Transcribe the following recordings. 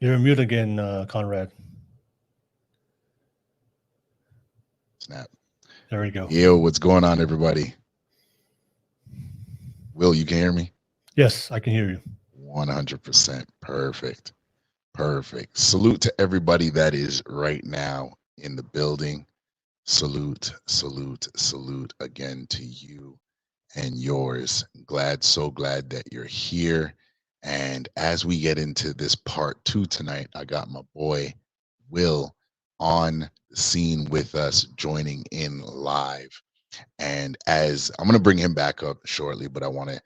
You're mute again, Conrad. Snap. There we go. Yo, what's going on, everybody? Will, you can hear me? Yes, I can hear you. 100%. Perfect. Perfect. Salute to everybody that is right now in the building. Salute, salute, salute again to you and yours. So glad that you're here. And as we get into this part two tonight, I got my boy Will on the scene with us, joining in live. And as I'm going to bring him back up shortly, but I want to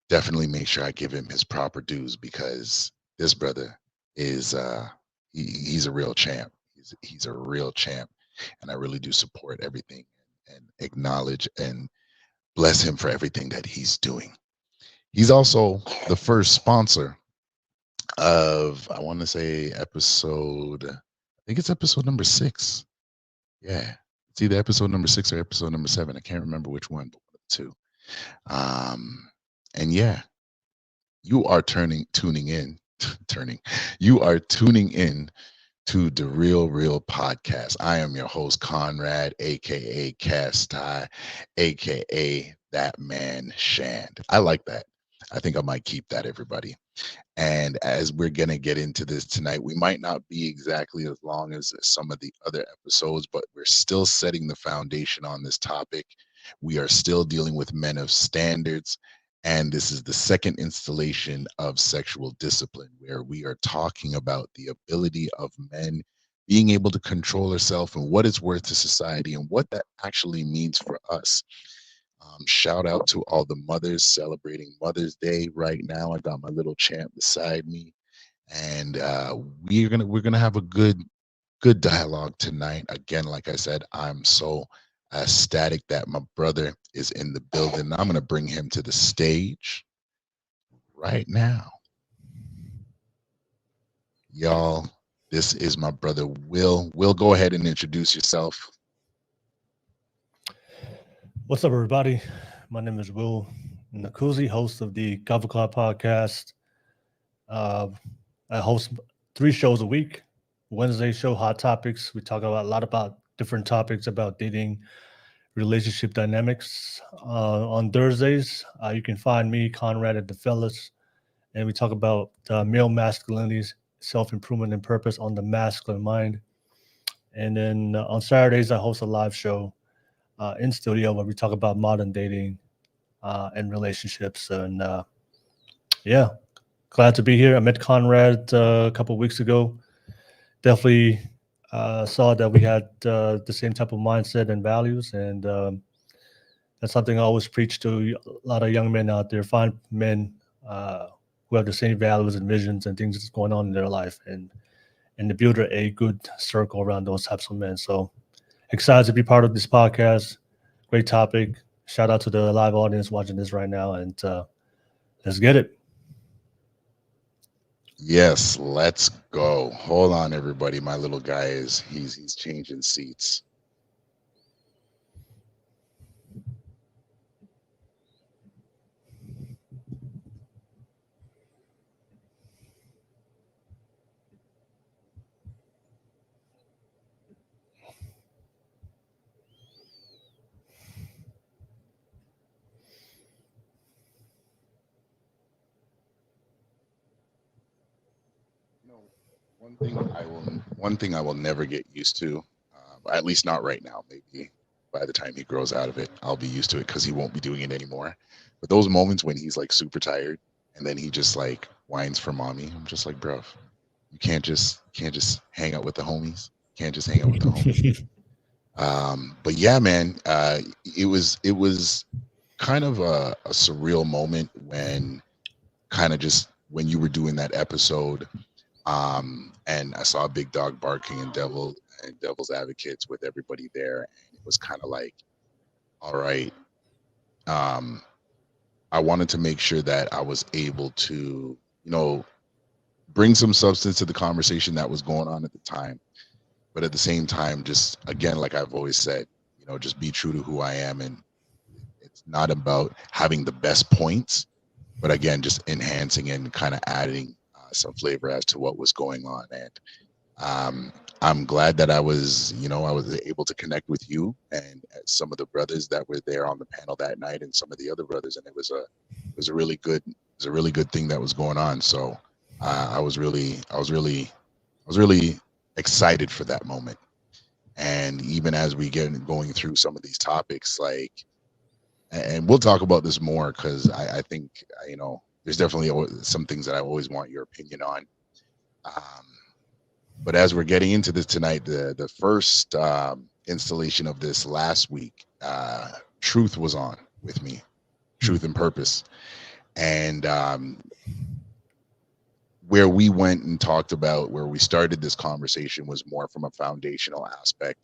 definitely make sure I give him his proper dues because this brother is he's a real champ. He's a real champ, and I really do support everything and acknowledge and bless him for everything that he's doing. He's also the first sponsor of, I want to say, I think it's episode number 6. Yeah, it's either episode number 6 or episode number 7. I can't remember which one, but one of the two. And yeah, you are tuning in, turning, you are tuning in to the Real podcast. I am your host, Conrad, aka Castai, aka that man Shand. I like that. I think I might keep that, everybody. And as we're going to get into this tonight, we might not be exactly as long as some of the other episodes, but we're still setting the foundation on this topic. We are still dealing with men of standards. And this is the second installation of Sexual Discipline, where we are talking about the ability of men being able to control ourselves and what it's worth to society and what that actually means for us. Shout out to all the mothers celebrating Mother's Day right now. I got my little champ beside me, and we're gonna have a good dialogue tonight. Again, like I said, I'm so ecstatic that my brother is in the building. I'm gonna bring him to the stage right now, y'all. This is my brother Will. Will, go ahead and introduce yourself. What's up, everybody? My name is Will Nakuzi, host of the Cover Club podcast. Uh, I host 3 shows a week. Wednesday show, Hot Topics. We talk about a lot about different topics about dating, relationship dynamics. On Thursdays, you can find me, Conrad, and the fellas, and we talk about male masculinities, self-improvement, and purpose on the masculine mind. And then on Saturdays, I host a live show in studio where we talk about modern dating and relationships. And yeah, glad to be here. I met Conrad a couple of weeks ago. Definitely saw that we had the same type of mindset and values. And that's something I always preach to a lot of young men out there. Find men who have the same values and visions and things that's going on in their life, and to build a good circle around those types of men. So excited to be part of this podcast. Great topic. Shout out to the live audience watching this right now, and let's get it. Yes, let's go. Hold on, everybody. My little guy is he's changing seats. You know, one thing I will never get used to, at least not right now. Maybe by the time he grows out of it, I'll be used to it because he won't be doing it anymore. But those moments when he's like super tired and then he just like whines for mommy, I'm just like, bro, you can't just hang out with the homies. Can't just hang out with the homies. But yeah, man, it was kind of a surreal moment when kind of just when you were doing that episode, and I saw Big Dog barking and Devil's Advocates with everybody there, and it was kind of like, all right, um, I wanted to make sure that I was able to, bring some substance to the conversation that was going on at the time, but at the same time, just again, like I've always said, just be true to who I am, and it's not about having the best points, but again, just enhancing and kind of adding some flavor as to what was going on. And I'm glad that I was able to connect with you and some of the brothers that were there on the panel that night, and some of the other brothers, and it was a really good thing that was going on. So I was really excited for that moment. And even as we get going through some of these topics, like, and we'll talk about this more, because I think there's definitely some things that I always want your opinion on. But as we're getting into this tonight, the first installation of this last week, Truth was on with me, Truth and Purpose, and where we went and talked about, where we started this conversation was more from a foundational aspect,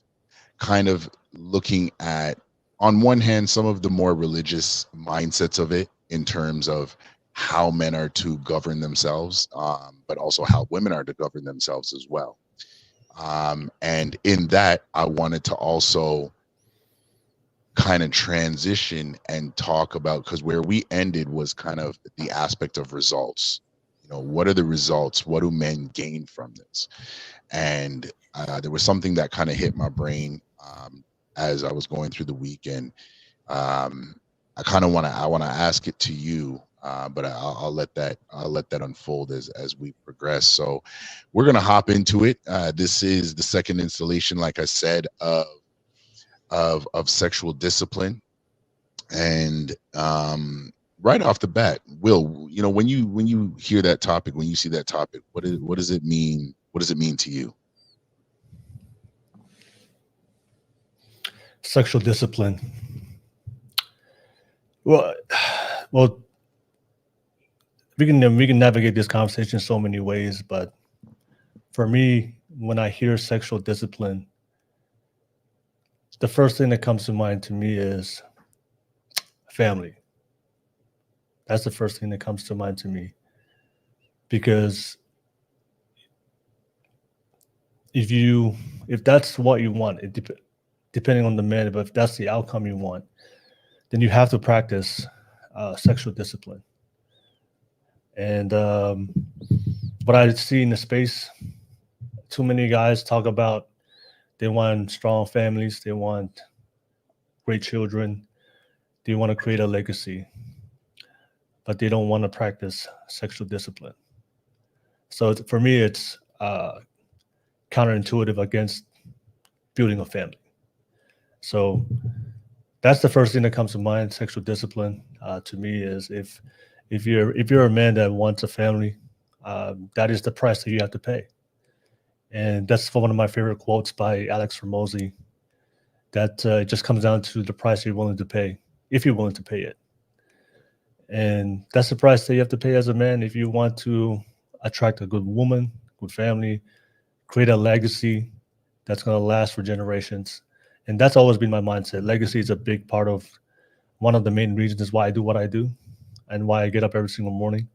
kind of looking at, on one hand, some of the more religious mindsets of it in terms of how men are to govern themselves, but also how women are to govern themselves as well. And in that, I wanted to also kind of transition and talk about, because where we ended was kind of the aspect of results. What are the results? What do men gain from this? And there was something that kind of hit my brain as I was going through the weekend. I kind of want to ask it to you, but I'll let that unfold as we progress. So we're gonna hop into it. This is the second installation, like I said, of sexual discipline, and right off the bat, Will, when you hear that topic, when you see that topic, what does it mean? What does it mean to you? Sexual discipline. Well, we can navigate this conversation so many ways, but for me, when I hear sexual discipline, the first thing that comes to mind to me is family. That's the first thing that comes to mind to me, because if that's what you want, depending on the man, but if that's the outcome you want, then you have to practice sexual discipline. And what I see in the space, too many guys talk about they want strong families, they want great children, they want to create a legacy, but they don't want to practice sexual discipline. So for me, it's counterintuitive against building a family. So that's the first thing that comes to mind. Sexual discipline to me is if you're a man that wants a family, that is the price that you have to pay. And that's one of my favorite quotes by Alex Ramosi, that it just comes down to the price you're willing to pay, if you're willing to pay it. And that's the price that you have to pay as a man if you want to attract a good woman, good family, create a legacy that's going to last for generations. And that's always been my mindset. Legacy is a big part of one of the main reasons why I do what I do and why I get up every single morning.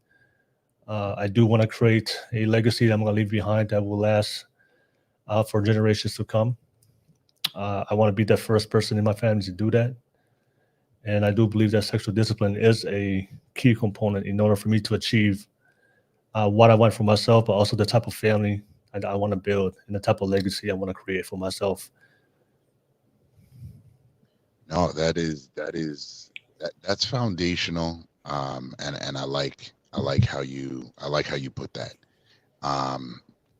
I do want to create a legacy that I'm going to leave behind that will last for generations to come. I want to be the first person in my family to do that. And I do believe that sexual discipline is a key component in order for me to achieve what I want for myself, but also the type of family that I want to build and the type of legacy I want to create for myself. No, that's foundational. And I like how you put that.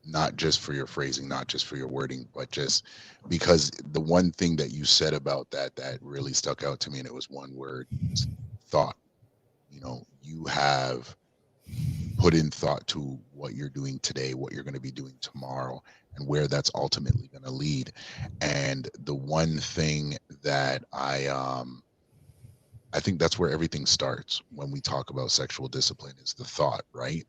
Not just for your phrasing, not just for your wording, but just because the one thing that you said about that really stuck out to me, and it was one word: thought. You have put in thought to what you're doing today, what you're going to be doing tomorrow, and where that's ultimately going to lead. And the one thing that I think that's where everything starts when we talk about sexual discipline, is the thought, right?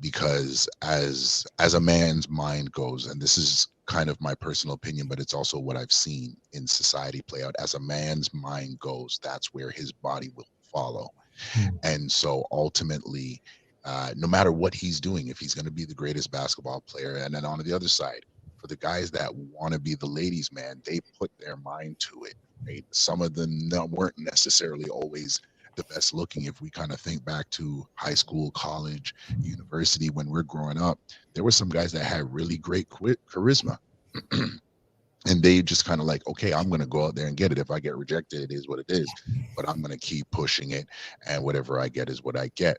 Because as a man's mind goes, and this is kind of my personal opinion, but it's also what I've seen in society play out, as a man's mind goes, that's where his body will follow. And so ultimately, no matter what he's doing, if he's going to be the greatest basketball player, and then on the other side, for the guys that want to be the ladies' man, they put their mind to it, right? Some of them weren't necessarily always the best looking. If we kind of think back to high school, college, university, when we're growing up, there were some guys that had really great charisma. And they just kind of like, okay, I'm going to go out there and get it. If I get rejected, it is what it is, but I'm going to keep pushing it. And whatever I get is what I get.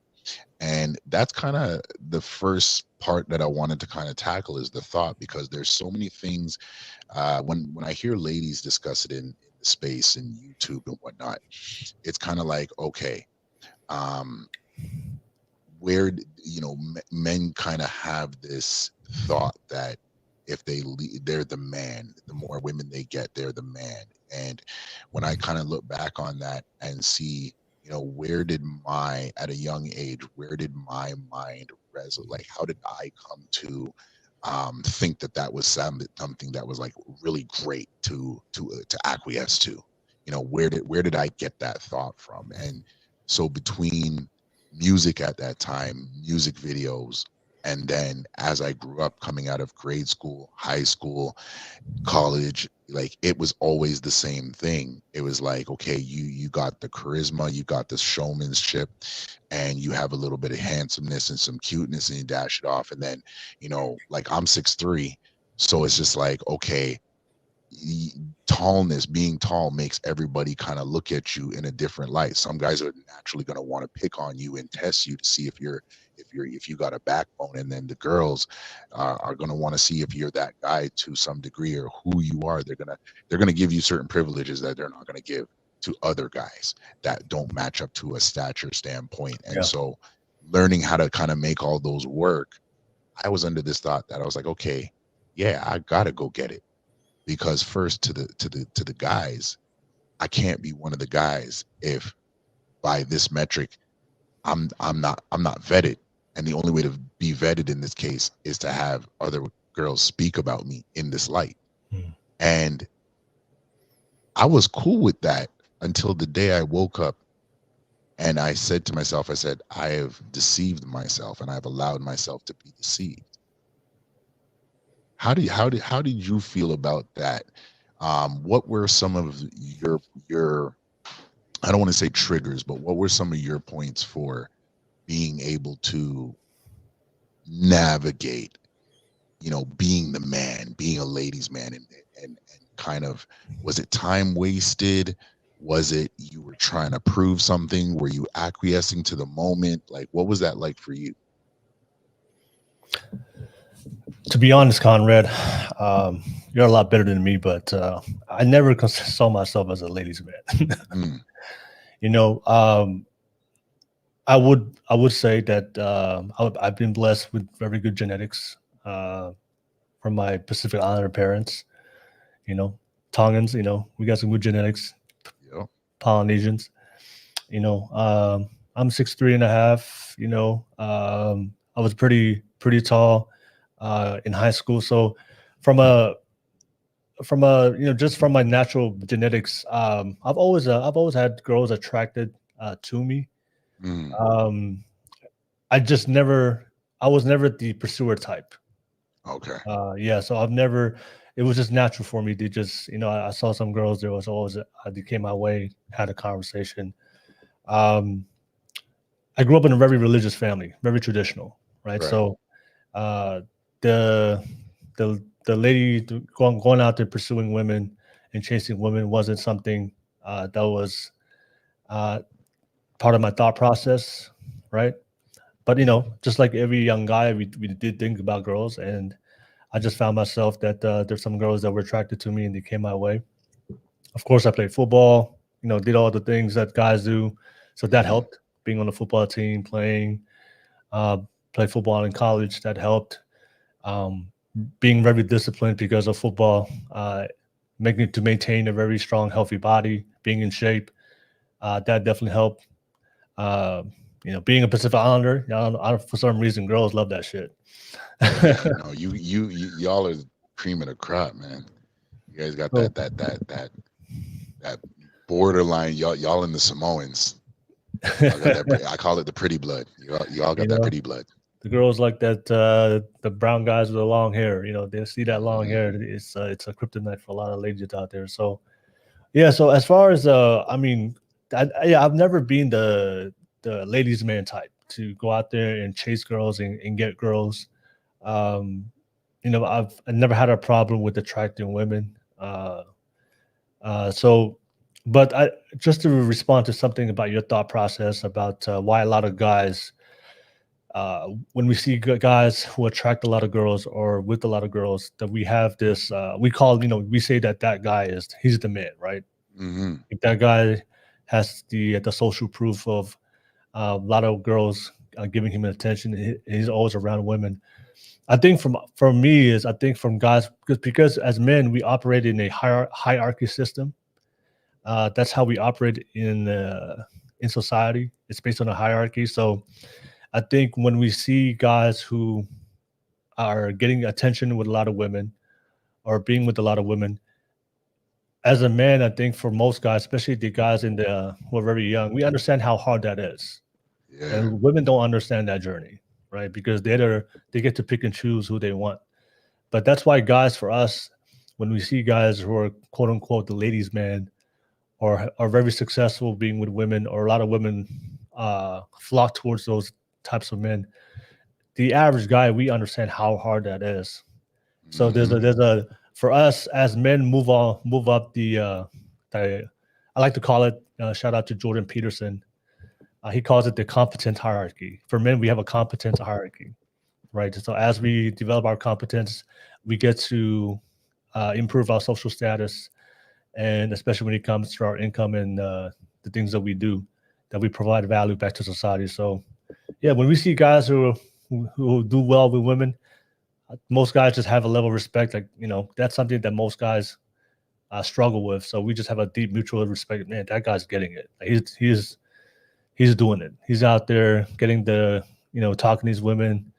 And that's kind of the first part that I wanted to kind of tackle, is the thought, because there's so many things. When I hear ladies discuss it in the space and YouTube and whatnot, it's kind of like, okay, where, men kind of have this thought that if they're the man, the more women they get, they're the man. And when I kind of look back on that and see, where did at a young age, where did my mind resonate? Like, how did I come to think that was something that was like really great to acquiesce to? Where did I get that thought from? And so between music at that time, music videos, and then as I grew up, coming out of grade school, high school, college, like, it was always the same thing. It was like, okay, you got the charisma, you got the showmanship, and you have a little bit of handsomeness and some cuteness, and you dash it off. And then, like, I'm 6'3", so it's just like, okay, tallness, being tall makes everybody kind of look at you in a different light. Some guys are naturally going to want to pick on you and test you to see if you got a backbone, and then the girls are going to want to see if you're that guy to some degree, or who you are. They're gonna give you certain privileges that they're not going to give to other guys that don't match up to a stature standpoint. And so learning how to kind of make all those work, I was under this thought that I was like, okay, yeah, I gotta go get it. Because first, to the guys, I can't be one of the guys if by this metric I'm not vetted. And the only way to be vetted in this case is to have other girls speak about me in this light. And I was cool with that until the day I woke up and I said to myself, I have deceived myself, and I've allowed myself to be deceived. How did you feel about that? What were some of your I don't want to say triggers, but what were some of your points for being able to navigate, being the man, being a ladies' man, and kind of, was it time wasted? Was it you were trying to prove something? Were you acquiescing to the moment? Like, what was that like for you? To be honest, Conrad, you're a lot better than me, but I never saw myself as a ladies' man. I would say that I've been blessed with very good genetics from my Pacific Islander parents. Tongans. We got some good genetics. Yep. Polynesians. I'm 6'3.5". I was pretty tall in high school. So from just from my natural genetics, I've always had girls attracted to me. I was never the pursuer type. Okay. So it was just natural for me to just, I saw some girls, there was always, they came my way, had a conversation. I grew up in a very religious family, very traditional, right? So the lady going out there pursuing women and chasing women wasn't something that was part of my thought process, right? But just like every young guy, we did think about girls, and I just found myself that there's some girls that were attracted to me, and they came my way. Of course, I played football, did all the things that guys do, so that helped. Being on the football team, play football in college, that helped. Being very disciplined because of football, making it to maintain a very strong, healthy body, being in shape, that definitely helped. Being a Pacific Islander, I don't, for some reason, girls love that shit. Y'all are the cream of the crop, man. You guys got that borderline. Y'all in the Samoans. I call it the pretty blood. Y'all got that pretty blood. The girls like that. The brown guys with the long hair. They see that long hair. It's a kryptonite for a lot of ladies out there. So, yeah. So as far as yeah, I've never been the ladies man type to go out there and chase girls and get girls. Um, I never had a problem with attracting women. So, but I just to respond to something about your thought process about why a lot of guys, when we see guys who attract a lot of girls or with a lot of girls, that we have this, we call, we say that guy he's the man, right? Hmm. If that guy has the social proof of a lot of girls giving him attention, he's always around women. I think for me is I think from guys because as men we operate in a hierarchy system. That's how we operate in society. It's based on a hierarchy. So I think when we see guys who are getting attention with a lot of women or being with a lot of women, as a man, I think for most guys, especially the guys who are very young, we understand how hard that is, Yeah. and women don't understand that journey, right? Because they get to pick and choose who they want. But that's why guys, for us, when we see guys who are quote unquote the ladies' man or are very successful being with women, or a lot of women flock towards those types of men. The average guy, we understand how hard that is. So Hmm. there's a for us as men move up the I like to call it shout out to Jordan Peterson. He calls it the competence hierarchy. For men, we have a competence hierarchy, right? So as we develop our competence, we get to improve our social status, and especially when it comes to our income and the things that we do, that we provide value back to society. So yeah, when we see guys who do well with women, most guys just have a level of respect. Like that's something that most guys struggle with. So we just have a deep mutual respect. Man, that guy's getting it. Like, he's doing it. He's out there getting talking to these women.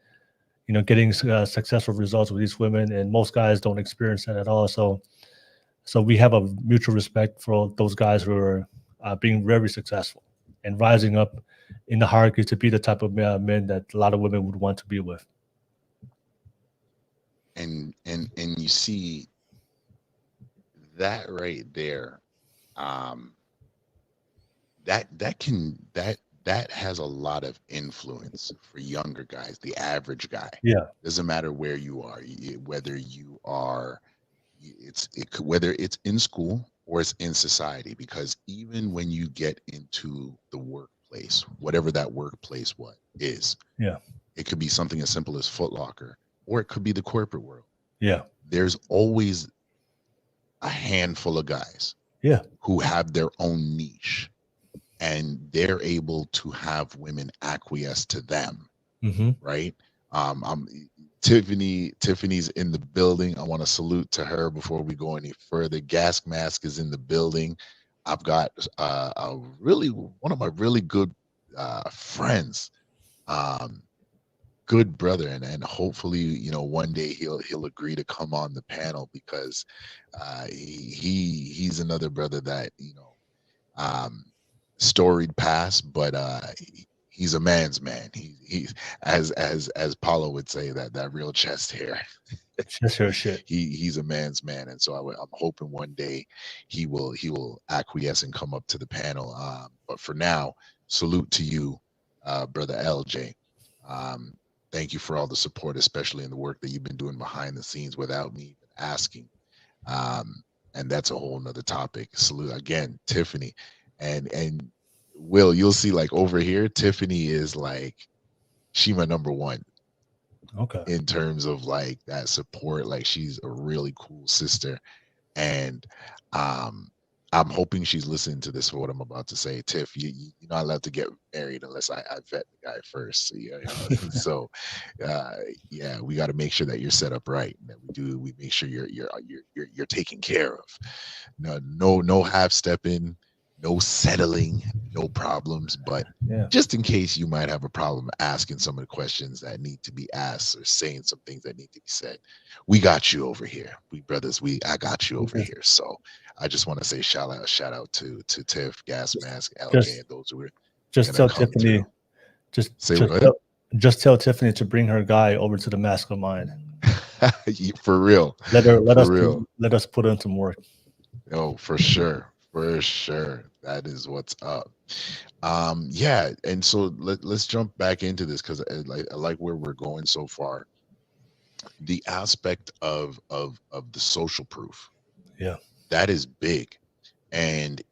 Getting successful results with these women, and most guys don't experience that at all. So we have a mutual respect for those guys who are being very successful and rising up in the hierarchy to be the type of men that a lot of women would want to be with. And you see that right there. Um, that has a lot of influence for younger guys, the average guy. Yeah, Doesn't matter where you are, whether you are, whether it's in school or it's in society, because even when you get into the workplace, whatever that workplace is, yeah, it could be something as simple as Foot Locker, or it could be the corporate world. yeah, There's always a handful of guys yeah, who have their own niche, and they're able to have women acquiesce to them, hmm, right? I'm Tiffany's in the building. I want to salute to her before we go any further. Gas Mask is in the building. I've got one of my really good friends, um, good brother, and hopefully one day he'll agree to come on the panel, because he's another brother that um, storied past, but he's a man's man. He's as Paulo would say, that real chest hair. just her shit. He's a man's man, and so I'm hoping one day he will acquiesce and come up to the panel. But for now, salute to you, brother LJ. Um, Thank you for all the support, especially in the work that you've been doing behind the scenes without me even asking. Um, and that's a whole nother topic. Salute again, Tiffany, and Will. You'll see, like, over here, Tiffany is like, she my number one Okay. in terms of like that support. Like, she's a really cool sister, and um I'm hoping she's listening to this for what I'm about to say. Tiff, you're not allowed to get married unless I vet the guy first. So yeah, so uh yeah, we got to make sure that you're set up right, and that we make sure you're taken care of. No half stepping, no settling, no problems. But Yeah. just in case you might have a problem asking some of the questions that need to be asked, or saying some things that need to be said, we got you over here. We brothers, I got you over here. So I just want to say shout out to Tiff, Gas Mask, LJ, Just and those who are just gonna tell come Tiffany. through. Just Say just what? tell, just tell Tiffany to bring her guy over to the Mastermind. For real, Let for real. let us put in some work. Oh, for sure, for sure. That is what's up. Yeah, and so let's jump back into this because I like where we're going so far. The aspect of the social proof, Yeah. that is big. And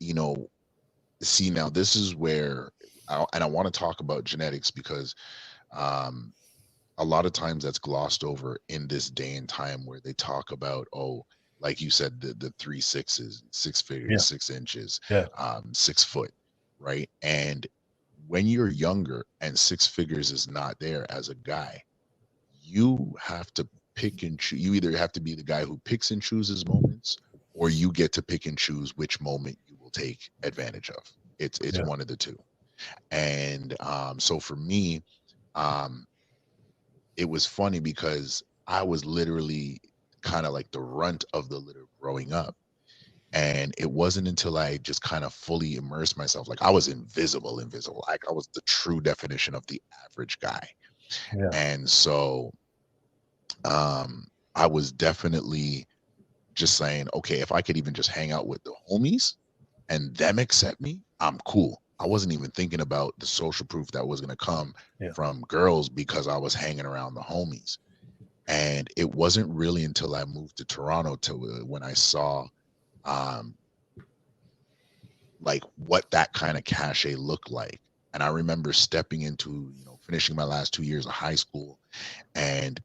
see, now this is where I want to talk about genetics because um a lot of times that's glossed over in this day and time where they talk about, oh, like you said, the 3 6s, 6 figures, Yeah. 6 inches, Yeah. 6 foot, right? And when you're younger and 6 figures is not there as a guy, you have to pick and choose. You either have to be the guy who picks and chooses moments, or you get to pick and choose which moment you will take advantage of. It's Yeah. one of the two. And so for me, um, it was funny because I was literally kind of like the runt of the litter growing up. And it wasn't until I just kind of fully immersed myself, like I was invisible, like I was the true definition of the average guy. Yeah. And so I was definitely just saying, okay, if I could even just hang out with the homies and them accept me, I'm cool. I wasn't even thinking about the social proof that was going to come Yeah. from girls because I was hanging around the homies. And it wasn't really until I moved to Toronto to when I saw um, like what that kind of cachet looked like. And I remember stepping into, finishing my last 2 years of high school. And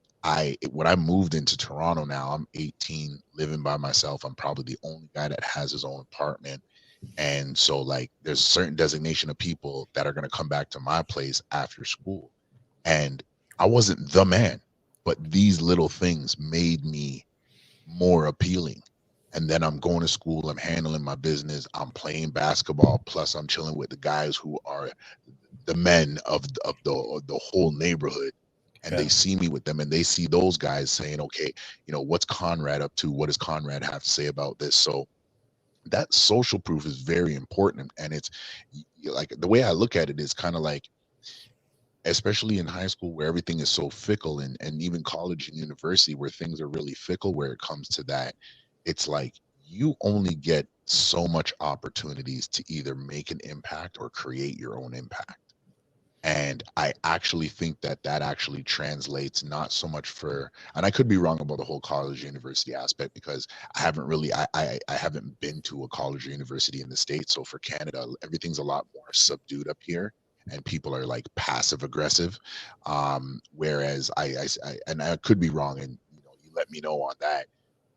when I moved into Toronto now, I'm 18, living by myself. I'm probably the only guy that has his own apartment. And so, like, there's a certain designation of people that are going to come back to my place after school. And I wasn't the man, but these little things made me more appealing. And then I'm going to school, I'm handling my business, I'm playing basketball, plus I'm chilling with the guys who are the men of the whole neighborhood. And Yeah. they see me with them and they see those guys saying, okay, what's Conrad up to? What does Conrad have to say about this? So that social proof is very important. And it's like the way I look at it is kind of like, especially in high school where everything is so fickle, and even college and university where things are really fickle where it comes to that, it's like you only get so much opportunities to either make an impact or create your own impact. And I actually think that that actually translates not so much for, and I could be wrong about the whole college university aspect because I haven't really, I haven't been to a college or university in the States. So for Canada, everything's a lot more subdued up here and people are like passive aggressive. Whereas and I could be wrong, and you let me know on that.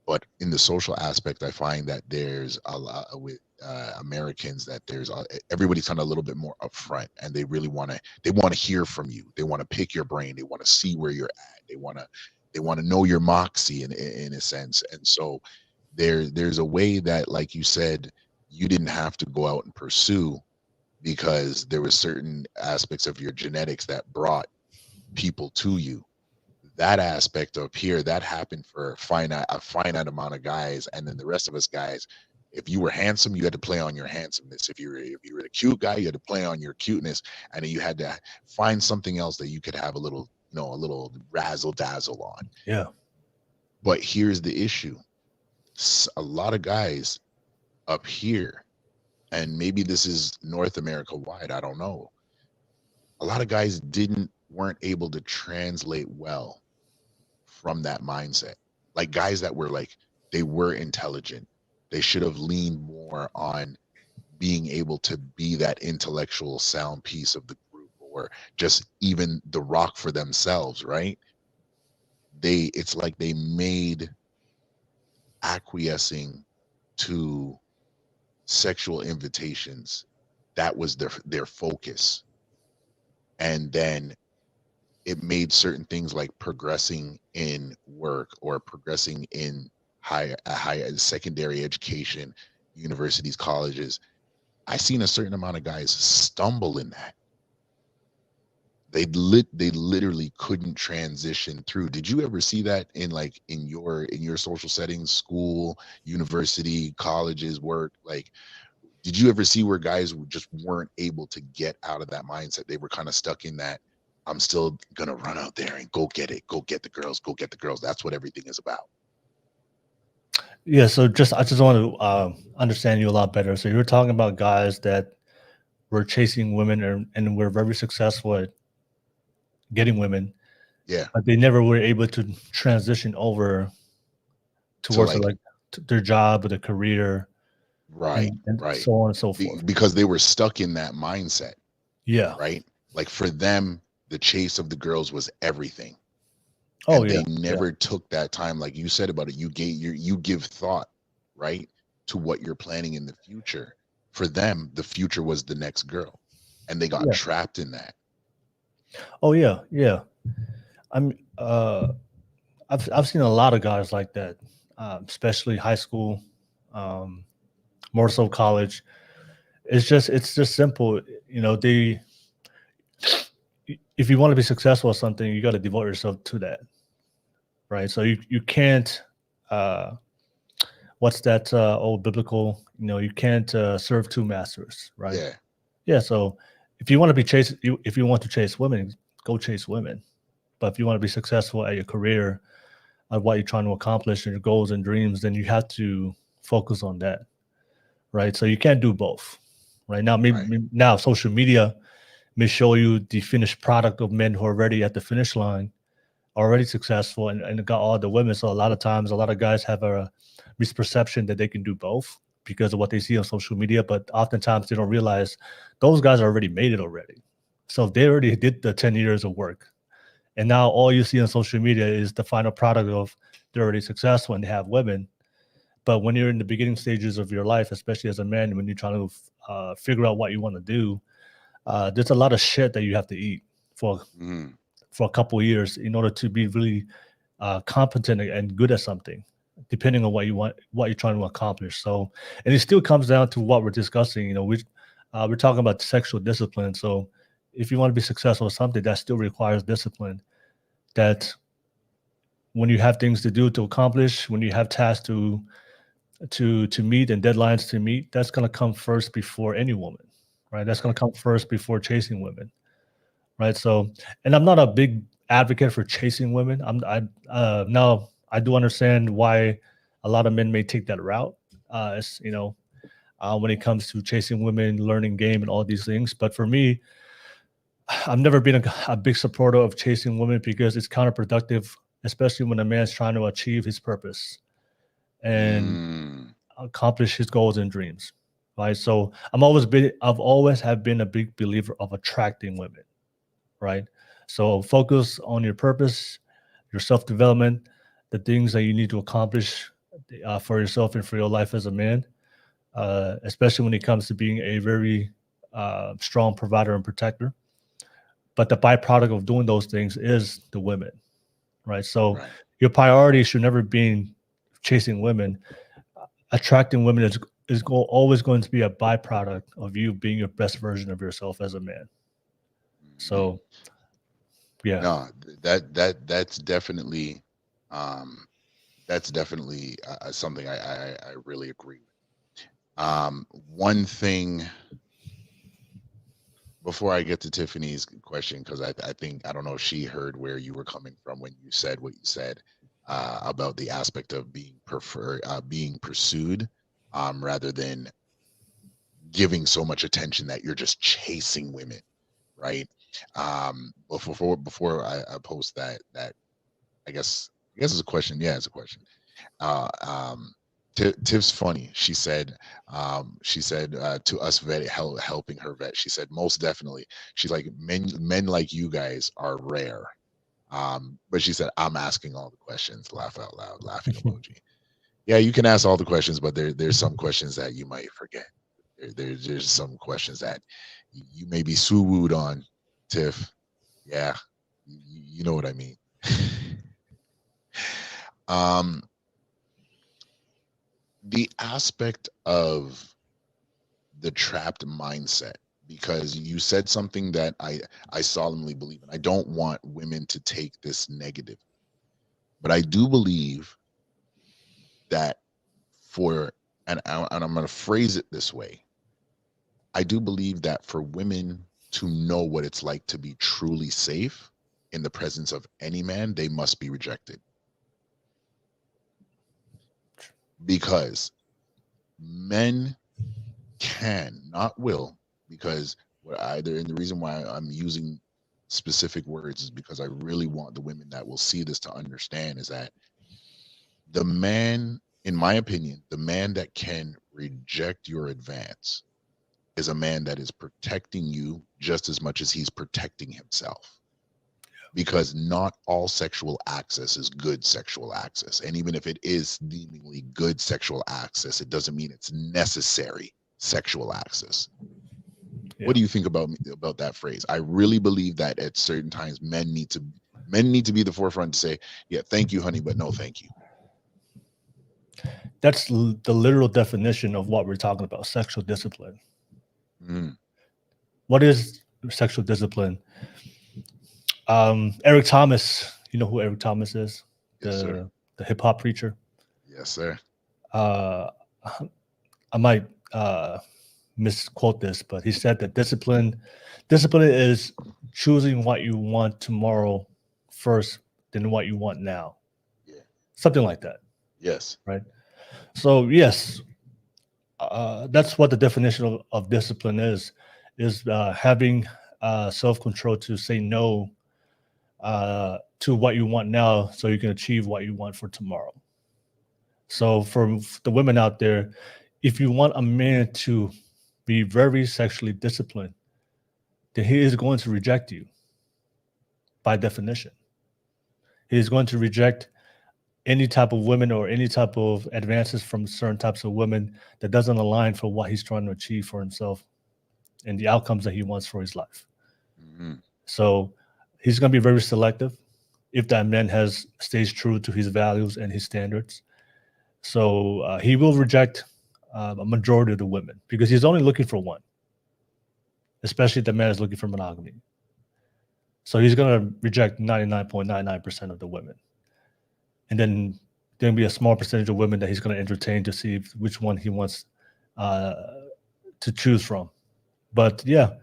But in the social aspect, I find that there's a lot with Americans that there's everybody's kind of a little bit more upfront, and they want to hear from you. They want to pick your brain. They want to see where you're at. They want to know your moxie in a sense. And so there's a way that, like you said, you didn't have to go out and pursue because there were certain aspects of your genetics that brought people to you. That aspect up here, that happened for a finite amount of guys, and then the rest of us guys, if you were handsome, you had to play on your handsomeness. If you were the cute guy, you had to play on your cuteness, and then you had to find something else that you could have a little razzle dazzle on. Yeah. But here's the issue: a lot of guys up here, and maybe this is North America wide, I don't know. A lot of guys weren't able to translate well from that mindset. Like guys that were like, they were intelligent. They should have leaned more on being able to be that intellectual sound piece of the group, or just even the rock for themselves, right? It's like they made acquiescing to sexual invitations, that was their focus. And then it made certain things like progressing in work or progressing in higher secondary education, universities, colleges. I seen a certain amount of guys stumble in that. They literally couldn't transition through. Did you ever see that in your social settings, school, university, colleges, work? Like, did you ever see where guys just weren't able to get out of that mindset? They were kind of stuck in that, I'm still gonna run out there and go get it, go get the girls, go get the girls. That's what everything is about. Yeah, so I just want to understand you a lot better. So you're talking about guys that were chasing women and were very successful at getting women, Yeah. but they never were able to transition over To towards like, their job or their career right, and right. so on and so forth. Because they were stuck in that mindset, Yeah. right? Like for them, the chase of the girls was everything. Oh And yeah. they Yeah. never took that time, like you said about it. You give thought, right, to what you're planning in the future. For them, the future was the next girl, and they got Yeah. trapped in that. Oh yeah. Yeah. I'm. I've seen a lot of guys like that, especially high school, um, more so college. It's just simple. You know, if you want to be successful at something, you got to devote yourself to that, right? So you can't. Uh, what's that old biblical? You know, you can't serve two masters, right? Yeah, Yeah. So if you want to if you want to chase women, go chase women. But if you want to be successful at your career, at what you're trying to accomplish, and your goals and dreams, then you have to focus on that, right? So you can't do both, right? Now, right, now social media may show you the finished product of men who are already at the finish line, already successful, and got all the women. So a lot of times, a lot of guys have a misperception that they can do both because of what they see on social media, but oftentimes they don't realize those guys already made it already. So they already did the 10 years of work. And now all you see on social media is the final product of they're already successful and they have women. But when you're in the beginning stages of your life, especially as a man, when you're trying to figure out what you want to do, there's a lot of shit that you have to eat for mm, for a couple of years in order to be really competent and good at something, depending on what you want, what you're trying to accomplish. So, and it still comes down to what we're discussing. You know, we're talking about sexual discipline. So, if you want to be successful at something, that still requires discipline. That when you have things to do to accomplish, when you have tasks to meet and deadlines to meet, that's going to come first before any woman, right? That's going right, to come first before chasing women, right? So, and I'm not a big advocate for chasing women. Now I do understand why a lot of men may take that route. It's, you know, when it comes to chasing women, learning game, and all these things. But for me, I've never been a big supporter of chasing women because it's counterproductive, especially when a man's trying to achieve his purpose and mm, accomplish his goals and dreams. Right. So I've always have been a big believer of attracting women. Right. So focus on your purpose, your self-development, the things that you need to accomplish for yourself and for your life as a man, especially when it comes to being a very strong provider and protector. But the byproduct of doing those things is the women, right? So right. your priority should never be chasing women. Attracting women always going to be a byproduct of you being your best version of yourself as a man. Hmm. So yeah, No, um, that's definitely something I really agree with. One thing before I get to Tiffany's question, because I think I don't know if she heard where you were coming from when you said what you said about the aspect of being pursued, rather than giving so much attention that you're just chasing women, right? But before I post that I guess it's a question. Yeah, it's a question. Um, Tiff's funny. She said to us helping her vet. She said most definitely. She's like men like you guys are rare. But she said I'm asking all the questions. Laugh out loud. Laughing emoji. Yeah, you can ask all the questions, but there's some questions that you might forget. There's some questions that you may be sue-wooed on, Tiff. Yeah, you know what I mean. um, the aspect of the trapped mindset, because you said something that I solemnly believe in. I don't want women to take this negative, but I do believe that for and I'm going to phrase it this way. I do believe that for women to know what it's like to be truly safe in the presence of any man, they must be rejected. because men can, not will, because and the reason why I'm using specific words is because I really want the women that will see this to understand is that the man, in my opinion, the man that can reject your advance is a man that is protecting you just as much as he's protecting himself. Because not all sexual access is good sexual access. And even if it is seemingly good sexual access, it doesn't mean it's necessary sexual access. Yeah. What do you think about that phrase? I really believe that at certain times men need to be the forefront to say, yeah, thank you, honey, but no thank you. That's the literal definition of what we're talking about, sexual discipline. What is sexual discipline? Eric Thomas, you know who Eric Thomas is? Yes, sir. The hip hop preacher. Yes, sir. I might misquote this, but he said that discipline is choosing what you want tomorrow first than what you want now. Yeah. Something like that. Yes. Right. So yes, that's what the definition of discipline is having self-control to say no to what you want now so you can achieve what you want for tomorrow. So for the women out there, if you want a man to be very sexually disciplined, then he is going to reject you by definition. He is going to reject any type of women or any type of advances from certain types of women that doesn't align for what he's trying to achieve for himself and the outcomes that he wants for his life. Mm-hmm. So he's going to be very selective if that man stays true to his values and his standards. So he will reject a majority of the women because he's only looking for one, especially if the man is looking for monogamy. So he's going to reject 99.99% of the women. And then there'll be a small percentage of women that he's going to entertain to see which one he wants to choose from. But yeah,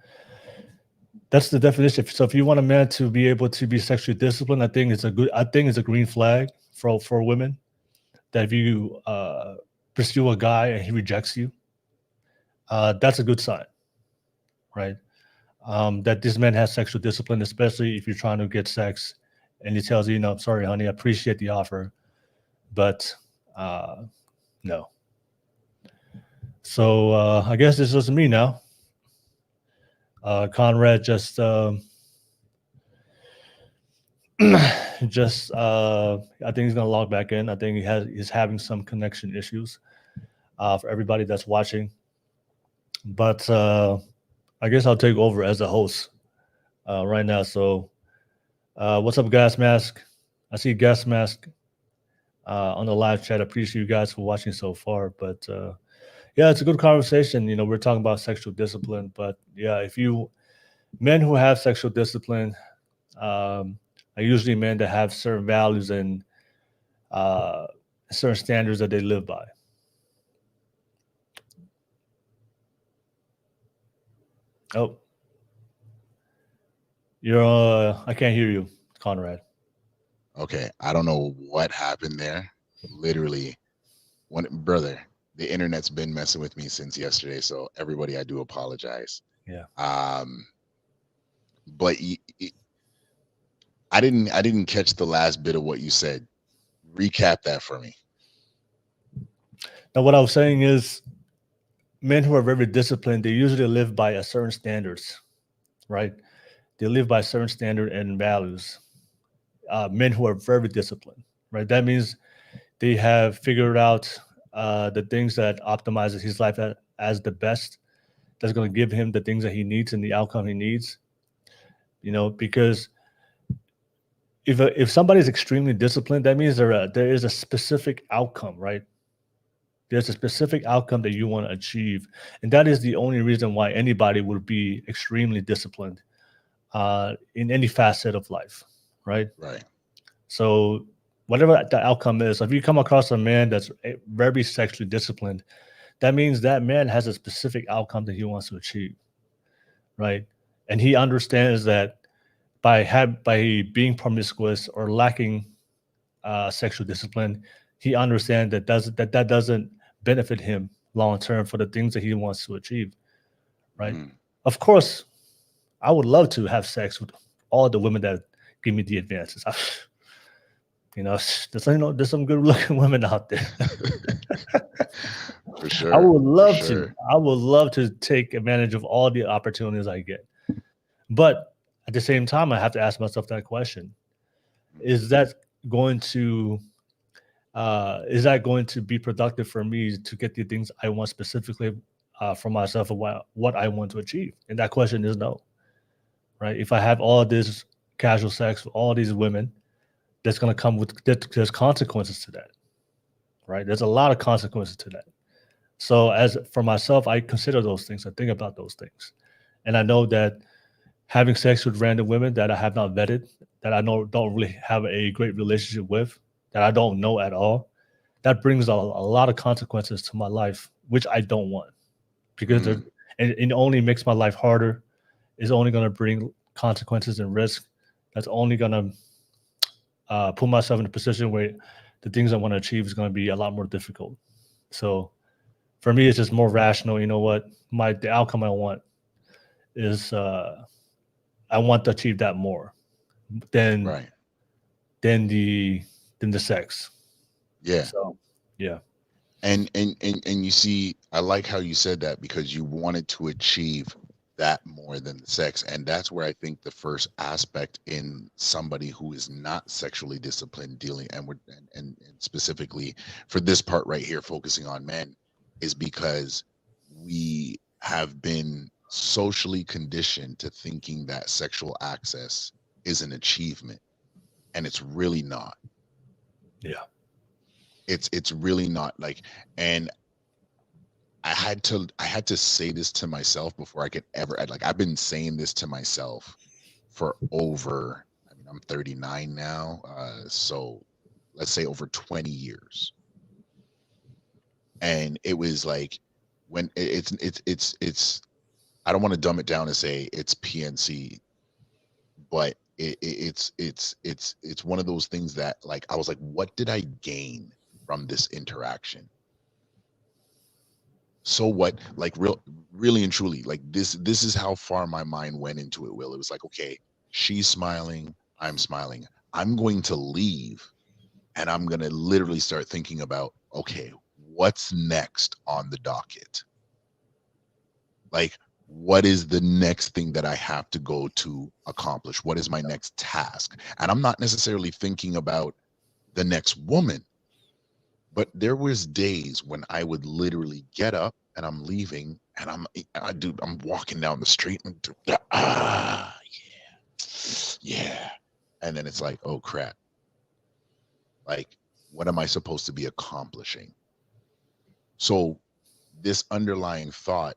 that's the definition. So if you want a man to be able to be sexually disciplined, I think it's a green flag for women. That if you pursue a guy and he rejects you, that's a good sign, right? That this man has sexual discipline, especially if you're trying to get sex and he tells you, I'm sorry, honey, I appreciate the offer, but no. So I guess this is me now. Conrad just I think he's gonna log back in. I think he's having some connection issues for everybody that's watching. But I guess I'll take over as a host right now. So what's up, Gas Mask? I see Gas Mask on the live chat. I appreciate you guys for watching so far. But yeah, it's a good conversation. We're talking about sexual discipline. But yeah, men who have sexual discipline are usually men that have certain values and certain standards that they live by. Oh, I can't hear you, Conrad. Okay, I don't know what happened there. Literally, brother, the internet's been messing with me since yesterday. So everybody, I do apologize. Yeah. But I didn't catch the last bit of what you said. Recap that for me. Now, what I was saying is, men who are very disciplined, they usually live by a certain standards, right? They live by certain standard and values. Men who are very disciplined, right? That means they have figured out the things that optimizes his life as the best. That's going to give him the things that he needs and the outcome he needs. Because if somebody is extremely disciplined, that means there is a specific outcome, right? There's a specific outcome that you want to achieve. And that is the only reason why anybody would be extremely disciplined in any facet of life, right? Right. So whatever the outcome is, if you come across a man that's very sexually disciplined, that means that man has a specific outcome that he wants to achieve, right? And he understands that by being promiscuous or lacking sexual discipline, he understands that doesn't benefit him long term for the things that he wants to achieve, right? Of course, I would love to have sex with all the women that give me the advances. There's some good looking women out there. For I sure. would For love to. sure. I would love to take advantage of all the opportunities I get. But at the same time, I have to ask myself that question: Is that going to be productive for me to get the things I want specifically for myself and what I want to achieve? And that question is no. Right? If I have all this casual sex with all these women, that's going to come with there's consequences to that. Right? There's a lot of consequences to that. So as for myself, I consider those things. I think about those things. And I know that having sex with random women that I have not vetted, that I know don't really have a great relationship with, that I don't know at all, that brings a lot of consequences to my life, which I don't want. Because it only makes my life harder. It's only going to bring consequences and risk. That's only going to put myself in a position where the things I want to achieve is going to be a lot more difficult. So for me, it's just more rational. You know what? The outcome I want is I want to achieve that more than Right. than the sex. Yeah. So yeah. And you see, I like how you said that, because you wanted to achieve that more than the sex. And that's where I think the first aspect in somebody who is not sexually disciplined dealing, and specifically for this part right here, focusing on men, is because we have been socially conditioned to thinking that sexual access is an achievement, and it's really not. Yeah. It's really not. Like, and I had to say this to myself before I could ever, I've been saying this to myself for over, I mean, I'm 39 now, so let's say over 20 years. And it was like, when it's I don't want to dumb it down and say it's PNC, but it's one of those things that, like, I was like, what did I gain from this interaction? So what? Like, really and truly, like, this is how far my mind went into it, Will. It was like, okay, she's smiling, I'm smiling, I'm going to leave, and I'm going to literally start thinking about, okay, what's next on the docket? Like, what is the next thing that I have to go to accomplish? What is my next task? And I'm not necessarily thinking about the next woman, but there was days when I would literally get up and I'm leaving, and I'm walking down the street and yeah. And then it's like, oh crap. Like, what am I supposed to be accomplishing? So this underlying thought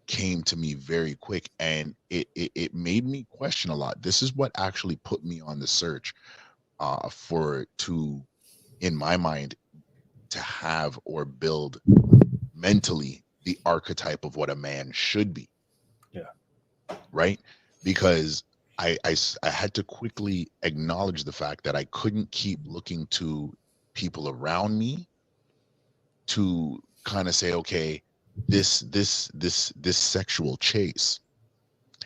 came to me very quick, and it made me question a lot. This is what actually put me on the search in my mind, to have or build mentally the archetype of what a man should be. Yeah. Right? Because I had to quickly acknowledge the fact that I couldn't keep looking to people around me to kind of say, okay, this sexual chase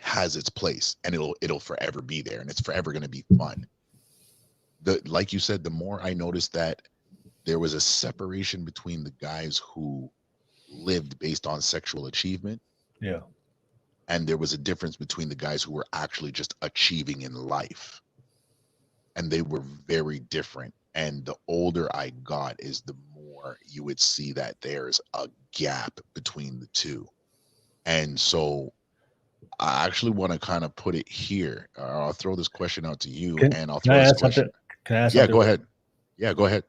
has its place, and it'll forever be there, and it's forever going to be fun. Like you said, the more I noticed that there was a separation between the guys who lived based on sexual achievement, Yeah. and there was a difference between the guys who were actually just achieving in life, and they were very different. And the older I got, is the more you would see that there's a gap between the two. And so I actually want to kind of put it here. I'll throw this question out to you, Can and I'll can throw I this add question. something? Can I add Yeah, something? go ahead. Yeah, go ahead.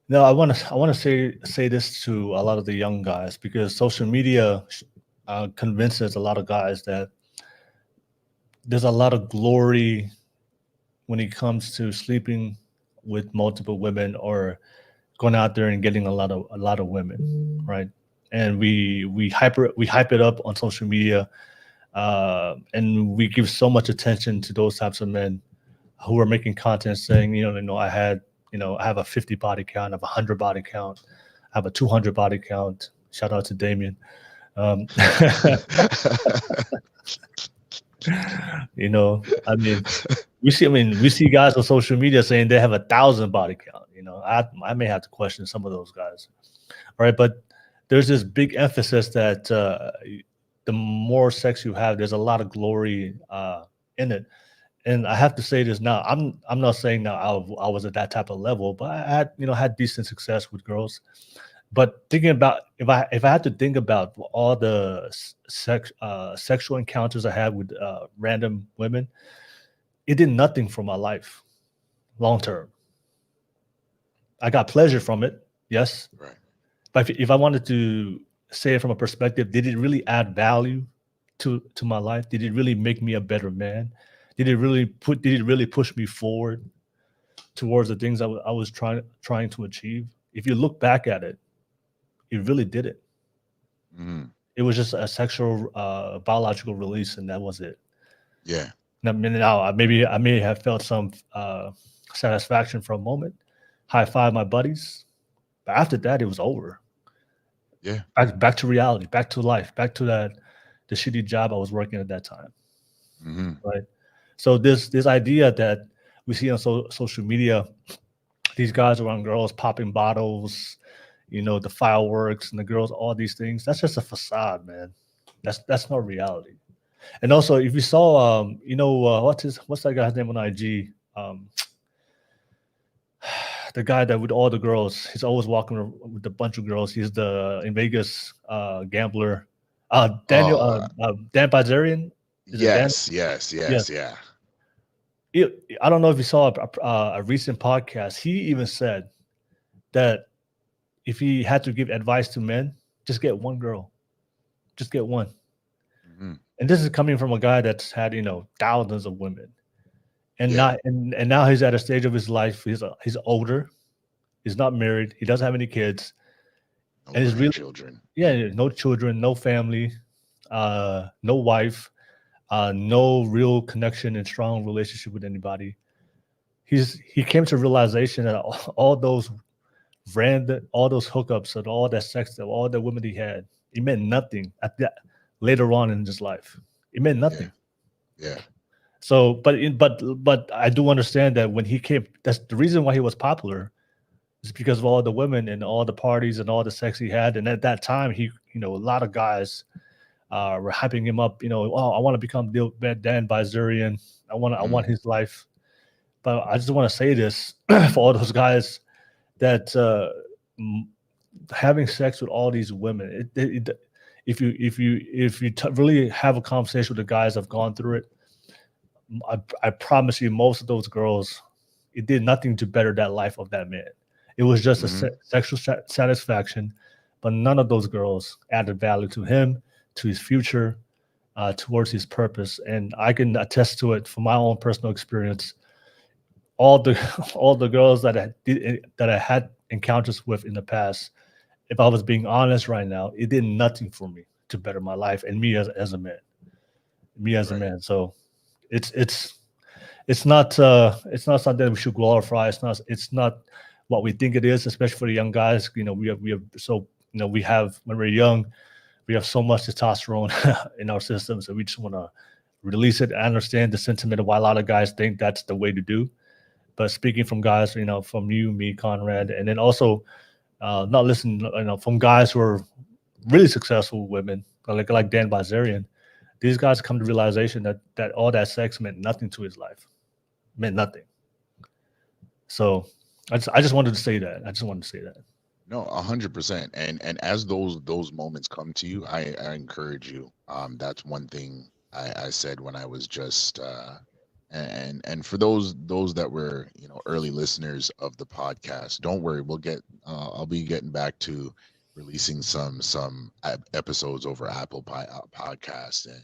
No, I want to say this to a lot of the young guys, because social media convinces a lot of guys that there's a lot of glory when it comes to sleeping with multiple women or going out there and getting a lot of women, right? And we hype it up on social media, and we give so much attention to those types of men who are making content saying, I had I have a 50 body count, I have a 100 body count, I have a 200 body count. Shout out to Damien. Um, I mean, we see guys on social media saying they have 1,000 body count. I may have to question some of those guys, right? But there's this big emphasis that the more sex you have, there's a lot of glory in it. And I have to say this now. I'm not saying now I was at that type of level, but I had had decent success with girls. But thinking about if I had to think about all the sexual encounters I had with random women, it did nothing for my life long term. I got pleasure from it, yes, Right. but if I wanted to say it from a perspective, did it really add value to my life? Did it really make me a better man? Did it really push me forward towards the things I was trying to achieve? If you look back at it, it really did it. Mm. It was just a sexual biological release, and that was it. Yeah. Now, maybe I may have felt some satisfaction for a moment, high five my buddies, but after that, it was over. Yeah. Back to reality, back to life, back to the shitty job I was working at that time. Mm-hmm. Right. So this idea that we see on social media, these guys around girls popping bottles, the fireworks and the girls, all these things, that's just a facade, man. That's not reality. And also, if you saw, what's that guy's name on IG? The guy that with all the girls, he's always walking with a bunch of girls. He's the in Vegas gambler. Daniel Oh, Dan Bazarian. Is it Dan? yes, yes, Yeah. yes, yeah. I don't know if you saw a recent podcast. He even said that if he had to give advice to men, just get one girl, just get one. Mm-hmm. And this is coming from a guy that's had thousands of women, and Yeah. now he's at a stage of his life. He's older. He's not married. He doesn't have any kids, No and he's really grandchildren. no children, no family, no wife, no real connection and strong relationship with anybody. He came to realization that all those all those hookups and all that sex, all the women he had, it meant nothing at that later on in his life. It meant Yeah. nothing. Yeah. So, but I do understand that when he came, that's the reason why he was popular, is because of all the women and all the parties and all the sex he had. And at that time, a lot of guys were hyping him up. Oh, I want to become Dan Bizerian. I want his life. But I just want to say this for all those guys that having sex with all these women, if you really have a conversation with the guys that have gone through it, I promise you, most of those girls, it did nothing to better that life of that man. It was just Mm-hmm. a sexual satisfaction, but none of those girls added value to him, to his future, towards his purpose. And I can attest to it from my own personal experience. All the all the girls that I had encounters with in the past, if I was being honest right now, it did nothing for me to better my life and me as a man, a Right. man. So it's it's not something we should glorify. It's not what we think it is, especially for the young guys. We have when we're young, we have so much testosterone in our system, so we just want to release it. I understand the sentiment of why a lot of guys think that's the way to do. But speaking from guys, from you, me, Conrad, and then also not listening, from guys who are really successful women, like Dan Bazarian, these guys come to realization that all that sex meant nothing to his life, meant nothing. So I just wanted to say that. I just wanted to say that. No, 100%. And as those moments come to you, I encourage you. That's one thing I said when I was just and for those that were early listeners of the podcast, don't worry, we'll get I'll be getting back to releasing some episodes over Apple Podcast, and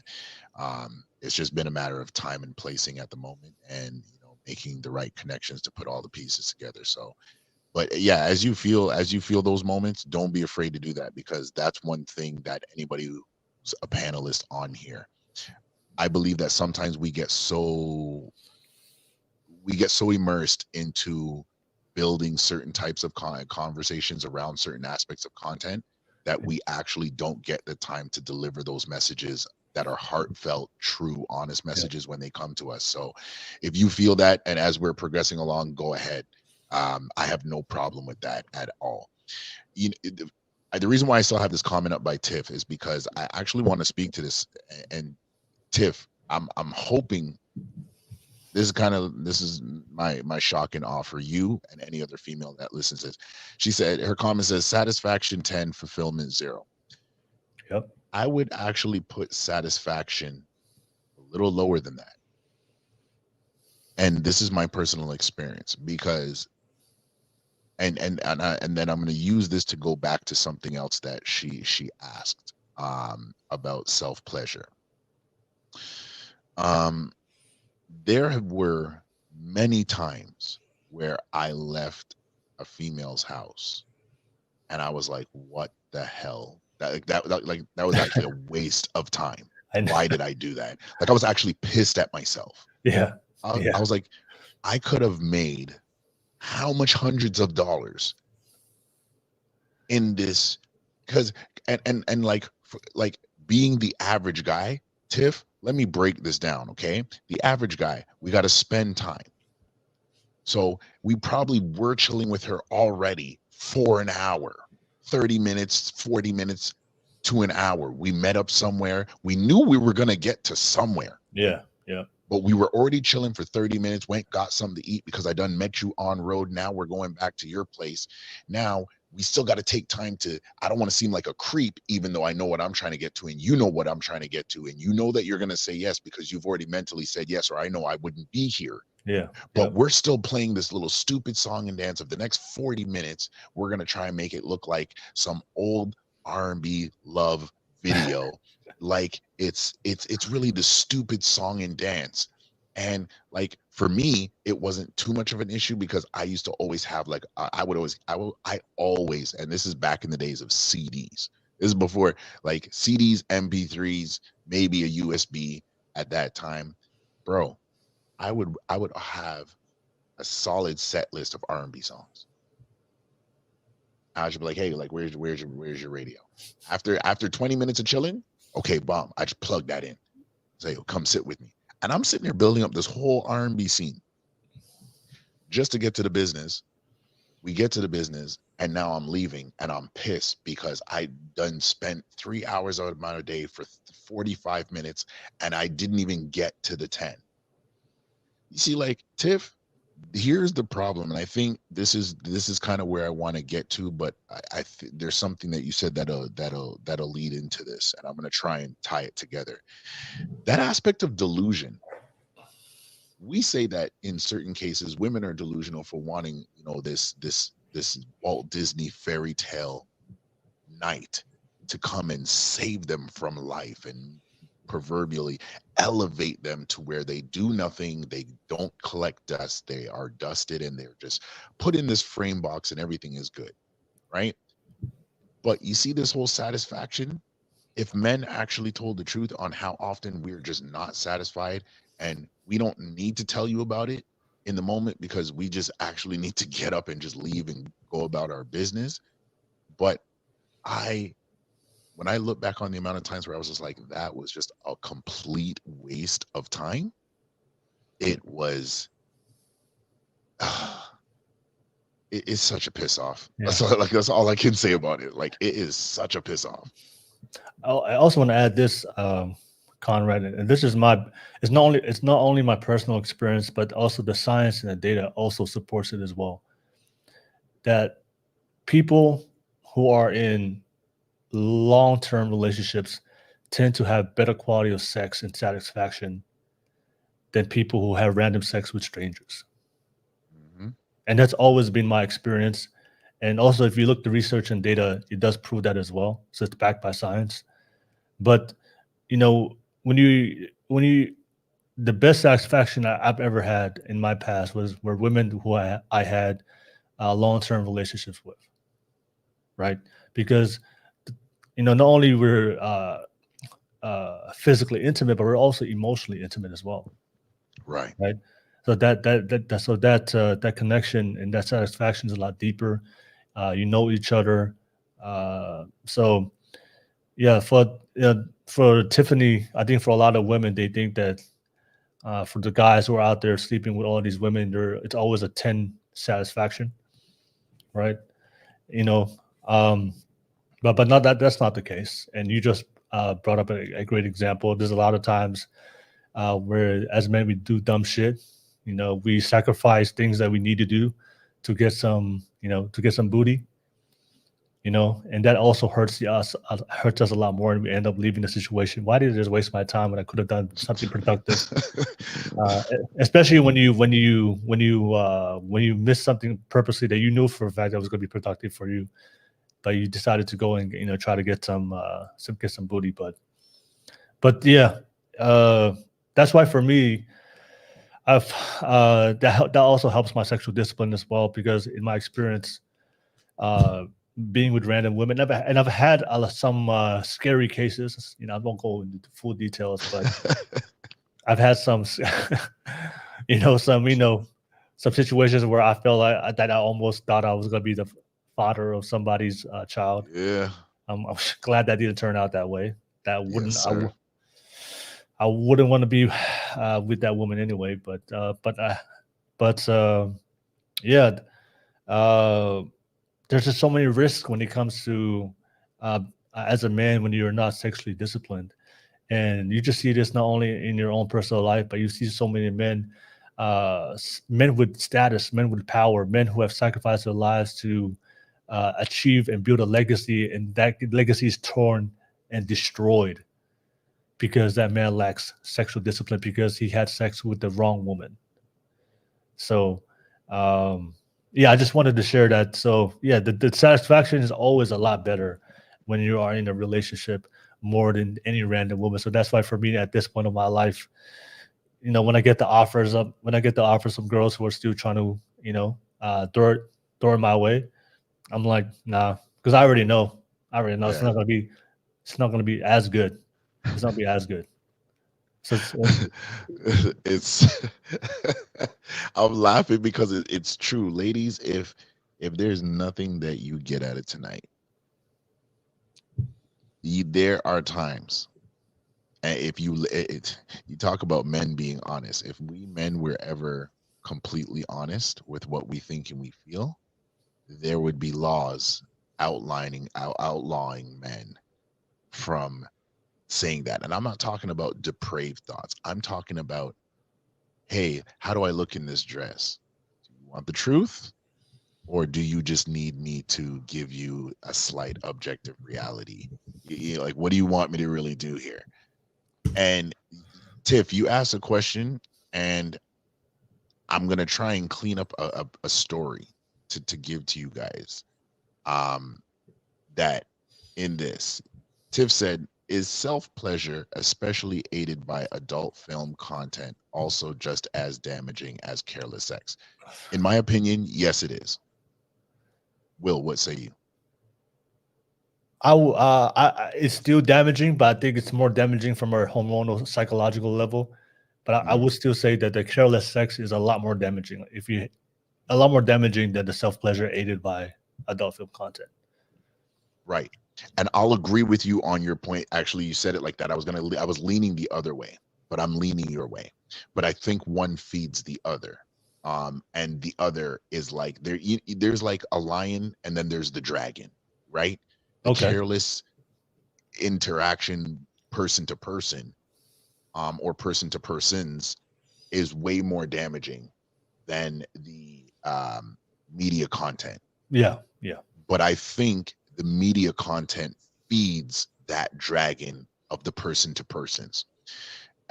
it's just been a matter of time and placing at the moment, and making the right connections to put all the pieces together. So, but yeah, as you feel those moments, don't be afraid to do that, because that's one thing that anybody who's a panelist on here, I believe that sometimes we get so immersed into building certain types of conversations around certain aspects of content that we actually don't get the time to deliver those messages that are heartfelt, true, honest messages when they come to us. So if you feel that, and as we're progressing along, go ahead. I have no problem with that at all. The reason why I still have this comment up by Tiff is because I actually want to speak to this. And Tiff, I'm hoping this is my shock and awe for you and any other female that listens to this. She said, her comment says satisfaction 10, fulfillment 0. Yep. I would actually put satisfaction a little lower than that. And this is my personal experience, because and then I'm going to use this to go back to something else that she asked about self-pleasure. There were many times where I left a female's house and I was like, what the hell? That was actually a waste of time. Why did I do that? Like, I was actually pissed at myself. Yeah. I was like, I could have made how much hundreds of dollars in this, because and like being the average guy, Tiff, let me break this down, okay? The average guy, we got to spend time. So we probably were chilling with her already for an hour, 30 minutes, 40 minutes to an hour. We met up somewhere. We knew we were going to get to somewhere. Yeah. Yeah. But we were already chilling for 30 minutes, went, got something to eat because I done met you on road. Now we're going back to your place. Now we still got to take time to, I don't want to seem like a creep, even though I know what I'm trying to get to, and you know what I'm trying to get to, and you know that you're going to say yes because you've already mentally said yes, or I know I wouldn't be here. Yeah. But we're still playing this little stupid song and dance of the next 40 minutes. We're going to try and make it look like some old R&B love video. Like it's really the stupid song and dance. And like, for me, it wasn't too much of an issue because I used to always have like, I always, and this is back in the days of CDs. This is before like CDs, MP3s, maybe a USB at that time. Bro, I would have a solid set list of R&B songs. I should be like, hey, like, where's your radio? After 20 minutes of chilling, okay, bomb. I just plug that in. Say, come sit with me. And I'm sitting there building up this whole R&B scene just to get to the business. We get to the business, and now I'm leaving, and I'm pissed because I done spent 3 hours out of my day for 45 minutes, and I didn't even get to the 10. You see, like, Tiff, here's the problem, and I think this is kind of where I want to get to, but I think there's something that you said that'll lead into this, and I'm going to try and tie it together. That aspect of delusion. We say that in certain cases, women are delusional for wanting, this Walt Disney fairy tale knight to come and save them from life and proverbially elevate them to where they do nothing, they don't collect dust, they are dusted, and they're just put in this frame box and everything is good, right? But you see this whole satisfaction, if men actually told the truth on how often we're just not satisfied, and we don't need to tell you about it in the moment because we just actually need to get up and just leave and go about our business. But when I look back on the amount of times where I was just like, that was just a complete waste of time. It was, it's such a piss off. Yeah. That's all I can say about it. Like, it is such a piss off. I also want to add this, Conrad, and this is it's not only my personal experience, but also the science and the data also supports it as well. That people who are in long-term relationships tend to have better quality of sex and satisfaction than people who have random sex with strangers. Mm-hmm. And that's always been my experience. And also, if you look at the research and data, it does prove that as well. So it's backed by science. But the best satisfaction I've ever had in my past were women who I had long-term relationships with, right? Because not only we're physically intimate, but we're also emotionally intimate as well, right? So that connection and that satisfaction is a lot deeper. You know each other. So yeah, for Tiffany, I think for a lot of women, they think that for the guys who are out there sleeping with all these women, it's always a 10 satisfaction, right? You know, um, but not that's not the case. And you just brought up a great example. There's a lot of times where as men we do dumb shit. You know, we sacrifice things that we need to do to get some, to get some booty. And that also hurts us a lot more, and we end up leaving the situation. Why did I just waste my time when I could have done something productive? Especially when you miss something purposely that you knew for a fact that was going to be productive for you, but you decided to go and try to get some booty. But yeah, that's why for me, I've that also helps my sexual discipline as well, because in my experience, uh, being with random women, I've had some scary cases. I won't go into full details, but I've had some, some situations where I felt like that I almost thought I was going to be the father of somebody's child. Yeah. I'm glad that didn't turn out that way. That Yes, wouldn't sir. I wouldn't want to be with that woman anyway. But yeah, uh, there's just so many risks when it comes to uh, as a man when you're not sexually disciplined. And you just see this not only in your own personal life, but you see so many men, men with status, men with power, men who have sacrificed their lives to achieve and build a legacy, and that legacy is torn and destroyed because that man lacks sexual discipline because he had sex with the wrong woman. So, yeah, I just wanted to share that. So, yeah, the satisfaction is always a lot better when you are in a relationship more than any random woman. So that's why for me at this point of my life, when I get the offers up, when I get the offers from girls who are still trying to, throw it my way, I'm like, nah, because it's Yeah. it's not gonna be as good. It's not gonna be as good. So It's I'm laughing because it's true. Ladies, if there's nothing that you get out of tonight, there are times, and if you talk about men being honest, if we men were ever completely honest with what we think and we feel, there would be laws outlawing men from saying that. And I'm not talking about depraved thoughts. I'm talking about, hey, how do I look in this dress? Do you want the truth? Or do you just need me to give you a slight objective reality? Like, what do you want me to really do here? And Tiff, you asked a question, and I'm gonna try and clean up a story to give to you guys. Um, that in this, Tiff said, is self-pleasure, especially aided by adult film content, also just as damaging as careless sex? In my opinion, yes, it is. Will, what say you? it's still damaging, but I think it's more damaging from a hormonal psychological level. But I Mhm. would still say that the careless sex is a lot more damaging. A lot more damaging than the self pleasure aided by adult film content. Right. And I'll agree with you on your point. Actually, you said it like that. I was leaning the other way, but I'm leaning your way. But I think one feeds the other. And the other is like there's like a lion and then there's the dragon, right? The Okay. careless interaction person to person, or person to persons is way more damaging than the media content. Yeah. Yeah. But I think the media content feeds that dragon of the person to persons.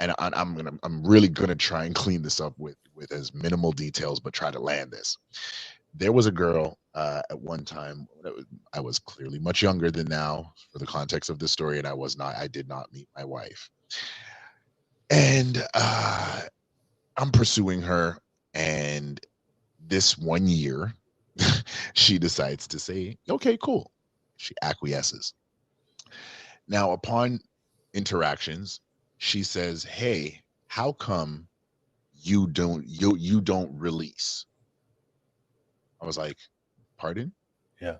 And I'm really gonna try and clean this up with as minimal details, but try to land this. There was a girl at one time. I was clearly much younger than now, for the context of this story, and I did not meet my wife. And I'm pursuing her, and this one year, she decides to say, okay, cool. She acquiesces. Now, upon interactions, she says, hey, how come you don't release. I was like, pardon? Yeah.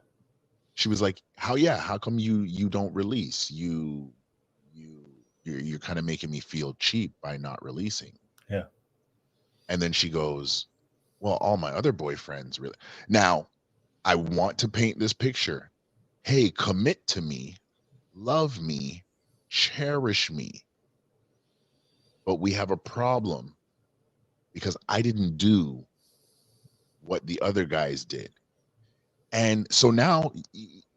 She was like, how come you don't release? You're kind of making me feel cheap by not releasing. Yeah. And then she goes, well, all my other boyfriends really. Now, I want to paint this picture. Hey, commit to me, love me, cherish me. But we have a problem because I didn't do what the other guys did. And so now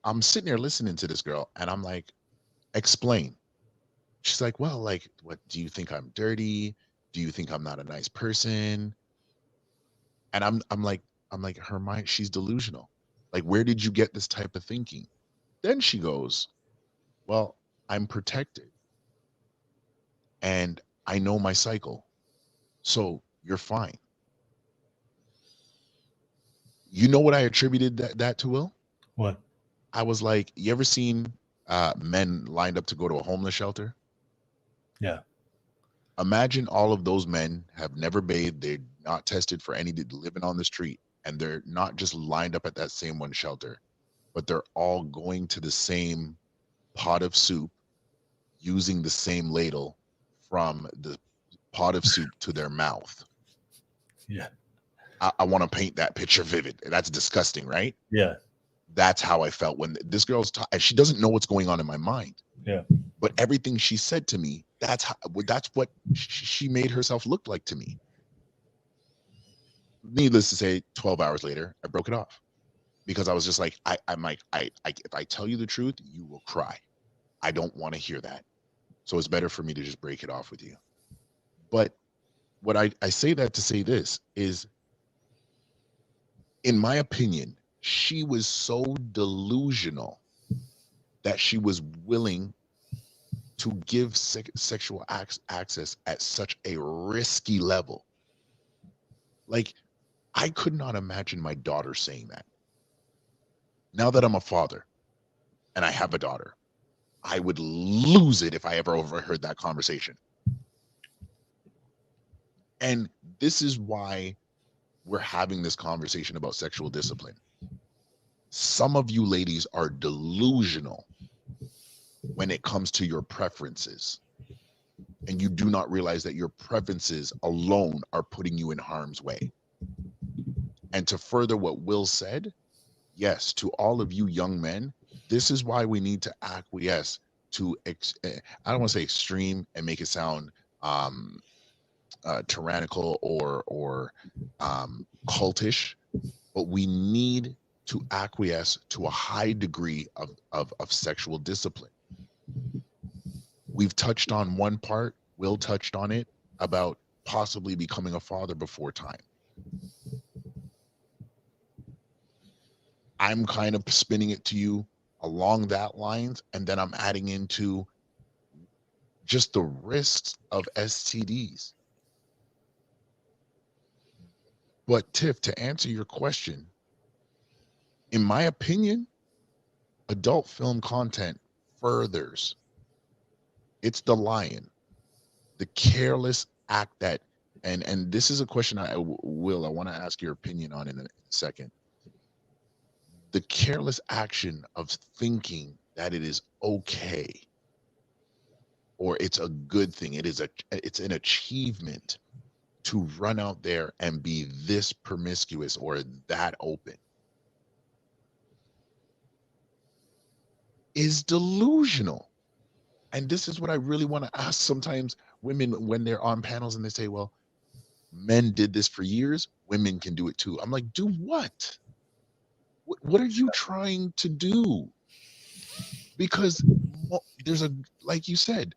I'm sitting there listening to this girl and I'm like, explain. She's like, well, like, what do you think I'm dirty? Do you think I'm not a nice person? And I'm like, her mind, she's delusional. Like, where did you get this type of thinking? Then she goes, well, I'm protected and I know my cycle. So you're fine. You know what I attributed that to, Will? What? I was like, you ever seen men lined up to go to a homeless shelter? Yeah. Imagine all of those men have never bathed, they're not tested for any living on the street, and they're not just lined up at that same one shelter, but they're all going to the same pot of soup using the same ladle from the pot of soup to their mouth. Yeah. I want to paint that picture vivid. That's disgusting, right? Yeah. That's how I felt when this girl's and she doesn't know what's going on in my mind. Yeah. But everything she said to me, that's what she made herself look like to me. Needless to say, 12 hours later, I broke it off because I was just like, I'm like, if I tell you the truth, you will cry. I don't want to hear that. So it's better for me to just break it off with you. But what I say that to say this is, in my opinion, she was so delusional that she was willing to give sexual access at such a risky level. Like, I could not imagine my daughter saying that. Now that I'm a father and I have a daughter, I would lose it if I ever overheard that conversation. And this is why we're having this conversation about sexual discipline. Some of you ladies are delusional when it comes to your preferences. And you do not realize that your preferences alone are putting you in harm's way. And to further what Will said, yes, to all of you young men, this is why we need to acquiesce to, I don't want to say extreme and make it sound tyrannical or cultish, but we need to acquiesce to a high degree of sexual discipline. We've touched on one part, Will touched on it, about possibly becoming a father before time. I'm kind of spinning it to you along that lines, and then I'm adding into just the risks of STDs. But Tiff, to answer your question, in my opinion, adult film content furthers. It's the lion, the careless act that, and this is a question I want to ask your opinion on in a second. The careless action of thinking that it is okay or it's a good thing, it's an achievement to run out there and be this promiscuous or that open is delusional. And this is what I really want to ask sometimes women when they're on panels and they say, well, men did this for years, women can do it too. I'm like, do what? What are you trying to do? Because there's like you said,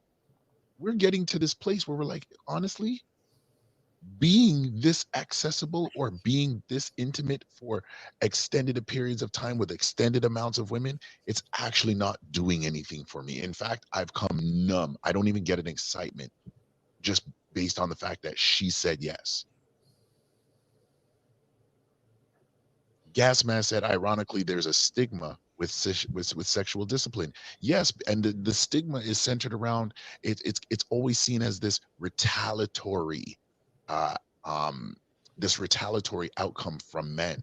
we're getting to this place where we're like, honestly, being this accessible or being this intimate for extended periods of time with extended amounts of women, it's actually not doing anything for me. In fact, I've come numb. I don't even get an excitement just based on the fact that she said yes. Gasman said, ironically, there's a stigma with sexual discipline. Yes, and the stigma is centered around it's always seen as this retaliatory this retaliatory outcome from men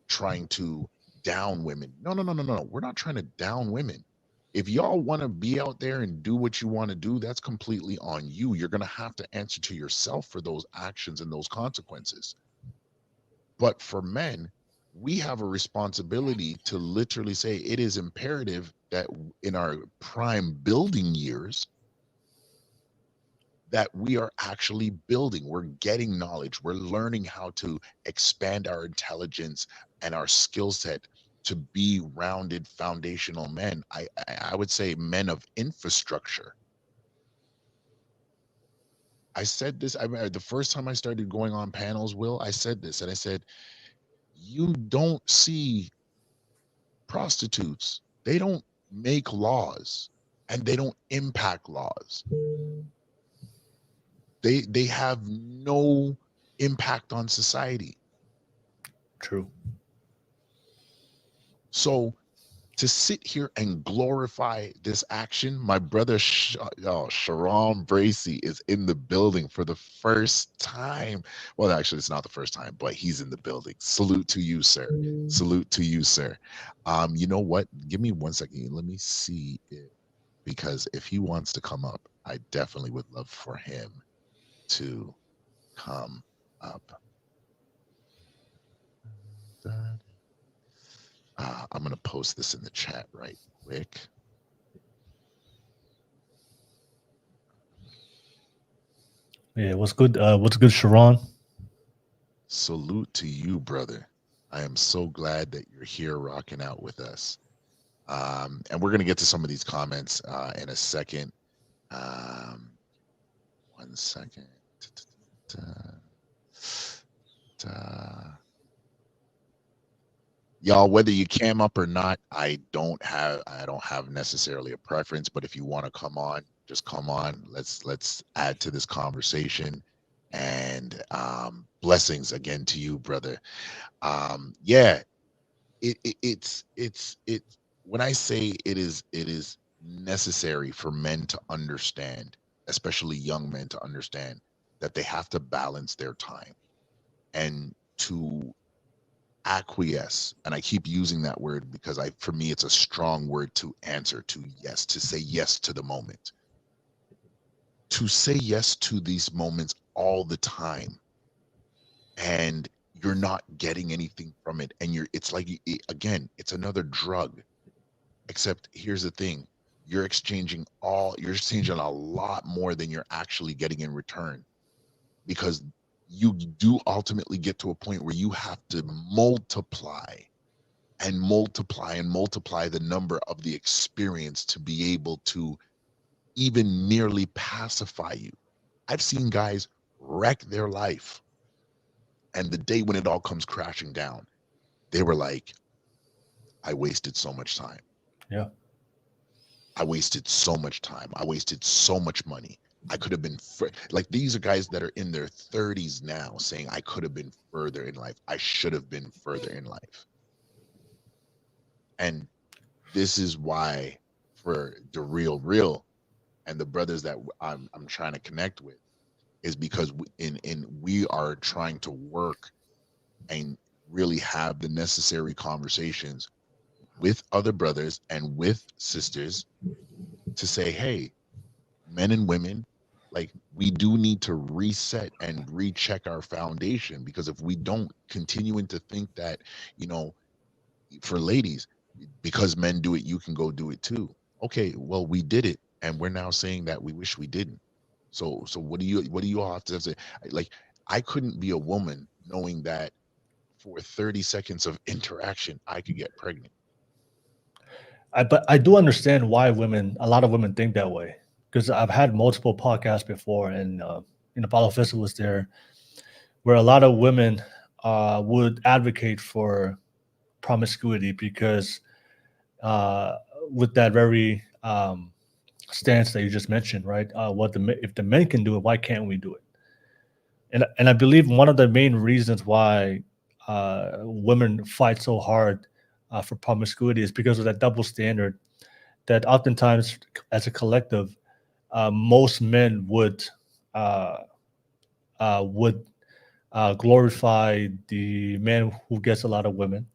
trying to down women. No, no, no, no, no. We're not trying to down women. If y'all want to be out there and do what you want to do, that's completely on you. You're going to have to answer to yourself for those actions and those consequences. But for men, we have a responsibility to literally say it is imperative that in our prime building years, that we are actually building, we're getting knowledge, we're learning how to expand our intelligence and our skill set to be rounded foundational men. I would say men of infrastructure. I said this, I remember the first time I started going on panels, Will, I said this, and I said, you don't see prostitutes, they don't make laws and they don't impact laws. They have no impact on society. True. So to sit here and glorify this action, my brother Sharon Bracey is in the building for the first time. Well, actually, it's not the first time, but he's in the building. Salute to you, sir. Salute to you, sir. You know what? Give me 1 second. Let me see it, because if he wants to come up, I definitely would love for him to come up. I'm going to post this in the chat right quick. Yeah, what's good? What's good, Sharon? Salute to you, brother. I am so glad that you're here rocking out with us. And we're going to get to some of these comments in a second. 1 second. Y'all, whether you cam up or not, I don't have necessarily a preference, but if you want to come on, just come on. Let's add to this conversation. And blessings again to you, brother. Yeah, it's when I say it is necessary for men to understand, especially young men to understand, that they have to balance their time and to acquiesce. And I keep using that word because for me it's a strong word to answer to. Yes, to say yes to the moment, to say yes to these moments all the time, and you're not getting anything from it, and it's like, again, it's another drug. Except here's the thing, you're exchanging a lot more than you're actually getting in return, because you do ultimately get to a point where you have to multiply and multiply and multiply the number of the experience to be able to even merely pacify you. I've seen guys wreck their life, and the day when it all comes crashing down, they were like, I wasted so much time. Yeah. I wasted so much time. I wasted so much money. I could have been like, these are guys that are in their 30s now saying, I could have been further in life. I should have been further in life. And this is why, for DaRealReel and the brothers that I'm trying to connect with, is because we are trying to work and really have the necessary conversations with other brothers and with sisters to say, hey, men and women, like, we do need to reset and recheck our foundation, because if we don't, continuing to think that, for ladies, because men do it, you can go do it too. Okay, well, we did it, and we're now saying that we wish we didn't. So what do you all have to say? Like, I couldn't be a woman knowing that for 30 seconds of interaction, I could get pregnant. But I do understand why a lot of women think that way, because I've had multiple podcasts before, and Apollo Festival was there, where a lot of women would advocate for promiscuity because with that very stance that you just mentioned, right? If the men can do it, why can't we do it? And I believe one of the main reasons why women fight so hard for promiscuity is because of that double standard that oftentimes, as a collective, most men would glorify the man who gets a lot of women,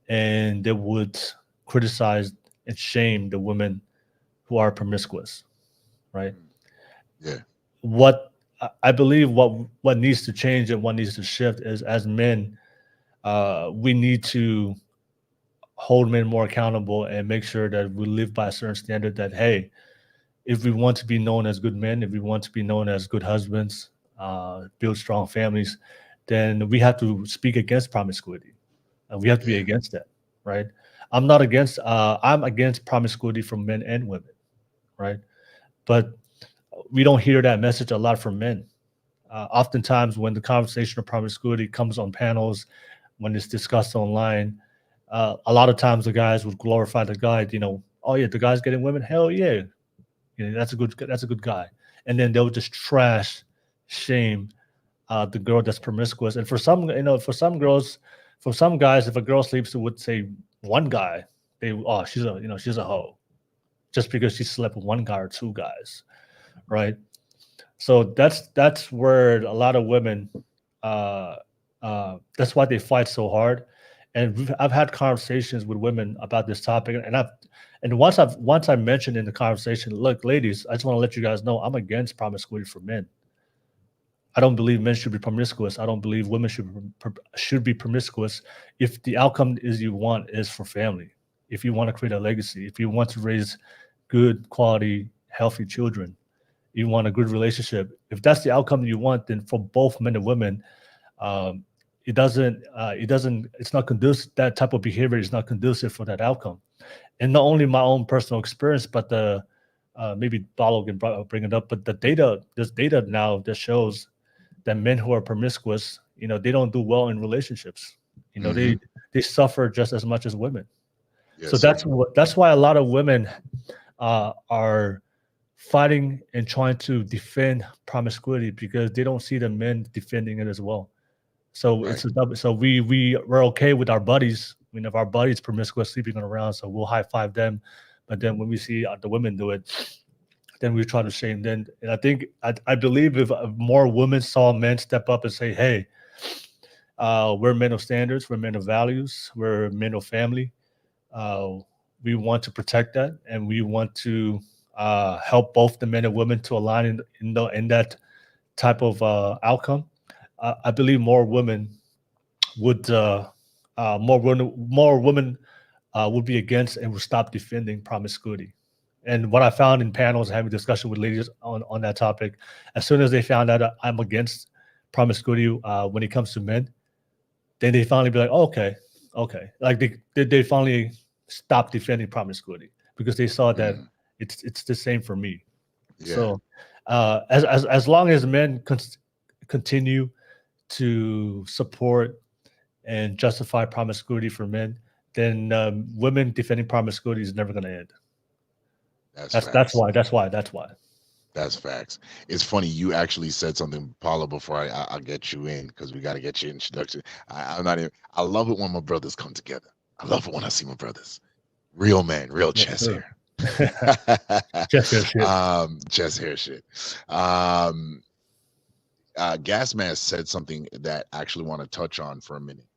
and they would criticize and shame the women who are promiscuous, right? Mm. Yeah. What I believe what needs to change and what needs to shift is, as men, we need to hold men more accountable and make sure that we live by a certain standard that, hey, if we want to be known as good men, if we want to be known as good husbands, build strong families, then we have to speak against promiscuity, and we have to be Yeah. against that, right? I'm not against. I'm against promiscuity from men and women, right? But we don't hear that message a lot from men. Oftentimes, when the conversation of promiscuity comes on panels, when it's discussed online, a lot of times the guys would glorify the guy. Oh yeah, the guy's getting women. Hell yeah, that's a good guy. And then they'll just trash, shame the girl that's promiscuous. And for some, for some girls, for some guys, if a girl sleeps with, say, one guy, she's a hoe, just because she slept with one guy or two guys, right? So that's where a lot of women, uh, that's why they fight so hard. And I've had conversations with women about this topic, and once I mentioned in the conversation, look, ladies, I just want to let you guys know I'm against promiscuity for men. I don't believe men should be promiscuous. I don't believe women should be promiscuous if the outcome is you want is for family. If you want to create a legacy, if you want to raise good quality, healthy children, you want a good relationship. If that's the outcome you want, then for both men and women, um, it's not conducive. That type of behavior is not conducive for that outcome. And not only my own personal experience, but the maybe Paulo can bring it up, but there's data now that shows that men who are promiscuous, they don't do well in relationships. You know, Mm-hmm. they suffer just as much as women. So Yes, sir. that's why a lot of women are fighting and trying to defend promiscuity, because they don't see the men defending it as well. So Right. so we're okay with our buddies. I mean, if our buddies promiscuous sleeping around, so we'll high five them. But then when we see the women do it, then we try to shame them. And I believe if more women saw men step up and say, "Hey, we're men of standards, we're men of values, we're men of family. Uh, we want to protect that, and we want to help both the men and women to align in that type of outcome." I believe would more women would be against and would stop defending promiscuity. And what I found in panels having discussion with ladies on that topic, as soon as they found out I'm against promiscuity when it comes to men, then they finally be like, oh, okay, like they finally stop defending promiscuity because they saw that Mm. it's the same for me. Yeah. So as long as men continue to support and justify promiscuity for men, then women defending promiscuity is never going to end. That's That's facts. why. That's why. That's facts. It's funny you actually said something, Paula. Before I'll get you in because we got to get your introduction. I'm not even. I love it when my brothers come together. I love it when I see my brothers. Real man, real Yes, chest sir. hair. Just your shit. Chest hair shit. Um, Gas Mask said something that I actually want to touch on for a minute,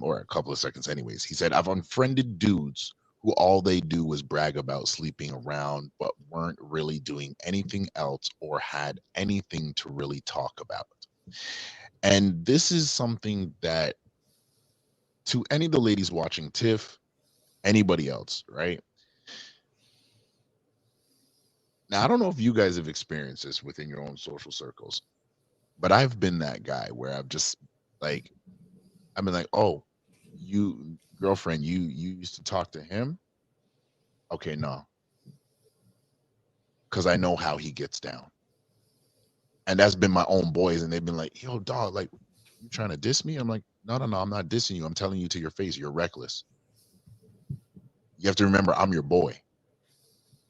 or a couple of seconds, anyways. He said, I've unfriended dudes who all they do was brag about sleeping around, but weren't really doing anything else or had anything to really talk about. And this is something that, to any of the ladies watching, Tiff, anybody else, right? Now, I don't know if you guys have experienced this within your own social circles, but I've been that guy where like, I've been like, oh, you girlfriend, you used to talk to him? Okay, no, because I know how he gets down. And that's been my own boys, and they've been like, yo, dog, like, you trying to diss me? I'm like, no, no, no, I'm not dissing you. I'm telling you to your face, you're reckless. You have to remember, I'm your boy.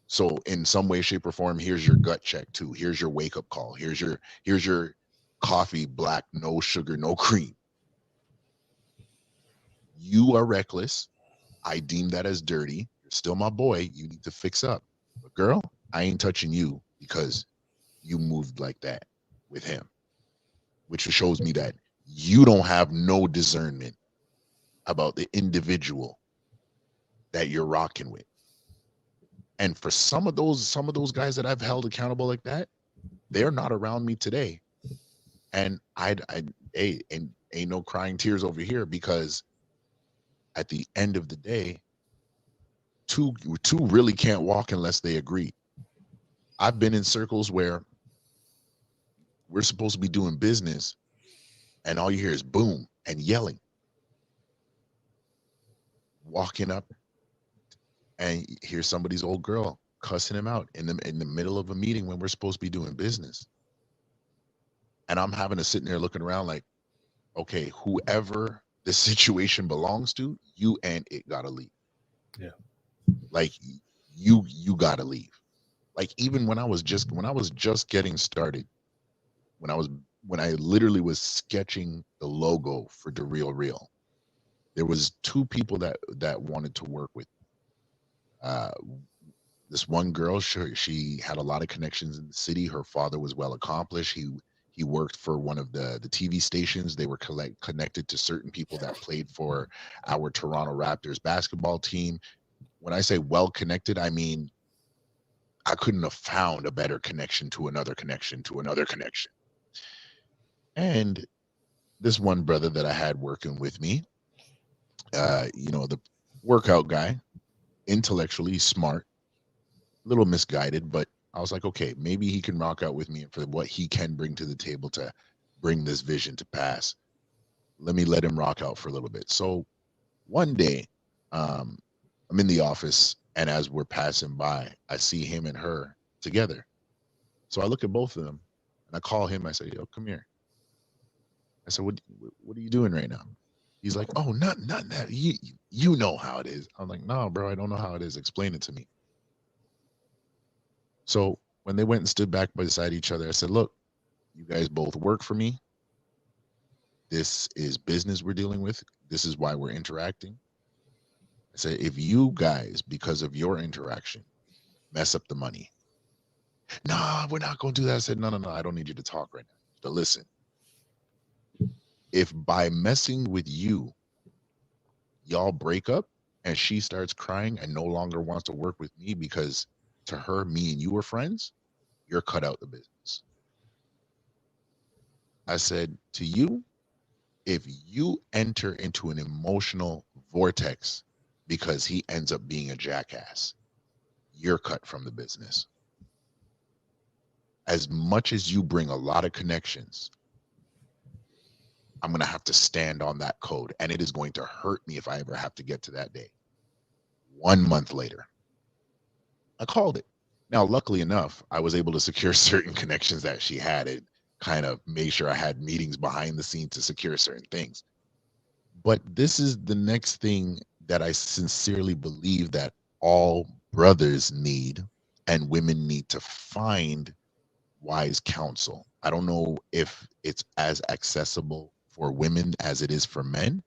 So in some way, shape, or form, here's your gut check too. Here's your wake up call. Here's your coffee black, no sugar, no cream. You are reckless. I deem that as dirty. You're still my boy. You need to fix up. But girl, I ain't touching you because you moved like that with him. which shows me that you don't have no discernment about the individual that you're rocking with. And for some of those guys that I've held accountable like that, they're not around me today. And ain't no crying tears over here, because at the end of the day, two really can't walk unless they agree. I've been in circles where we're supposed to be doing business, and all you hear is boom and yelling. Walking up, and here's somebody's old girl cussing him out in the middle of a meeting when we're supposed to be doing business. And I'm having to sit there looking around like, okay, whoever the situation belongs to, you and it gotta leave. Yeah. Like you gotta leave. Like even when I was just getting started, when I literally was sketching the logo for DaRealReel, there was two people that wanted to work with. This one girl, she had a lot of connections in the city. Her father was well accomplished. He worked for one of the TV stations. They were connected to certain people that played for our Toronto Raptors basketball team. When I say well connected, I mean I couldn't have found a better connection to another connection to another connection. And this one brother that I had working with me, the workout guy, intellectually smart, a little misguided, but I was like, okay, maybe he can rock out with me for what he can bring to the table to bring this vision to pass. Let me let him rock out for a little bit. So one day, I'm in the office, and as we're passing by, I see him and her together. So I look at both of them, and I call him. I say, yo, come here. I said, what are you doing right now? He's like, oh, nothing that. You know how it is. I'm like, no, bro, I don't know how it is. Explain it to me. So when they went and stood back beside each other, I said, look, you guys both work for me. This is business we're dealing with. This is why we're interacting. I said, if you guys, because of your interaction, mess up the money, no, we're not going to do that. I said, no, I don't need you to talk right now. But listen, if by messing with you, y'all break up and she starts crying and no longer wants to work with me because to her, me and you are friends, you're cut out the business. I said, to you, if you enter into an emotional vortex because he ends up being a jackass, you're cut from the business. As much as you bring a lot of connections, I'm going to have to stand on that code, and it is going to hurt me if I ever have to get to that day. 1 month later, I called it. Now, luckily enough, I was able to secure certain connections that she had and kind of made sure I had meetings behind the scenes to secure certain things. But this is the next thing that I sincerely believe that all brothers need and women need to find wise counsel. I don't know if it's as accessible for women as it is for men,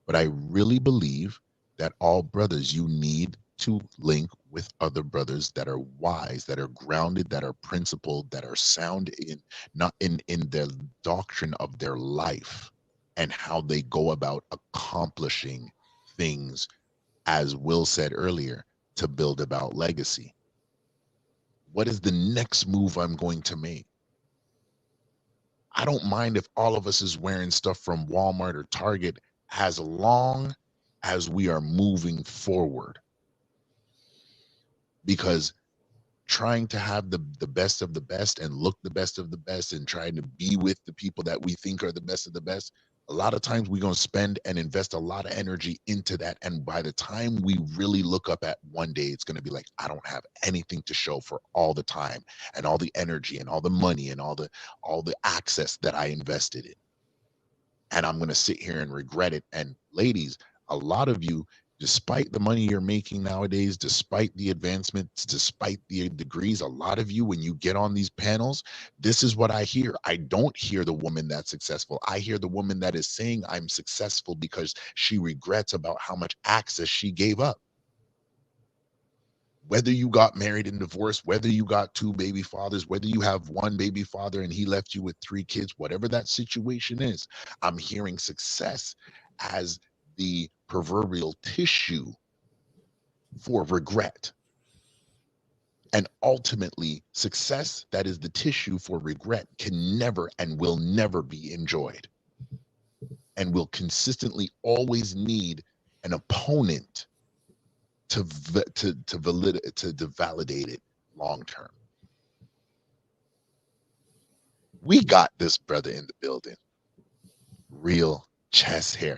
but I really believe that all brothers, you need to link with other brothers that are wise, that are grounded, that are principled, that are sound in not in the doctrine of their life and how they go about accomplishing things, as Will said earlier, to build about legacy. What is the next move I'm going to make? I don't mind if all of us is wearing stuff from Walmart or Target as long as we are moving forward. Because trying to have the best of the best and look the best of the best and trying to be with the people that we think are the best of the best, a lot of times we're going to spend and invest a lot of energy into that. And by the time we really look up at one day, it's going to be like, I don't have anything to show for all the time and all the energy and all the money and all the access that I invested in. And I'm going to sit here and regret it. And ladies, a lot of you, despite the money you're making nowadays, despite the advancements, despite the degrees, a lot of you, when you get on these panels, this is what I hear. I don't hear the woman that's successful. I hear the woman that is saying I'm successful because she regrets about how much access she gave up. whether you got married and divorced, whether you got 2 baby fathers, whether you have 1 baby father and he left you with 3 kids, whatever that situation is, I'm hearing success as the proverbial tissue for regret. And ultimately, success that is the tissue for regret can never and will never be enjoyed, and will consistently always need an opponent to validate it long term. We got this brother in the building. Real chest hair.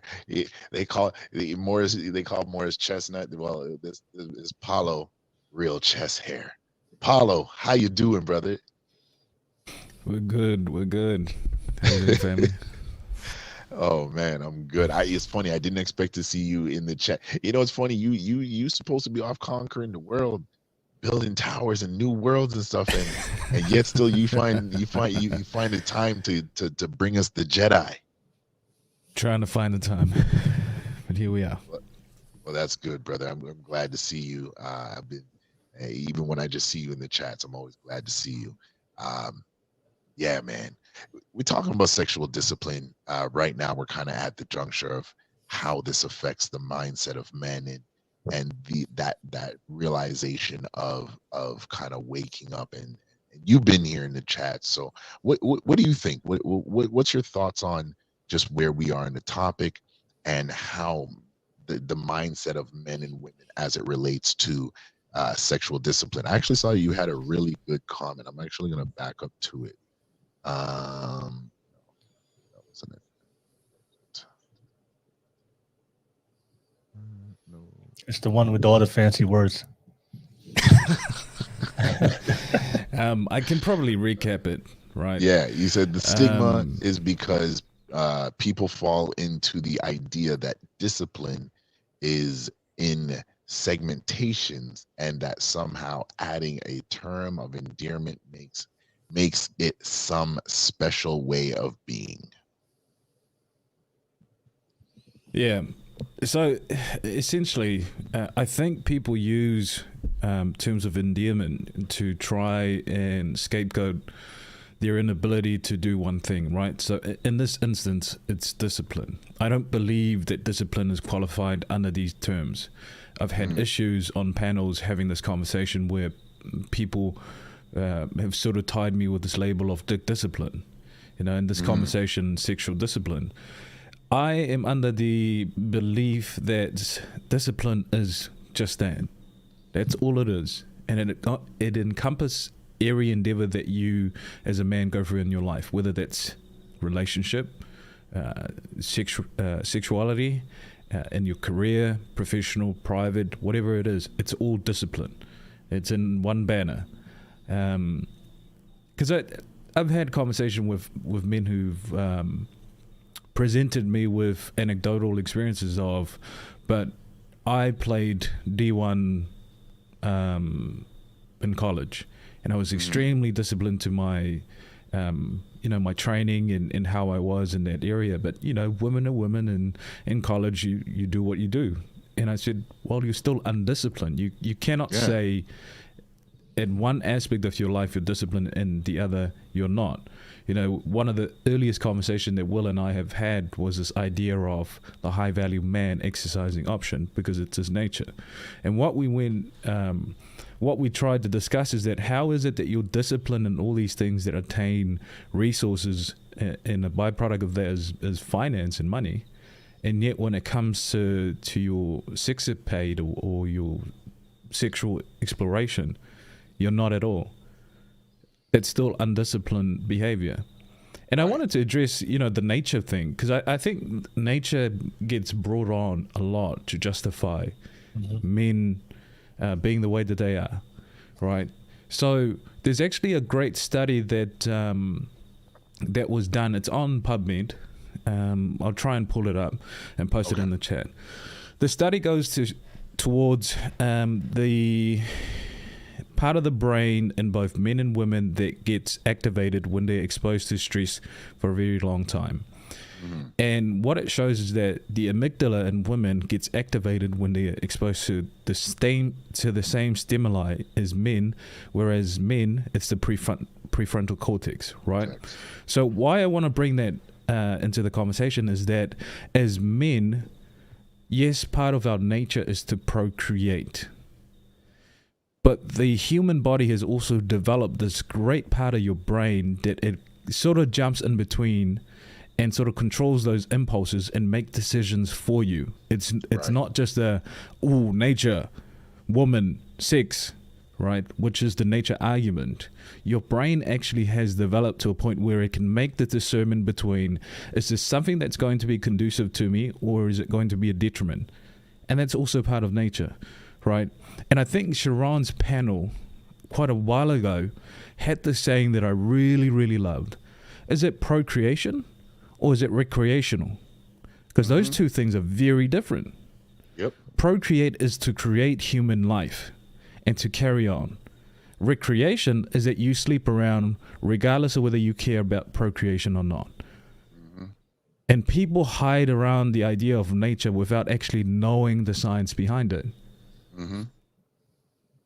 They call Morris. They call Morris Chestnut. Well, this is Paulo. Real chest hair. Paulo, how you doing, brother? We're good. How you doing, family? Oh man, I'm good. It's funny. I didn't expect to see you in the chat. You know, it's funny. You supposed to be off conquering the world, building towers and new worlds and stuff, and yet still you find the time to bring us the Jedi. Trying to find the time, but here we are. Well, that's good, brother. I'm glad to see you. I've been even when I just see you in the chats, I'm always glad to see you. Yeah, man. We're talking about sexual discipline right now. We're kind of at the juncture of how this affects the mindset of men and that realization of kind of waking up. And you've been here in the chat. So what do you think? What's your thoughts on just where we are in the topic and how the mindset of men and women as it relates to sexual discipline? I actually saw you had a really good comment. I'm actually going to back up to it. That wasn't it. No. It's the one with all the fancy words. I can probably recap it, right? Yeah, you said the stigma is because people fall into the idea that discipline is in segmentations, and that somehow adding a term of endearment makes it some special way of being. Yeah. So essentially, I think people use terms of endearment to try and scapegoat their inability to do one thing, right? So in this instance, it's discipline. I don't believe that discipline is qualified under these terms. I've had issues on panels having this conversation where people have sort of tied me with this label of discipline, you know, in this conversation, sexual discipline. I am under the belief that discipline is just that. That's all it is. And it encompasses every endeavor that you as a man go through in your life, whether that's relationship, sexuality, in your career, professional, private, whatever it is. It's all discipline. It's in one banner. Because I've had conversation with men who've presented me with anecdotal experiences of, but I played D1 in college, and I was extremely disciplined to my my training and how I was in that area. But women are women, and in college you do what you do. And I said, well, you're still undisciplined. You cannot say in one aspect of your life you're disciplined and the other you're not. One of the earliest conversations that Will and I have had was this idea of the high value man exercising option, because it's his nature. And what we tried to discuss is that how is it that you're disciplined in all these things that attain resources, and a byproduct of that is finance and money, and yet when it comes to your sexapade or your sexual exploration, you're not at all. It's still undisciplined behavior. And I wanted to address, the nature thing, because I think nature gets brought on a lot to justify men being the way that they are, right? So there's actually a great study that that was done. It's on PubMed. I'll try and pull it up and post it in the chat. The study goes towards the part of the brain in both men and women that gets activated when they're exposed to stress for a very long time. Mhm. And what it shows is that the amygdala in women gets activated when they're exposed to the same stimuli as men, whereas men, it's the prefrontal cortex, right? Correct. So why I want to bring that into the conversation is that as men, yes, part of our nature is to procreate. But the human body has also developed this great part of your brain that it sort of jumps in between and sort of controls those impulses and make decisions for you. It's Right. not just nature, woman, sex, right? Which is the nature argument. Your brain actually has developed to a point where it can make the discernment between, is this something that's going to be conducive to me, or is it going to be a detriment? And that's also part of nature, right? And I think Sharon's panel quite a while ago had this saying that I really, really loved. Is it procreation or is it recreational? Because those two things are very different. Yep. Procreate is to create human life and to carry on. Recreation is that you sleep around regardless of whether you care about procreation or not. And people hide around the idea of nature without actually knowing the science behind it. Mm-hmm.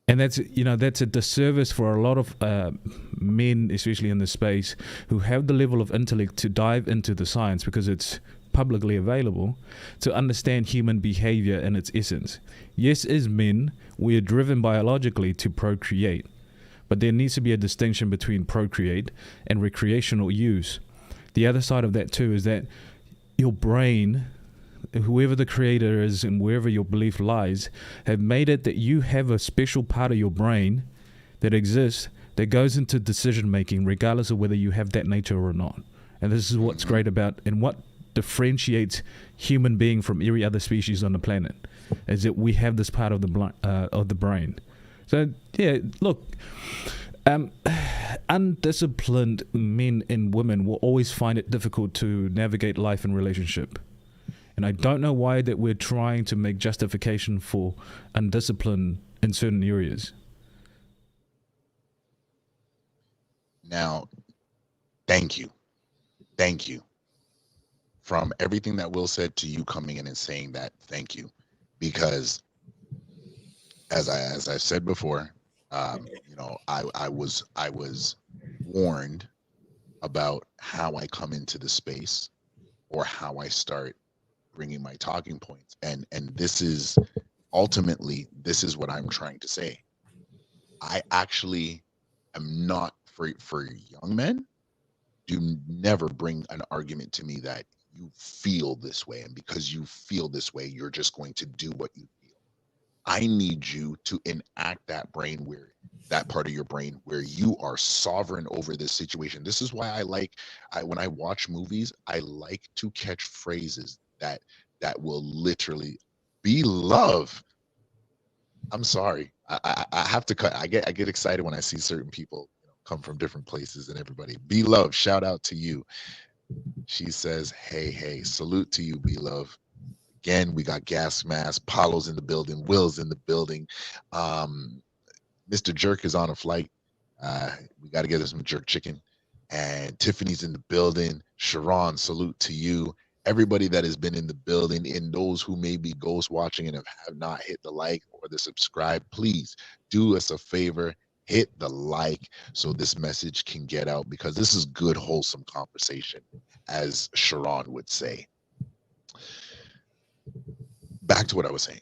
And that's a disservice for a lot of men, especially in this space, who have the level of intellect to dive into the science because it's publicly available, to understand human behavior in its essence. Yes, as men, we are driven biologically to procreate, but there needs to be a distinction between procreate and recreational use. The other side of that too is that your brain, whoever the creator is and wherever your belief lies, have made it that you have a special part of your brain that exists that goes into decision making regardless of whether you have that nature or not. And this is what's great about and what differentiates human being from every other species on the planet, is that we have this part of the brain. So yeah, look, undisciplined men and women will always find it difficult to navigate life and relationship. And I don't know why that we're trying to make justification for undiscipline in certain areas. Now, thank you. Thank you. From everything that Will said to you coming in and saying that, thank you. Because as I said before, I was warned about how I come into the space or how I start bringing my talking points, and this is ultimately, this is what I'm trying to say. I actually am not for young men. Do never bring an argument to me that you feel this way, and because you feel this way, you're just going to do what you feel. I need you to enact that part of your brain where you are sovereign over this situation. This is why when I watch movies, I like to catch phrases that will literally be love. I'm sorry. I have to cut. I get excited when I see certain people come from different places, and everybody. Be love. Shout out to you. She says, hey, salute to you, be love. Again, we got Gas Mask, Paulo's in the building, Will's in the building. Mr. Jerk is on a flight. We got to get us some jerk chicken. And Tiffany's in the building. Sharon, salute to you. Everybody that has been in the building, and those who may be ghost watching and have not hit the like or the subscribe, please do us a favor, hit the like so this message can get out, because this is good, wholesome conversation, as Sharon would say. Back to what I was saying.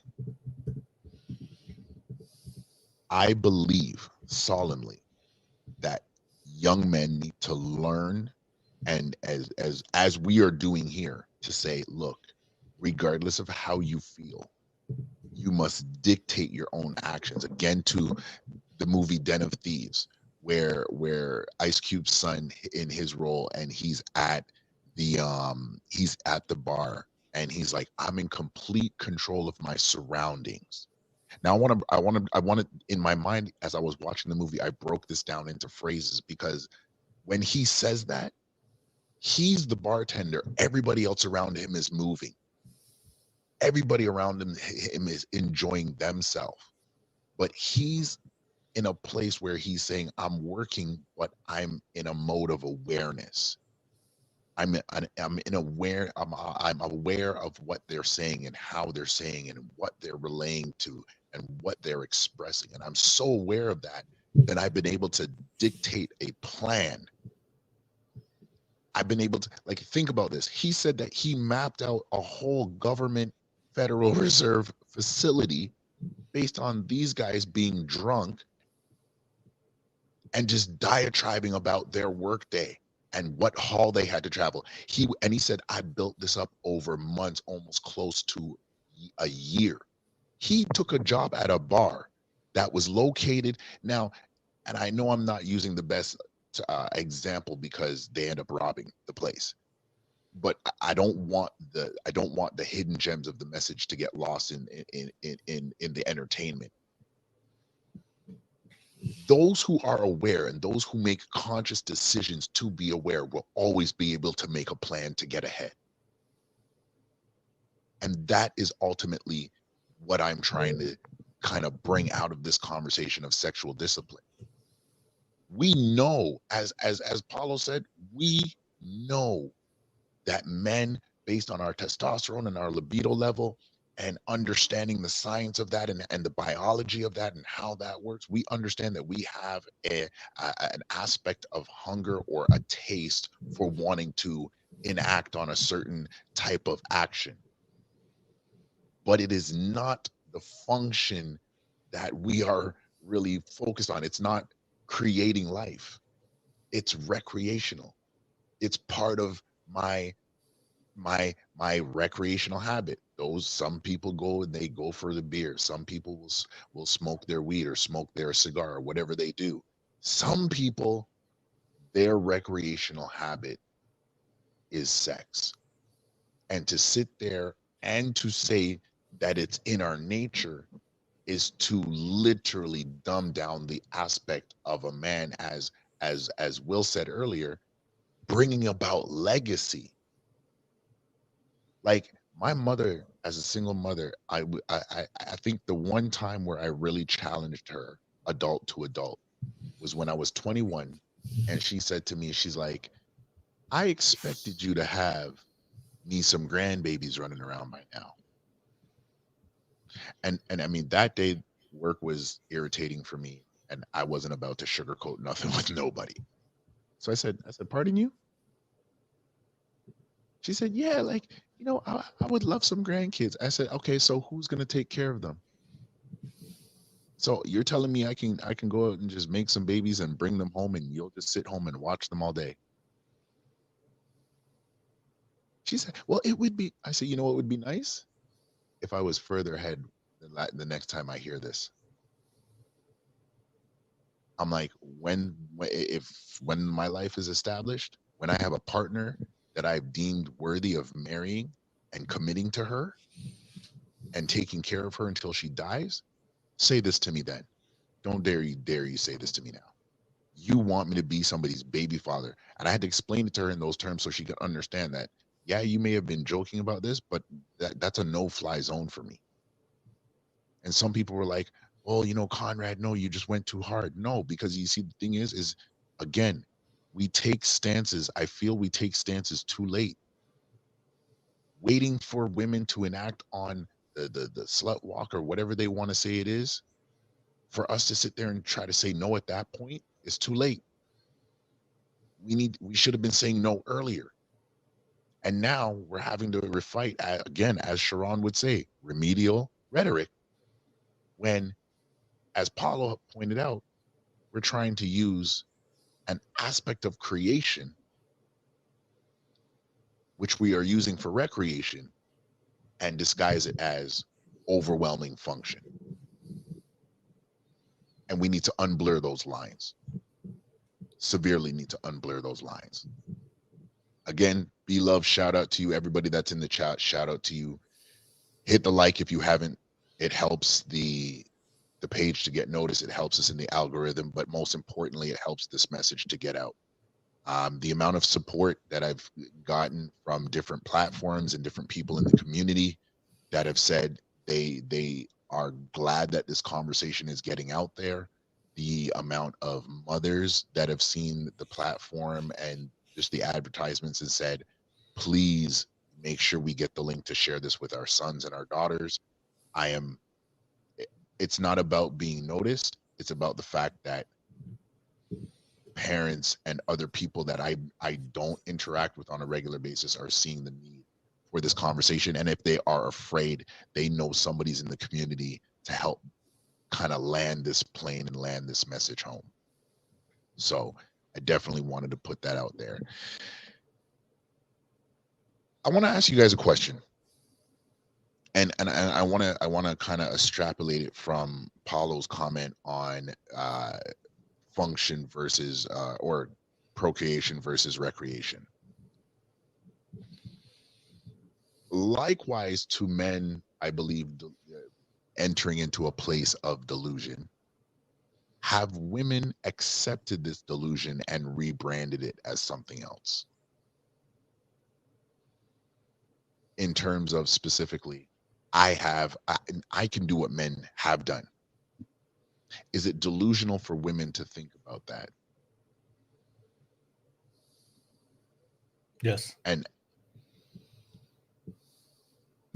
I believe solemnly that young men need to learn, and as we are doing here, to say, look, regardless of how you feel, you must dictate your own actions. Again, to the movie Den of Thieves, where Ice Cube's son in his role, and he's at the bar, and he's like, I'm in complete control of my surroundings. Now I want to in my mind, as I was watching the movie, I broke this down into phrases, because when he says that, he's the bartender, everybody else around him is moving. Everybody around him is enjoying themselves. But he's in a place where he's saying, I'm working, but I'm in a mode of awareness. I'm aware of what they're saying and how they're saying and what they're relaying to and what they're expressing. And I'm so aware of that I've been able to dictate a plan. I've been able to, like, think about this. He said that he mapped out a whole government Federal Reserve facility based on these guys being drunk and just diatribing about their workday and what hall they had to travel. He said, I built this up over months, almost close to a year. He took a job at a bar that was located now, and I know I'm not using the best example because they end up robbing the place, but I don't want the hidden gems of the message to get lost in the entertainment. Those who are aware and those who make conscious decisions to be aware will always be able to make a plan to get ahead. And that is ultimately what I'm trying to kind of bring out of this conversation of sexual discipline. We know, as Paulo said, we know that men, based on our testosterone and our libido level and understanding the science of that and the biology of that and how that works, we understand that we have an aspect of hunger or a taste for wanting to enact on a certain type of action. But it is not the function that we are really focused on. It's not creating life. It's recreational. It's part of my recreational habit. Some people go and they go for the beer. Some people will smoke their weed or smoke their cigar or whatever they do. Some people, their recreational habit is sex. And to sit there and to say that it's in our nature is to literally dumb down the aspect of a man, as Will said earlier, bringing about legacy. Like my mother, as a single mother, I think the one time where I really challenged her, adult to adult, was when I was 21, and she said to me, she's like, I expected you to have me some grandbabies running around by now. And I mean, that day work was irritating for me, and I wasn't about to sugarcoat nothing with nobody. So I said, pardon you? She said, yeah, like, I would love some grandkids. I said, okay, so who's going to take care of them? So you're telling me I can go out and just make some babies and bring them home and you'll just sit home and watch them all day? She said, well, it would be, I said, you know what would be nice? If I was further ahead the next time I hear this. I'm like, when my life is established, when I have a partner that I've deemed worthy of marrying and committing to her and taking care of her until she dies, say this to me then. Don't dare you say this to me now. You want me to be somebody's baby father. And I had to explain it to her in those terms so she could understand that, yeah, you may have been joking about this, but that's a no-fly zone for me. And some people were like, well, Conrad, no, you just went too hard. No, because you see, the thing is again, we take stances. I feel we take stances too late. Waiting for women to enact on the slut walk or whatever they want to say it is, for us to sit there and try to say no at that point is too late. We should have been saying no earlier. And now we're having to refight, again, as Sharon would say, remedial rhetoric, when, as Paulo pointed out, we're trying to use an aspect of creation, which we are using for recreation, and disguise it as overwhelming function. And we need to unblur those lines. Severely need to unblur those lines. Again, be loved. Shout out to you, everybody that's in the chat. Shout out to you. Hit the like if you haven't. It helps the page to get noticed. It helps us in the algorithm, but most importantly, it helps this message to get out. The amount of support that I've gotten from different platforms and different people in the community that have said they are glad that this conversation is getting out there. The amount of mothers that have seen the platform and just the advertisements and said, please make sure we get the link to share this with our sons and our daughters. It's not about being noticed. It's about the fact that parents and other people that I don't interact with on a regular basis are seeing the need for this conversation. And if they are afraid, they know somebody's in the community to help kind of land this plane and land this message home. So I definitely wanted to put that out there. I want to ask you guys a question. And I want to kind of extrapolate it from Paulo's comment on function versus or procreation versus recreation. Likewise to men, I believe, entering into a place of delusion. Have women accepted this delusion and rebranded it as something else? In terms of specifically, I can do what men have done. Is it delusional for women to think about that? Yes. And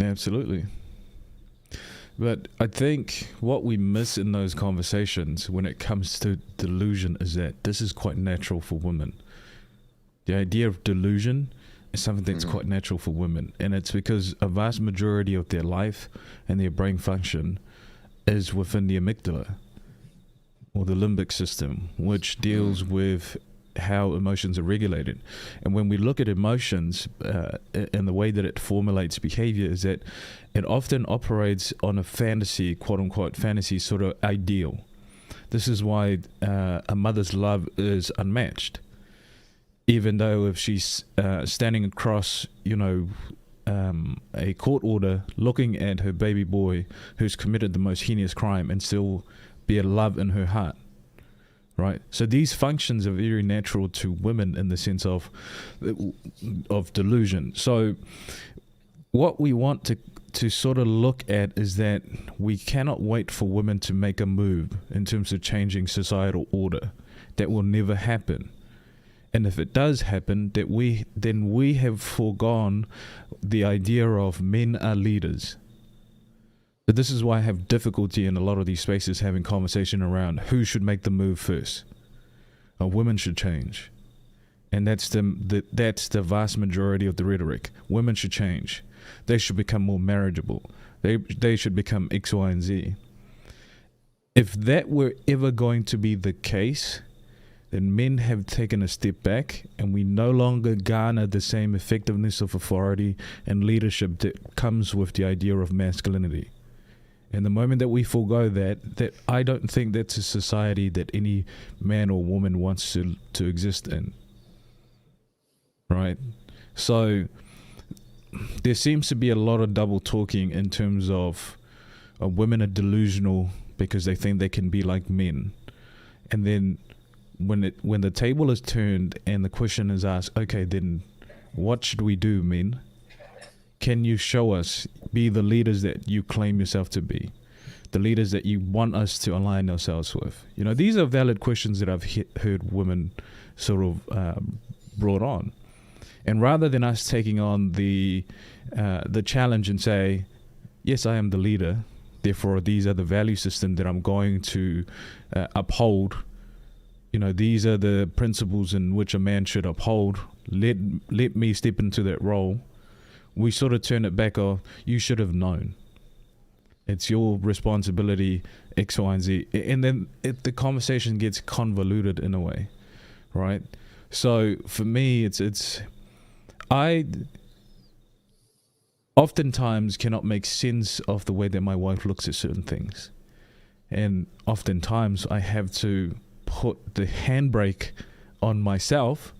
absolutely. But I think what we miss in those conversations when it comes to delusion is that this is quite natural for women. The idea of delusion is something that's quite natural for women. And it's because a vast majority of their life and their brain function is within the amygdala or the limbic system, which deals with how emotions are regulated. And when we look at emotions and the way that it formulates behavior is that it often operates on a fantasy, quote unquote fantasy sort of ideal. This is why a mother's love is unmatched. Even though if she's standing across, a court order looking at her baby boy who's committed the most heinous crime and still be a love in her heart. Right, so these functions are very natural to women in the sense of delusion. So what we want to sort of look at is that we cannot wait for women to make a move in terms of changing societal order. That will never happen. And if it does happen, then we have foregone the idea of men are leaders. But this is why I have difficulty in a lot of these spaces having conversation around who should make the move first. Women should change. And that's the vast majority of the rhetoric. Women should change. They should become more marriageable. They should become X, Y, and Z. If that were ever going to be the case, then men have taken a step back and we no longer garner the same effectiveness of authority and leadership that comes with the idea of masculinity. And the moment that we forego that I don't think that's a society that any man or woman wants to exist in. Right? So there seems to be a lot of double talking in terms of women are delusional because they think they can be like men. And then when the table is turned and the question is asked, okay, then what should we do, men? Can you show us, be the leaders that you claim yourself to be, the leaders that you want us to align ourselves with? These are valid questions that I've heard women sort of brought on. And rather than us taking on the challenge and say, yes, I am the leader, therefore these are the value system that I'm going to uphold. These are the principles in which a man should uphold. Let me step into that role. We sort of turn it back off. You should have known. It's your responsibility, X, Y, and Z. And then the conversation gets convoluted in a way, right? So for me, I oftentimes cannot make sense of the way that my wife looks at certain things. And oftentimes I have to put the handbrake on myself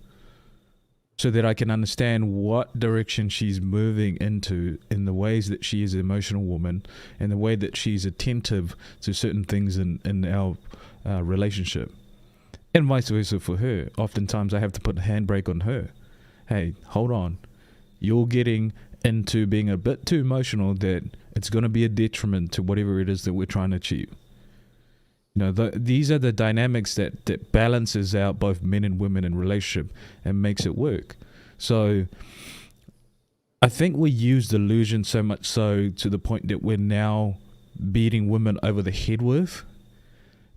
so that I can understand what direction she's moving into in the ways that she is an emotional woman and the way that she's attentive to certain things in our relationship. And vice versa for her. Oftentimes I have to put a handbrake on her. Hey, hold on. You're getting into being a bit too emotional that it's going to be a detriment to whatever it is that we're trying to achieve. These are the dynamics that balances out both men and women in relationship and makes it work. So I think we use delusion so much so to the point that we're now beating women over the head with,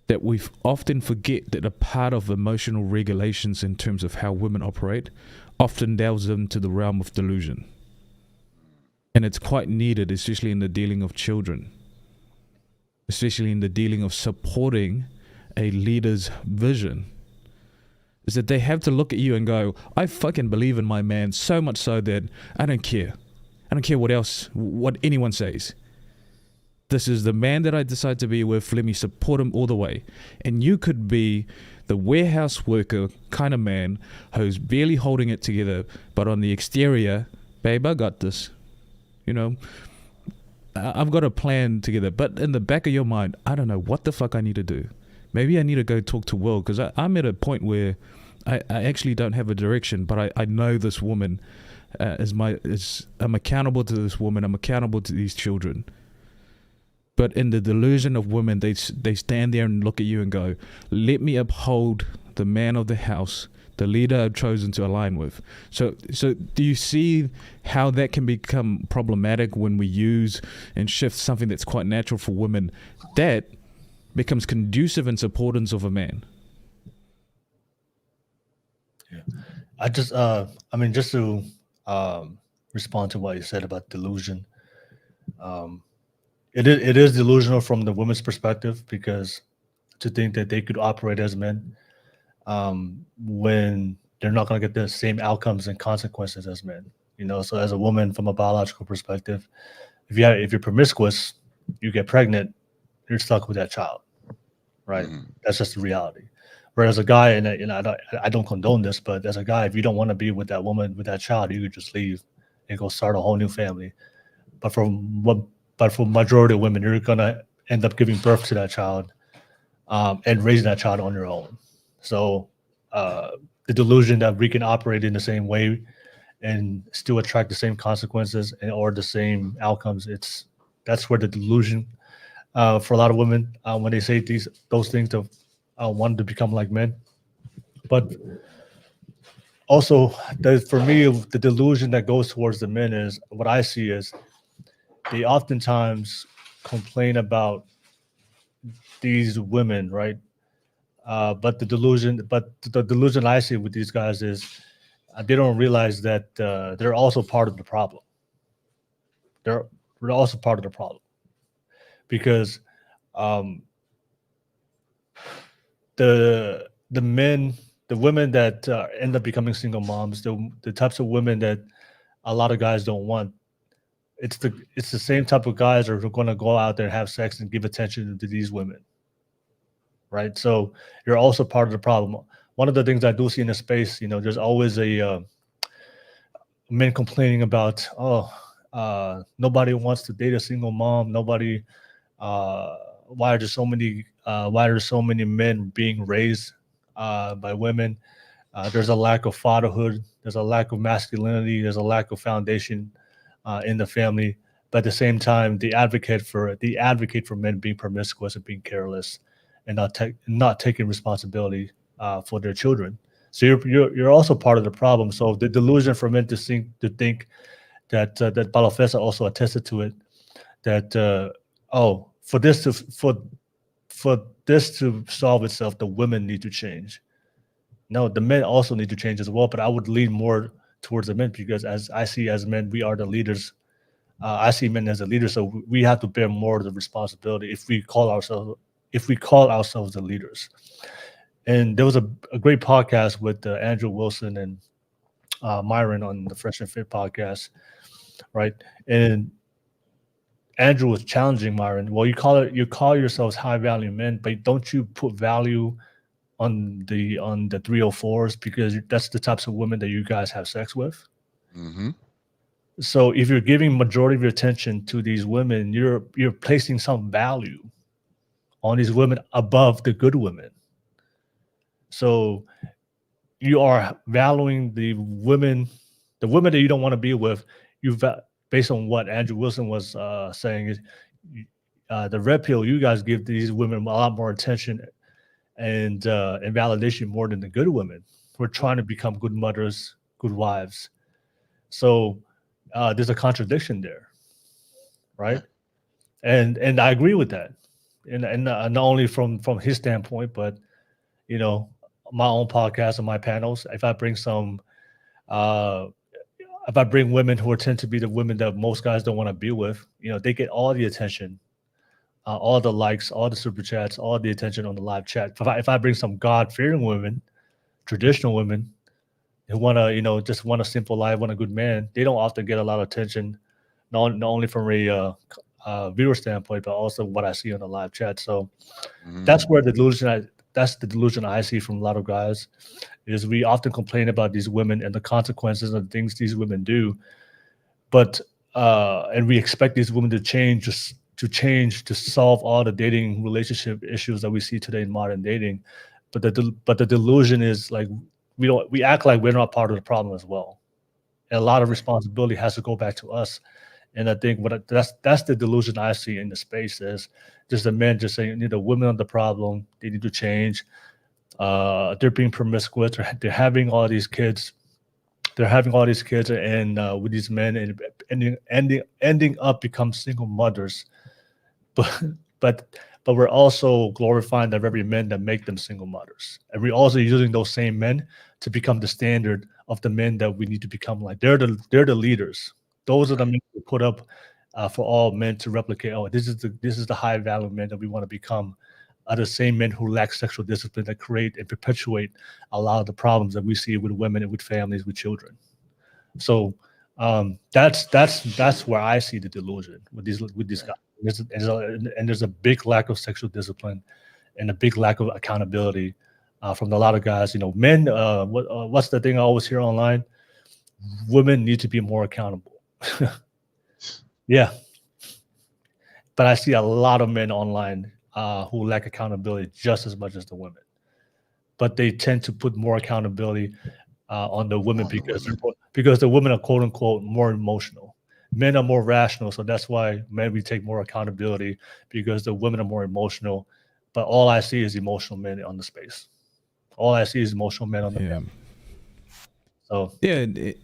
that we often forget that a part of emotional regulations in terms of how women operate often delves into the realm of delusion. And it's quite needed, especially in the dealing of children, especially in the dealing of supporting a leader's vision, is that they have to look at you and go, I fucking believe in my man so much so that I don't care. I don't care what anyone says. This is the man that I decide to be with. Let me support him all the way. And you could be the warehouse worker kind of man who's barely holding it together, but on the exterior, babe, I got this. I've got a plan together. But in the back of your mind, I don't know what the fuck I need to do. Maybe I need to go talk to Will, because I'm at a point where I actually don't have a direction, but I know this woman I'm accountable to this woman. I'm accountable to these children. But in the delusion of women, they stand there and look at you and go, let me uphold the man of the house, the leader I've chosen to align with. So do you see how that can become problematic when we use and shift something that's quite natural for women that becomes conducive in supportance of a man? Yeah. just to respond to what you said about delusion. It is delusional from the women's perspective, because to think that they could operate as men when they're not going to get the same outcomes and consequences as men. So as a woman, from a biological perspective, if you're promiscuous, you get pregnant, you're stuck with that child, right? Mm-hmm. That's just the reality. Whereas a guy, and I don't condone this, but as a guy, if you don't want to be with that woman, with that child, you could just leave and go start a whole new family. But for majority of women, you're gonna end up giving birth to that child and raising that child on your own. So the delusion that we can operate in the same way and still attract the same consequences or the same outcomes, that's where the delusion for a lot of women when they say those things to want to become like men. But also, for me, the delusion that goes towards the men is what I see is they oftentimes complain about these women, right? But the delusion I see with these guys is they don't realize that they're also part of the problem. They're also part of the problem, because the women that end up becoming single moms, the types of women that a lot of guys don't want, it's the same type of guys who are going to go out there and have sex and give attention to these women, right? So you're also part of the problem. One of the things I do see in the space, there's always a men complaining about, nobody wants to date a single mom. Nobody. Why are there so many men being raised by women? There's a lack of fatherhood. There's a lack of masculinity. There's a lack of foundation in the family. But at the same time, they advocate for men being promiscuous and being careless and not taking responsibility for their children. So you're also part of the problem. So the delusion for men to think that that Balafessa also attested to it, that for this to solve itself, the women need to change. No, the men also need to change as well. But I would lean more towards the men, because as I see as men, we are the leaders. I see men as a leader, so we have to bear more of the responsibility if we call ourselves the leaders. And there was a great podcast with Andrew Wilson and Myron on the Fresh and Fit podcast, right? And Andrew was challenging Myron. Well, you call yourselves high value men, but don't you put value on the 304s, because that's the types of women that you guys have sex with? Mm-hmm. So if you're giving majority of your attention to these women, you're placing some value on these women above the good women. So you are valuing the women that you don't want to be with. Based on what Andrew Wilson was saying, is the red pill, you guys give these women a lot more attention and validation more than the good women. We're trying to become good mothers, good wives. So there's a contradiction there, right? And I agree with that, and not only from his standpoint, but my own podcast and my panels. If I bring women who tend to be the women that most guys don't want to be with, they get all the attention, all the likes, all the super chats, all the attention on the live chat. If I bring some God-fearing women, traditional women who want to, just want a simple life, want a good man, they don't often get a lot of attention, not only from a viewer standpoint, but also what I see on the live chat. So that's where the delusion I see from a lot of guys is we often complain about these women and the consequences of the things these women do, but and we expect these women to change to solve all the dating relationship issues that we see today in modern dating. But the delusion is like we act like we're not part of the problem as well, and a lot of responsibility has to go back to us. And I think that's the delusion I see in the space is just the men just saying, the women are the problem. They need to change. They're being promiscuous. They're having all these kids. And with these men and ending up become single mothers. But we're also glorifying the very men that make them single mothers. And we're also using those same men to become the standard of the men that we need to become like. They're the leaders. Those are the men we put up for all men to replicate. Oh, this is the high value men that we want to become. Are the same men who lack sexual discipline that create and perpetuate a lot of the problems that we see with women and with families, with children. So that's where I see the delusion with these guys. And there's a big lack of sexual discipline and a big lack of accountability from a lot of guys. Men. What's the thing I always hear online? Women need to be more accountable. Yeah, but I see a lot of men online who lack accountability just as much as the women, but they tend to put more accountability on the women because the women are quote unquote more emotional. Men are more rational, so that's why we take more accountability because the women are more emotional. But all I see is emotional men on the space. All I see is emotional men on the panel. So and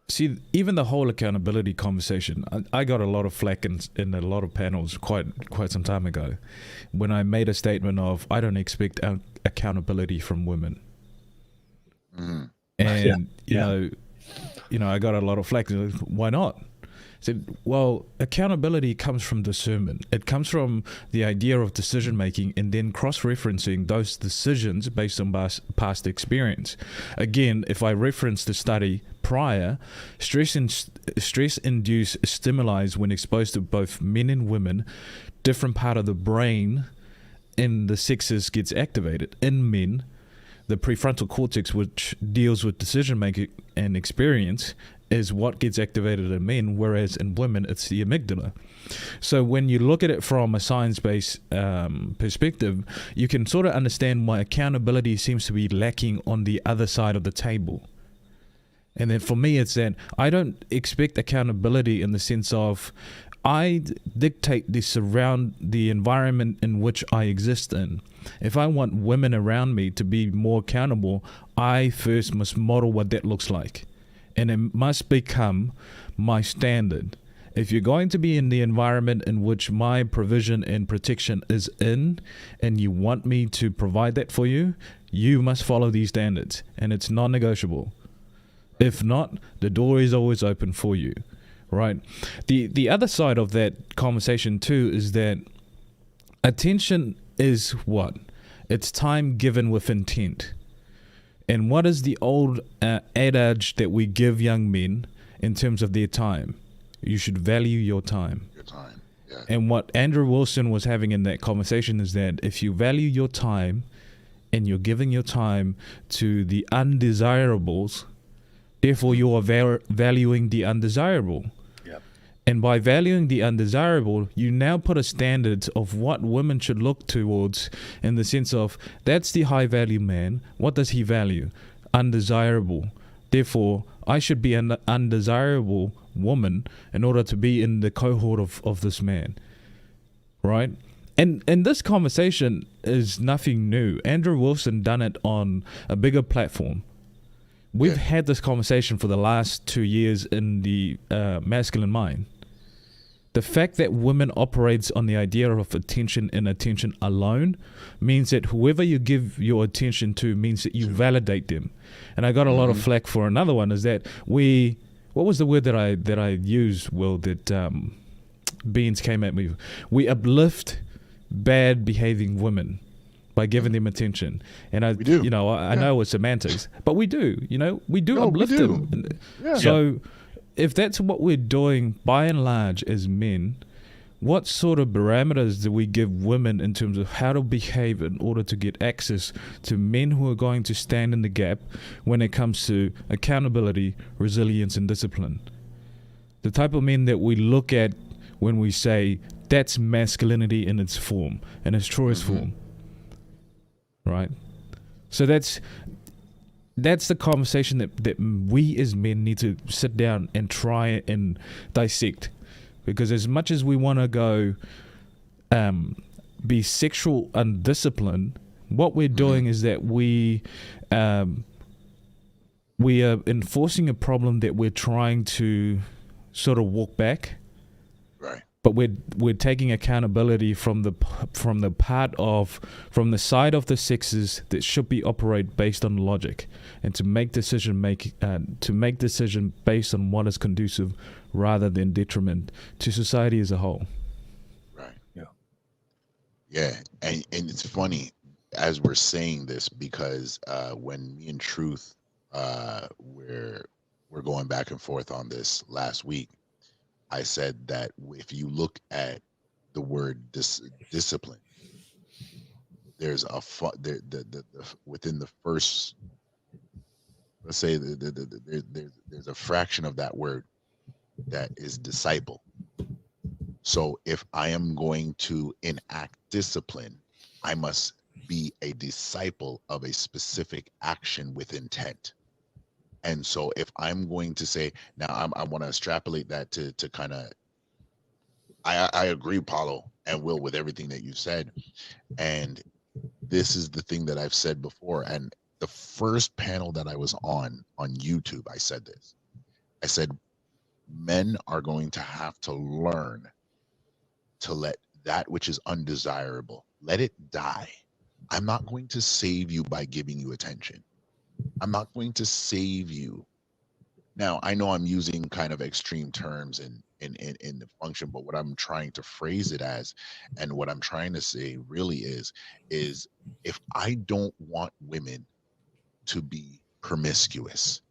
see, even the whole accountability conversation, I got a lot of flack in a lot of panels quite some time ago when I made a statement of I don't expect accountability from women. And you know, I got a lot of flack. Why not? I said, well, accountability comes from discernment. It comes from the idea of decision making and then cross-referencing those decisions based on past experience. Again, if I reference the study prior, stress-induced stimuli when exposed to both men and women, different part of the brain in the sexes gets activated. In men, the prefrontal cortex, which deals with decision making and experience, is what gets activated in men, whereas in women it's the amygdala. So when you look at it from a science-based perspective, you can sort of understand why accountability seems to be lacking on the other side of the table. And then for me, it's that I don't expect accountability in the sense of I dictate the environment in which I exist in. If I want women around me to be more accountable, I first must model what that looks like. And it must become my standard. If you're going to be in the environment in which my provision and protection is in, and you want me to provide that for you, you must follow these standards, and it's non-negotiable. If not, the door is always open for you, right? The other side of that conversation too is that attention is what? It's time given with intent. And what is the old adage that we give young men in terms of their time? You should value your time. Your time, yeah. And what Andrew Wilson was having in that conversation is that if you value your time and you're giving your time to the undesirables, therefore you are valuing the undesirable. And by valuing the undesirable, you now put a standard of what women should look towards in the sense of, that's the high value man. What does he value? Undesirable. Therefore, I should be an undesirable woman in order to be in the cohort of this man, right? And this conversation is nothing new. Andrew Wilson done it on a bigger platform. We've had this conversation for the last 2 years in the masculine mind. The fact that women operates on the idea of attention and attention alone means that whoever you give your attention to means that you validate them. And I got a lot of flack for another one, is that what was the word that I used, Will, that Beans came at me? We uplift bad behaving women by giving them attention. And I know it's semantics, but we do, uplift them. Yeah. So if that's what we're doing by and large as men, what sort of parameters do we give women in terms of how to behave in order to get access to men who are going to stand in the gap when it comes to accountability, resilience, and discipline? The type of men that we look at when we say that's masculinity in its form, in its truest form, right? So that's the conversation that we as men need to sit down and try and dissect. Because as much as we want to go be sexual undisciplined, what we're doing is that we are enforcing a problem that we're trying to sort of walk back. Right. But we're taking accountability from the side of the sexes that should be operate based on logic, and to make decision based on what is conducive rather than detriment to society as a whole. Right. Yeah. Yeah, and it's funny as we're saying this, because when me and Truth we're going back and forth on this last week, I said that if you look at the word discipline, there's within the first, let's say there's a fraction of that word that is disciple. So if I am going to enact discipline, I must be a disciple of a specific action with intent. And so if I'm going to say, now I want to extrapolate that to kind of, I agree, Paulo and Will, with everything that you said. And this is the thing that I've said before. And the first panel that I was on YouTube, I said this. I said, men are going to have to learn to let that which is undesirable, let it die. I'm not going to save you by giving you attention. I'm not going to save you. Now, I know I'm using kind of extreme terms in the function, but what I'm trying to phrase it as, and what I'm trying to say really is if I don't want women to be promiscuous,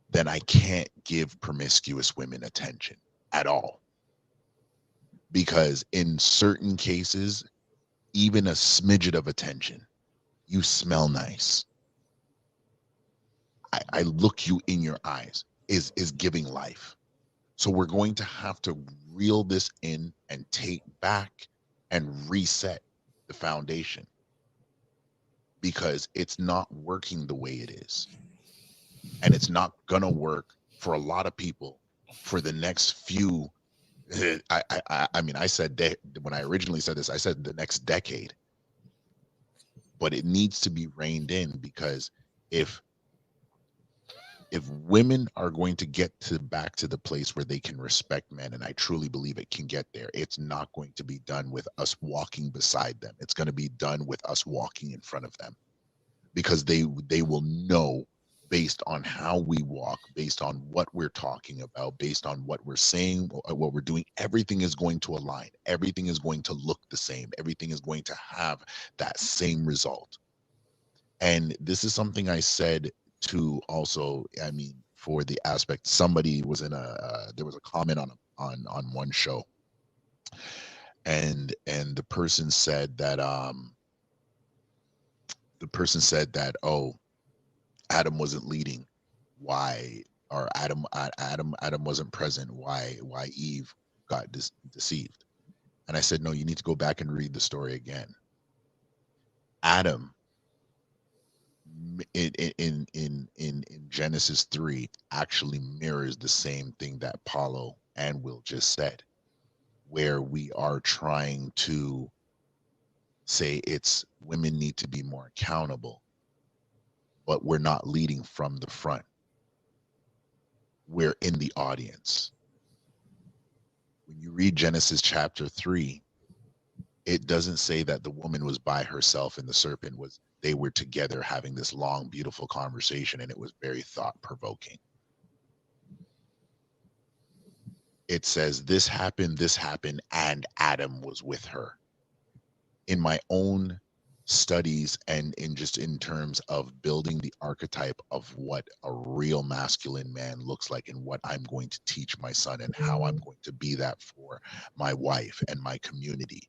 then I can't give promiscuous women attention at all. Because in certain cases, even a smidget of attention, you smell nice, I look you in your eyes, is giving life. So we're going to have to reel this in and take back and reset the foundation, because it's not working the way it is. And it's not gonna work for a lot of people for the next few, I mean, I said when I originally said this, I said the next decade. But it needs to be reined in, because if women are going to get back to the place where they can respect men, and I truly believe it can get there, it's not going to be done with us walking beside them. It's going to be done with us walking in front of them, because they will know, based on how we walk, based on what we're talking about, based on what we're saying, what we're doing, everything is going to align. Everything is going to look the same. Everything is going to have that same result. And this is something I said to also, I mean, for the aspect, somebody was in there was a comment on one show, and the person said that oh, Adam wasn't leading, why, or Adam wasn't present, why Eve got deceived. And I said, no, you need to go back and read the story again. Adam in Genesis 3 actually mirrors the same thing that Paulo and Will just said, where we are trying to say it's women need to be more accountable, but we're not leading from the front. We're in the audience. When you read Genesis chapter 3, it doesn't say that the woman was by herself and the serpent was, they were together having this long, beautiful conversation, and it was very thought-provoking. It says this happened, and Adam was with her. In my own studies and in terms of building the archetype of what a real masculine man looks like and what I'm going to teach my son and how I'm going to be that for my wife and my community.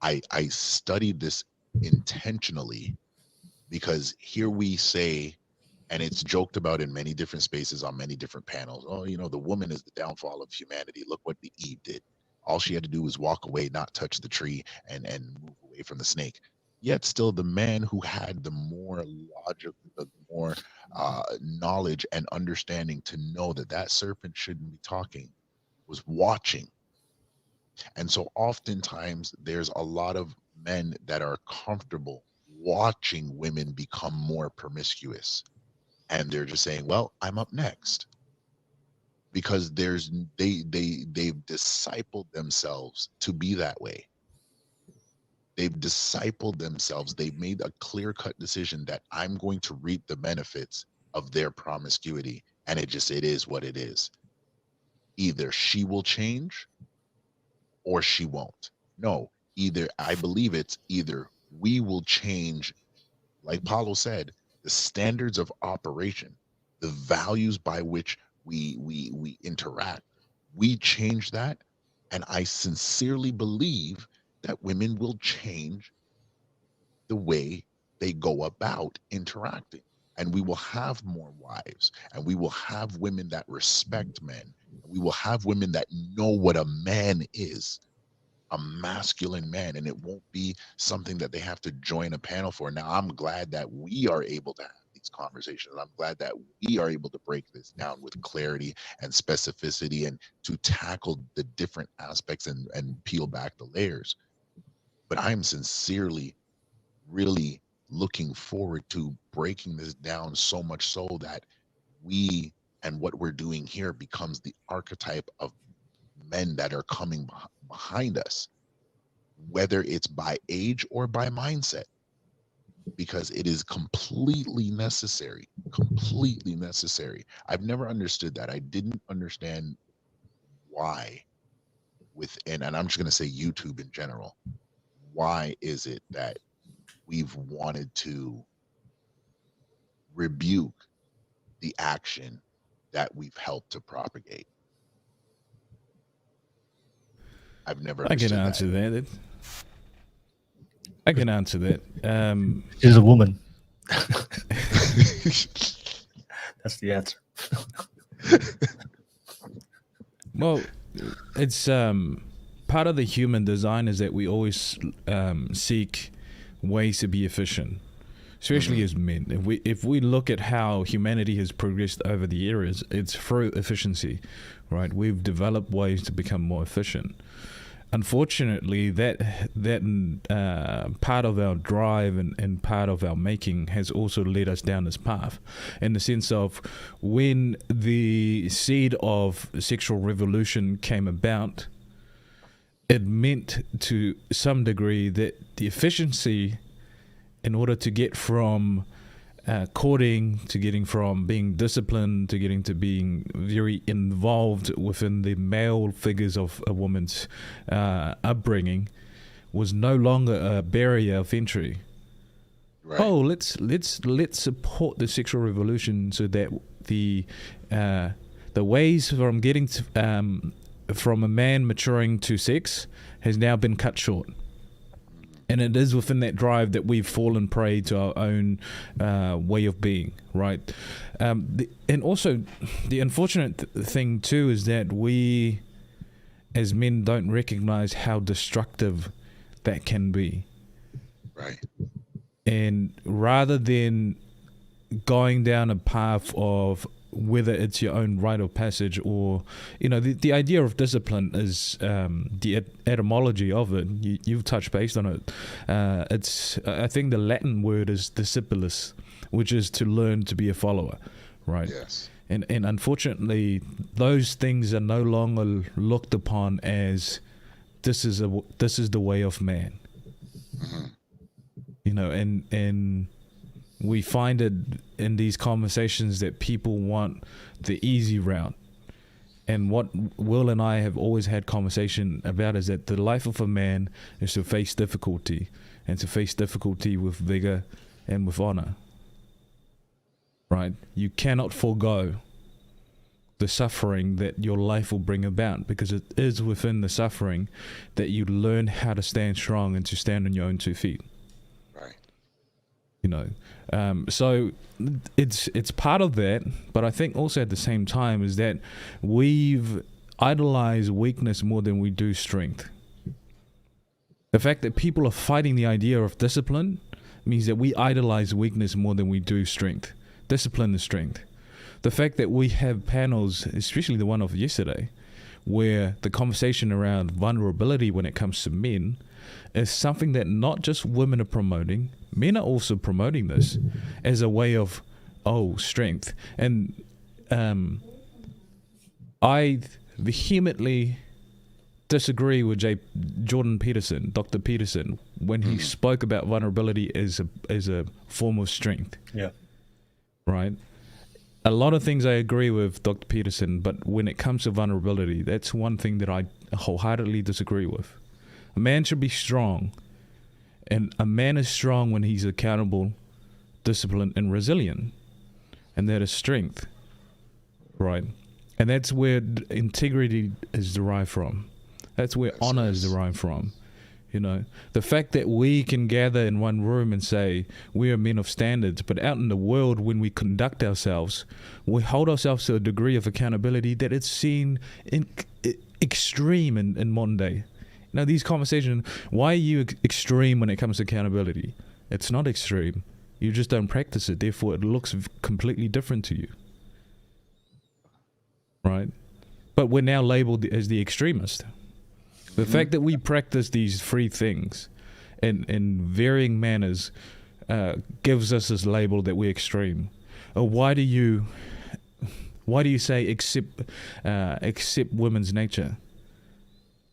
I studied this intentionally because here we say, and it's joked about in many different spaces on many different panels, oh, the woman is the downfall of humanity. Look what the Eve did. All she had to do was walk away, not touch the tree, and move away from the snake. Yet still the man who had the more logic, the more knowledge and understanding to know that serpent shouldn't be talking was watching. And so oftentimes there's a lot of men that are comfortable watching women become more promiscuous. And they're just saying, well, I'm up next. Because they've discipled themselves to be that way. They've discipled themselves. They've made a clear-cut decision that I'm going to reap the benefits of their promiscuity. And it is what it is. Either she will change or she won't. No, I believe it's either we will change, like Paulo said, the standards of operation, the values by which we interact. We change that, and I sincerely believe that women will change the way they go about interacting. And we will have more wives, and we will have women that respect men. We will have women that know what a man is, a masculine man, and it won't be something that they have to join a panel for. Now, I'm glad that we are able to have these conversations. I'm glad that we are able to break this down with clarity and specificity and to tackle the different aspects and peel back the layers. But I'm sincerely really looking forward to breaking this down, so much so that we and what we're doing here becomes the archetype of men that are coming behind us, whether it's by age or by mindset, because it is completely necessary. I've never understood that. I didn't understand why and I'm just going to say YouTube in general. Why is it that we've wanted to rebuke the action that we've helped to propagate? I've never I can understood answer that. I can answer that. She's a woman. That's the answer. Well, it's part of the human design is that we always seek ways to be efficient, especially as men. If we look at how humanity has progressed over the years, it's through efficiency, right? We've developed ways to become more efficient. Unfortunately, that part of our drive and part of our making has also led us down this path, in the sense of when the seed of sexual revolution came about, it meant to some degree that the efficiency, in order to get from courting to getting from being disciplined to getting to being very involved within the male figures of a woman's upbringing, was no longer a barrier of entry. Right. Oh, let's support the sexual revolution so that the ways from getting to, from a man maturing to sex has now been cut short. And it is within that drive that we've fallen prey to our own way of being, right? And also, the unfortunate thing too is that we, as men, don't recognize how destructive that can be. Right. And rather than going down a path of whether it's your own rite of passage or, the idea of discipline is the etymology of it. You've touched base on it. I think the Latin word is discipulus, which is to learn to be a follower, right? Yes. And unfortunately, those things are no longer looked upon as this is the way of man. Mm-hmm. And we find it in these conversations that people want the easy route. And what Will and I have always had conversation about is that the life of a man is to face difficulty, and to face difficulty with vigor and with honor. Right? You cannot forego the suffering that your life will bring about, because it is within the suffering that you learn how to stand strong and to stand on your own 2 feet. Right. So it's part of that, but I think also at the same time is that we've idolized weakness more than we do strength. The fact that people are fighting the idea of discipline means that we idolize weakness more than we do strength. Discipline is strength. The fact that we have panels, especially the one of yesterday, where the conversation around vulnerability when it comes to men is something that not just women are promoting, men are also promoting this as a way of, strength. And I vehemently disagree with Jordan Peterson, Dr. Peterson, when he spoke about vulnerability as a form of strength. Yeah. Right? A lot of things I agree with Dr. Peterson, but when it comes to vulnerability, that's one thing that I wholeheartedly disagree with. A man should be strong, and a man is strong when he's accountable, disciplined, and resilient, and that is strength, right? And that's where integrity is derived from. That's where honor is derived from. The fact that we can gather in one room and say we are men of standards, but out in the world when we conduct ourselves, we hold ourselves to a degree of accountability that it's seen in extreme in modern day. These conversations, why are you extreme when it comes to accountability? It's not extreme. You just don't practice it. Therefore, it looks completely different to you. Right? But we're now labeled as the extremist. The fact that we practice these 3 things in varying manners gives us this label that we're extreme. Why do you say accept women's nature?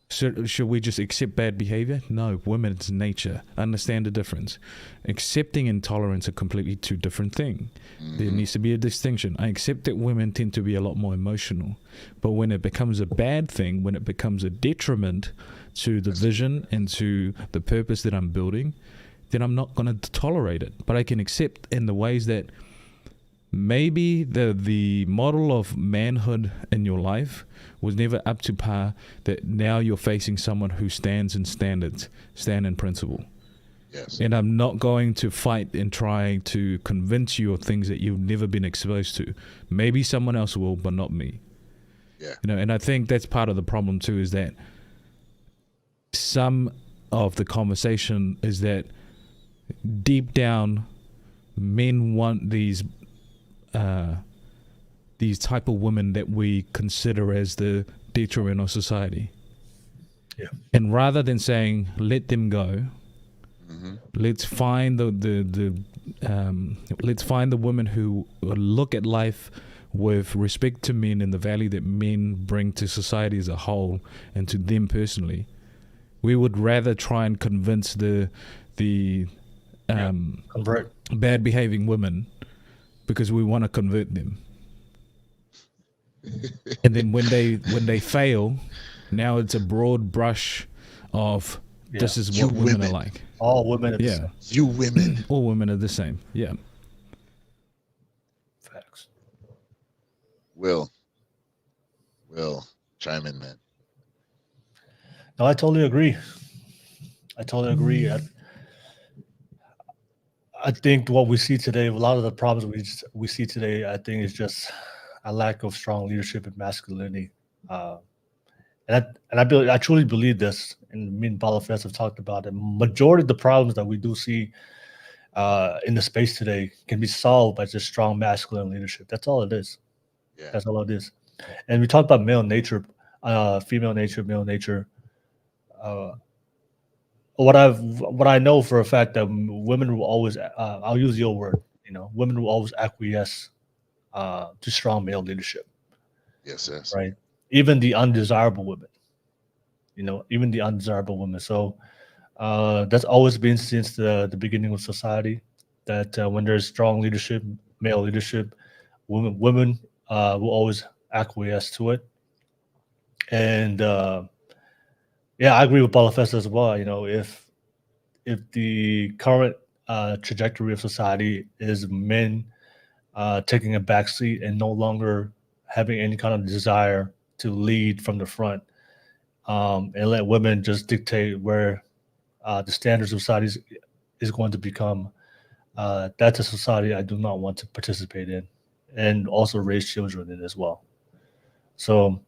Should we just accept bad behavior? No, women's nature. Understand the difference. Accepting and tolerance are completely 2 different things. There needs to be a distinction. I accept that women tend to be a lot more emotional, but when it becomes a bad thing, when it becomes a detriment to the vision and to the purpose that I'm building, then I'm not going to tolerate it. But I can accept in the ways that maybe the model of manhood in your life was never up to par, that now you're facing someone who stands in standards, stand in principle. Yes. And I'm not going to fight and try to convince you of things that you've never been exposed to. Maybe someone else will, but not me. Yeah. And I think that's part of the problem too, is that some of the conversation is that deep down men want these type of women that we consider as the detriment of society. Yeah. And rather than saying let them go, let's find let's find the women who look at life with respect to men and the value that men bring to society as a whole and to them personally. We would rather try and convince the bad behaving women, because we want to convert them. And then when they fail, now it's a broad brush of this is what women are like. All women are the same. You women. All women are the same. Yeah. Facts. Will, chime in, man. No, I totally agree. I think what we see today, a lot of the problems we see today, I think is just a lack of strong leadership and masculinity. And I truly believe this, and me and Balafest have talked about it. Majority of the problems that we do see in the space today can be solved by just strong masculine leadership. That's all it is. Yeah. That's all it is. And we talk about male nature, female nature, male nature. Uh, what I know for a fact that women will always, I'll use your word, women will always acquiesce to strong male leadership, Yes, yes. right? Even the undesirable women, even the undesirable women. So that's always been since the beginning of society. That when there's strong leadership, male leadership, women will always acquiesce to it. And yeah, I agree with Balafesta as well. If the current trajectory of society is men taking a backseat and no longer having any kind of desire to lead from the front, and let women just dictate where the standards of society is going to become, that's a society I do not want to participate in, and also raise children in as well. So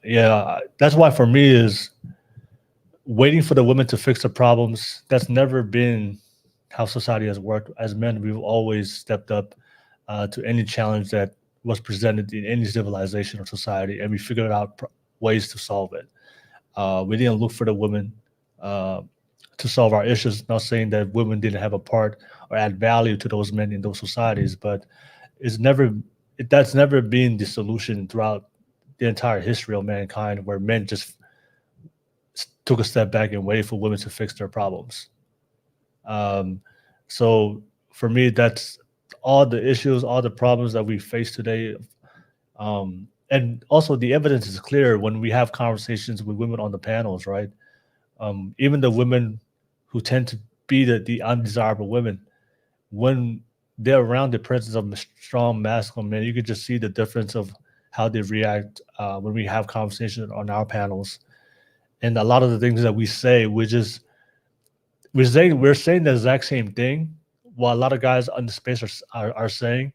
yeah, that's why for me is waiting for the women to fix the problems. That's never been how society has worked. As men, we've always stepped up to any challenge that was presented in any civilization or society, and we figured out ways to solve it. We didn't look for the women uh, to solve our issues. Not saying that women didn't have a part or add value to those men in those societies, but it's never that's never been the solution throughout the entire history of mankind, where men just took a step back and waited for women to fix their problems. Um, so for me, that's all the issues, all the problems that we face today. And also, the evidence is clear when we have conversations with women on the panels, right? Even the women who tend to be the undesirable women, when they're around the presence of strong masculine men, you could just see the difference of how they react when we have conversations on our panels. And a lot of the things that we say, we're saying the exact same thing, while a lot of guys on the space are saying,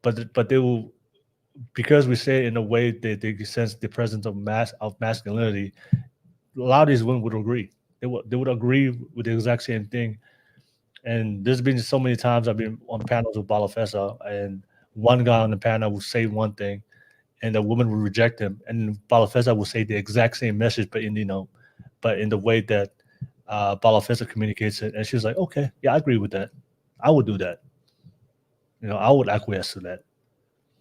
but they will, because we say it in a way that they sense the presence of masculinity. A lot of these women would agree. They would agree with the exact same thing. And there's been so many times I've been on panels with Balafessa, and one guy on the panel will say one thing, and the woman will reject him, and Balafessa will say the exact same message, but in the way that Balafessa communicates it, and she's like, "Okay, yeah, I agree with that. I would do that. I would acquiesce to that."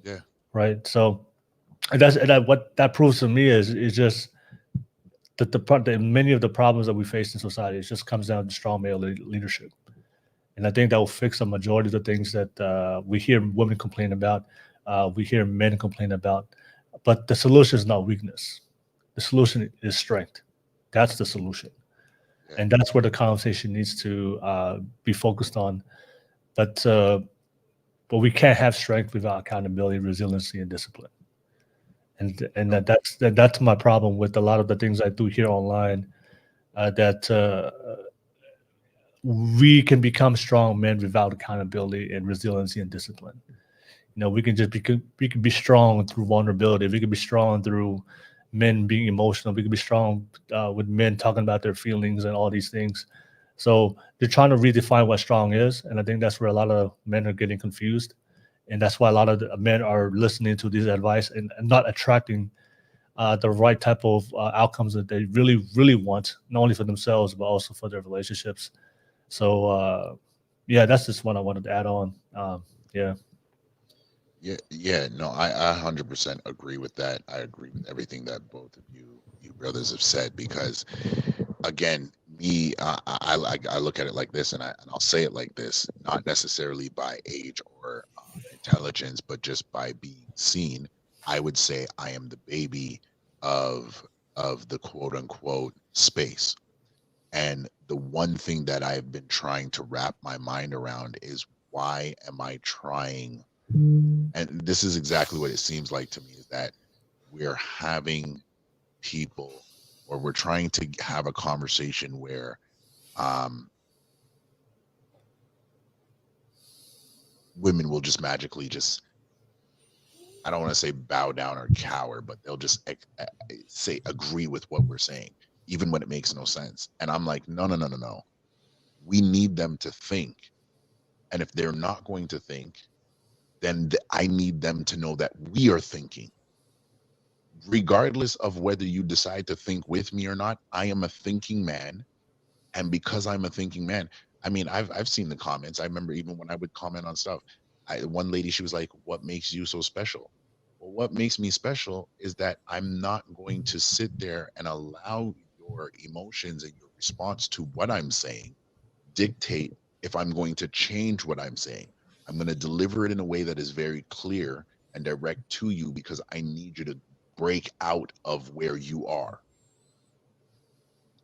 Yeah. Right. So, what that proves to me is just that many of the problems that we face in society, it just comes down to strong male leadership. And I think that will fix a majority of the things that we hear women complain about, we hear men complain about. But the solution is not weakness. The solution is strength. That's the solution. Yeah. And that's where the conversation needs to be focused on. But we can't have strength without accountability, resiliency, and discipline. And that's my problem with a lot of the things I do here online. That we can become strong men without accountability and resiliency and discipline. We can be strong through vulnerability. We can be strong through men being emotional. We can be strong with men talking about their feelings and all these things. So they're trying to redefine what strong is, and I think that's where a lot of men are getting confused, and that's why a lot of the men are listening to this advice and not attracting the right type of outcomes that they really, really want, not only for themselves but also for their relationships. So yeah, that's just what I wanted to add on. Yeah. Yeah, no, I 100% agree with that. I agree with everything that both of you brothers have said, because again, me, I look at it like this, and I'll say it like this, not necessarily by age or intelligence, but just by being seen. I would say I am the baby of the quote unquote space. And the one thing that I've been trying to wrap my mind around is, why am I trying? And this is exactly what it seems like to me, is that we're having people, or we're trying to have a conversation where women will just magically just, I don't want to say bow down or cower, but they'll just say agree with what we're saying, even when it makes no sense. And I'm like, no. We need them to think. And if they're not going to think, then I need them to know that we are thinking. Regardless of whether you decide to think with me or not, I am a thinking man. And because I'm a thinking man, I mean, I've seen the comments. I remember even when I would comment on stuff, one lady, she was like, what makes you so special? Well, what makes me special is that I'm not going to sit there and allow your emotions and your response to what I'm saying dictate if I'm going to change what I'm saying. I'm going to deliver it in a way that is very clear and direct to you because I need you to break out of where you are.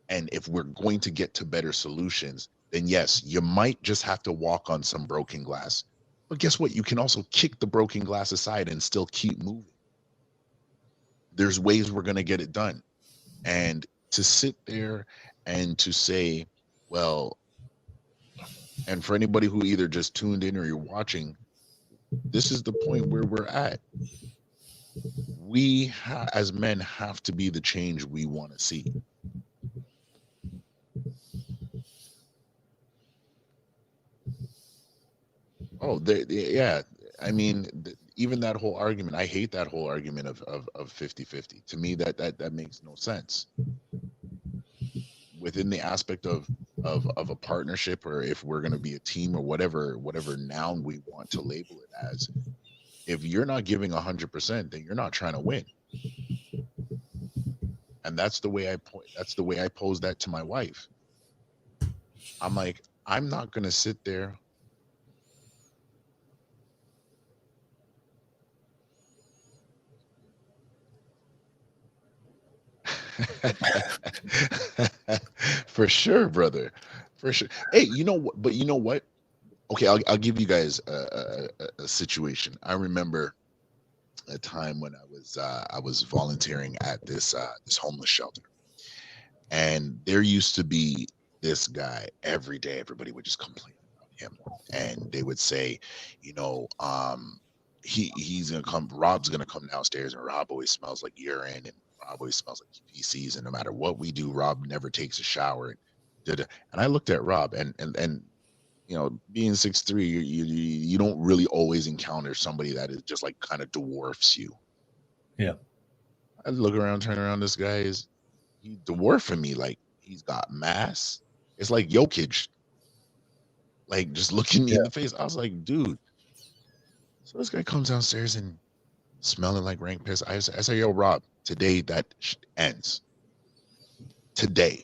And if we're going to get to better solutions, then yes, you might just have to walk on some broken glass. But guess what? You can also kick the broken glass aside and still keep moving. There's ways we're going to get it done. And to sit there and to say, well, and for anybody who either just tuned in or you're watching, this is the point where we're at. We as men have to be the change we want to see. Oh, yeah. I mean, even that whole argument, I hate that whole argument of 50-50. To me, that makes no sense. Within the aspect of a partnership, or if we're going to be a team, or whatever noun we want to label it as, if you're not giving 100%, then you're not trying to win. And that's the way I pose that to my wife. I'm like, I'm not going to sit there. For sure, brother. For sure. Hey, you know what? But you know what? Okay, I'll give you guys a situation. I remember a time when I was volunteering at this homeless shelter, and there used to be this guy. Every day everybody would just complain about him, and they would say, you know, he's gonna come, Rob's gonna come downstairs, and Rob always smells like urine, and Rob always smells like feces, and no matter what we do, Rob never takes a shower. And I looked at Rob, and you know, being 6'3", you don't really always encounter somebody that is just like kind of dwarfs you. Yeah. I look around, turn around, this guy is, he dwarfing me. Like, he's got mass. It's like Jokic, like just looking me in the face. I was like, dude. So this guy comes downstairs and smelling like rank piss. I say, yo, Rob, today that ends. Today.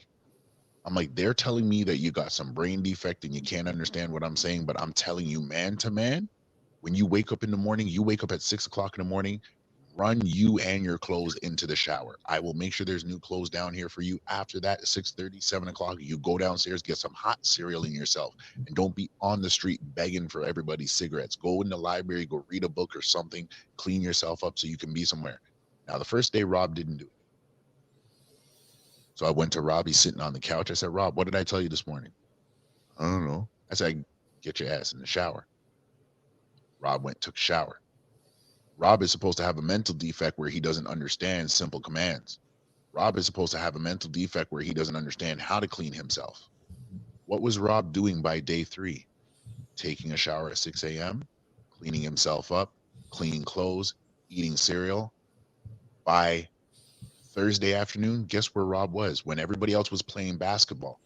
I'm like, they're telling me that you got some brain defect and you can't understand what I'm saying, but I'm telling you, man to man, when you wake up in the morning, you wake up at 6 o'clock in the morning, run you and your clothes into the shower. I will make sure there's new clothes down here for you. After that, 6:30, 7 o'clock, you go downstairs, get some hot cereal in yourself, and don't be on the street begging for everybody's cigarettes. Go in the library, go read a book or something, clean yourself up so you can be somewhere. Now, the first day, Rob didn't do it. So I went to Rob. He's sitting on the couch. I said, Rob, what did I tell you this morning? I don't know. I said, get your ass in the shower. Rob went, took a shower. Rob is supposed to have a mental defect where he doesn't understand simple commands. Rob is supposed to have a mental defect where he doesn't understand how to clean himself. What was Rob doing by day 3? Taking a shower at 6 a.m., cleaning himself up, cleaning clothes, eating cereal. By Thursday afternoon, guess where Rob was when everybody else was playing basketball?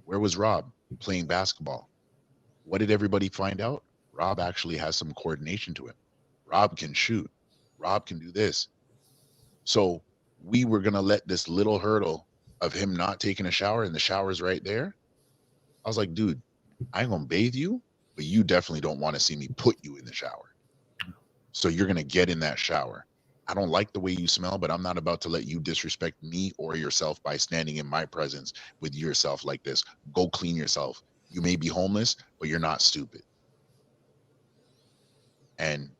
Where was Rob? Playing basketball. What did everybody find out? Rob actually has some coordination to him. Rob can shoot. Rob can do this. So we were going to let this little hurdle of him not taking a shower, and the shower's right there. I was like, dude, I ain't going to bathe you, but you definitely don't want to see me put you in the shower. So you're going to get in that shower. I don't like the way you smell, but I'm not about to let you disrespect me or yourself by standing in my presence with yourself like this. Go clean yourself. You may be homeless, but you're not stupid. And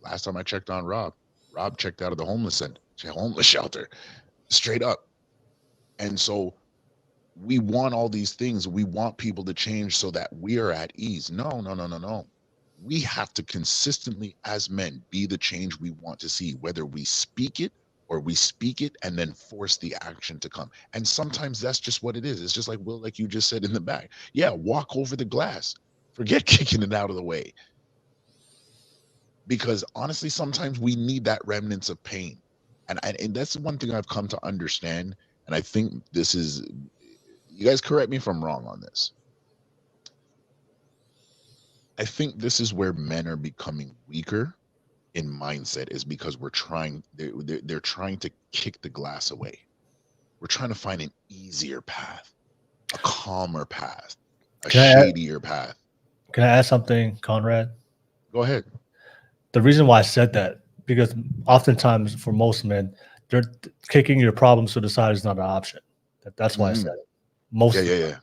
last time I checked on Rob checked out of the homeless shelter, straight up. And so we want all these things. We want people to change so that we are at ease. No. We have to consistently, as men, be the change we want to see, whether we speak it or we speak it and then force the action to come. And sometimes that's just what it is. It's just like, Will, like you just said in the back. Yeah, walk over the glass. Forget kicking it out of the way. Because honestly, sometimes we need that remnants of pain. And that's one thing I've come to understand. And I think this is, you guys correct me if I'm wrong on this. I think this is where men are becoming weaker in mindset, is because they're trying to kick the glass away. We're trying to find an easier path, a calmer path, a shadier path. Can I add something, Conrad? Go ahead. The reason why I said that, because oftentimes for most men, they're kicking your problems to the side is not an option. That's why I said it. Most of the time.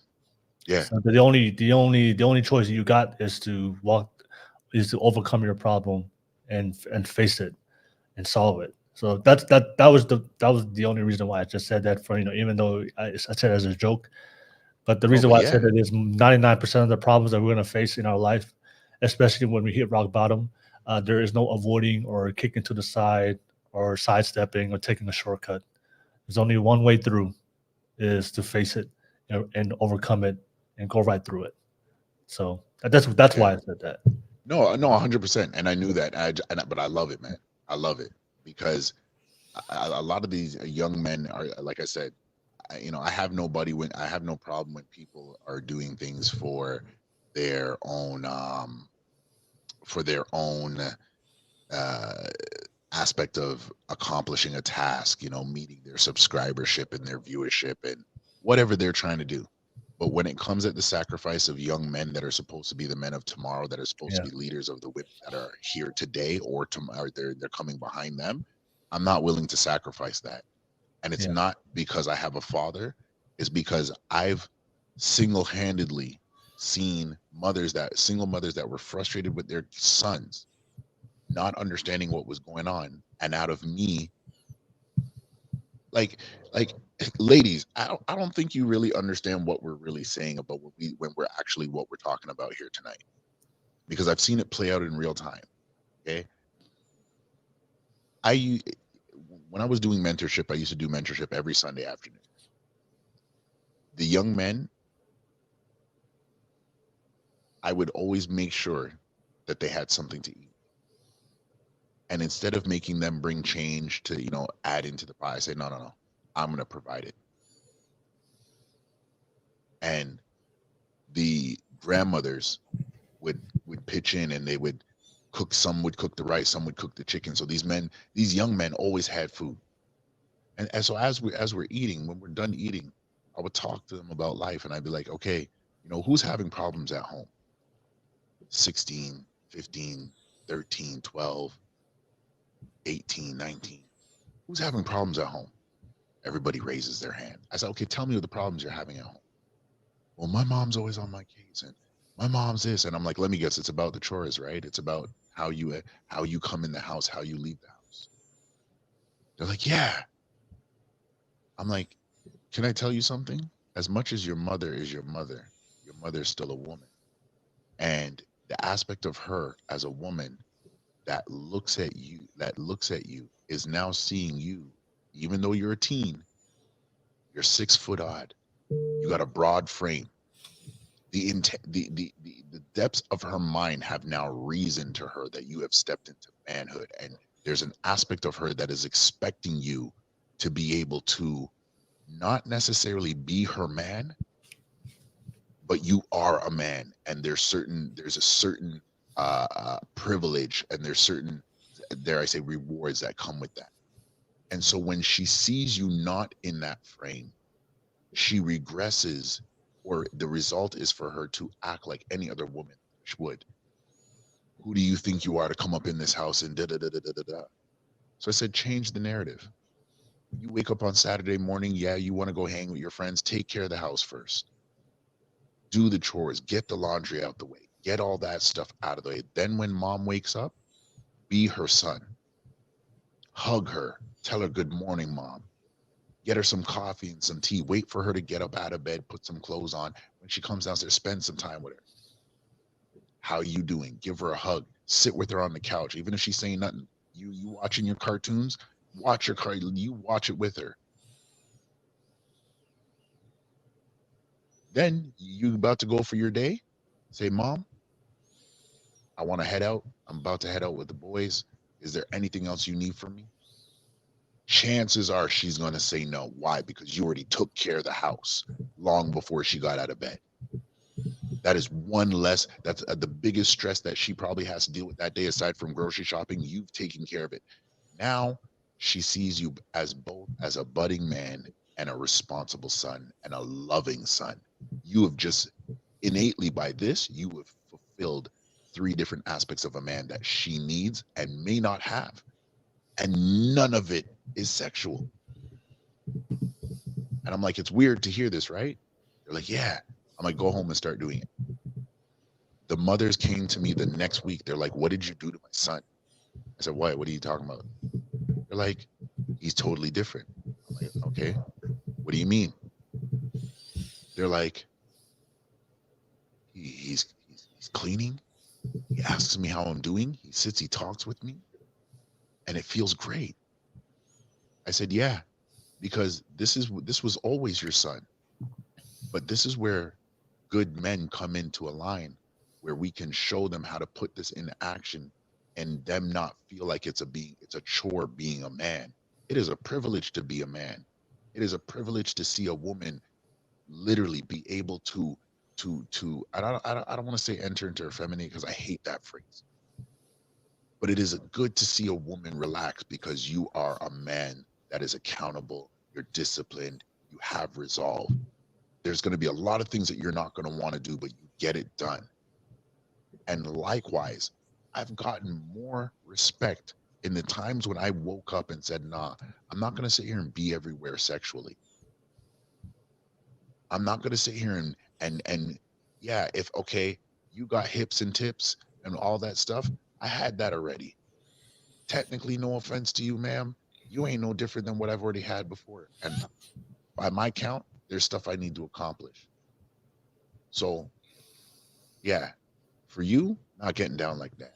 Yeah. So the only choice you got is to overcome your problem and face it and solve it. So that was the only reason why I just said that, for even though I said it as a joke, but the reason why I said it is 99% of the problems that we're going to face in our life, especially when we hit rock bottom, there is no avoiding or kicking to the side or sidestepping or taking a shortcut. There's only one way through, is to face it and overcome it and go right through it. So that's why I said that. No, 100%. And I knew that. But I love it, man. I love it because a lot of these young men are, like I said, I have no problem when people are doing things for their own aspect of accomplishing a task, meeting their subscribership and their viewership and whatever they're trying to do. But when it comes at the sacrifice of young men that are supposed to be the men of tomorrow, that are supposed to be leaders of the women that are here today, or tomorrow, they're coming behind them, I'm not willing to sacrifice that. And it's not because I have a father, it's because I've single-handedly seen single mothers that were frustrated with their sons, not understanding what was going on, and out of me, like ladies, I don't think you really understand what we're really saying about what we're talking about here tonight, because I've seen it play out in real time. Okay, when I was doing mentorship, I used to do mentorship every Sunday afternoon. The young men, I would always make sure that they had something to eat. And instead of making them bring change to, add into the pie, I say, no, I'm going to provide it. And the grandmothers would pitch in, and they would cook. Some would cook the rice, some would cook the chicken. So these young men always had food. And so as we're eating, when we're done eating, I would talk to them about life, and I'd be like, okay, who's having problems at home? 16, 15, 13, 12, 18, 19. Who's having problems at home? Everybody raises their hand. I said, okay, tell me what the problems you're having at home. Well, my mom's always on my case, and my mom's this. And I'm like, let me guess, it's about the chores, right? It's about how you come in the house, how you leave the house. They're like, yeah. I'm like, can I tell you something? As much as your mother is your mother is still a woman. And the aspect of her as a woman that looks at you is now seeing you, even though you're a teen, you're 6 foot odd, you got a broad frame. The depths of her mind have now reasoned to her that you have stepped into manhood, and there's an aspect of her that is expecting you to be able to not necessarily be her man, but you are a man, and there's a certain privilege, and there's certain, dare I say, rewards that come with that. And so when she sees you not in that frame, she regresses, or the result is for her to act like any other woman would. Who do you think you are to come up in this house and da da da da da da? So I said, change the narrative. You wake up on Saturday morning, you want to go hang with your friends, take care of the house first. Do the chores, get the laundry out the way, get all that stuff out of the way. Then when mom wakes up, be her son. Hug her, tell her good morning, mom. Get her some coffee and some tea. Wait for her to get up out of bed, put some clothes on. When she comes downstairs, spend some time with her. How are you doing? Give her a hug. Sit with her on the couch. Even if she's saying nothing, you watching your cartoons, Watch your car. You watch it with her. Then you about to go for your day. Say, Mom, I want to head out. I'm about to head out with the boys. Is there anything else you need from me? Chances are she's going to say no. Why? Because you already took care of the house long before she got out of bed. That is one less. That's the biggest stress that she probably has to deal with that day, aside from grocery shopping. You've taken care of it. Now she sees you as both as a budding man and a responsible son and a loving son. You have just innately, by this, you have fulfilled 3 different aspects of a man that she needs and may not have. And none of it is sexual. And I'm like, it's weird to hear this, right? They're like, yeah. I'm like, go home and start doing it. The mothers came to me the next week. They're like, what did you do to my son? I said, what? What are you talking about? They're like, he's totally different. I'm like, okay, what do you mean? They're like, he's cleaning. He asks me how I'm doing. He sits, he talks with me, and it feels great. I said, yeah, because this was always your son. But this is where good men come into a line where we can show them how to put this into action and them not feel like it's a chore being a man. It is a privilege to be a man. It is a privilege to see a woman literally be able to I don't want to say enter into her femininity because I hate that phrase. But it is good to see a woman relax because you are a man that is accountable, you're disciplined, you have resolve. There's going to be a lot of things that you're not going to want to do, but you get it done. And likewise, I've gotten more respect in the times when I woke up and said, nah, I'm not going to sit here and be everywhere sexually. I'm not going to sit here and yeah, if, okay, you got hips and tips and all that stuff, I had that already. Technically, no offense to you, ma'am, you ain't no different than what I've already had before. And by my count, there's stuff I need to accomplish. So yeah, for you, not getting down like that.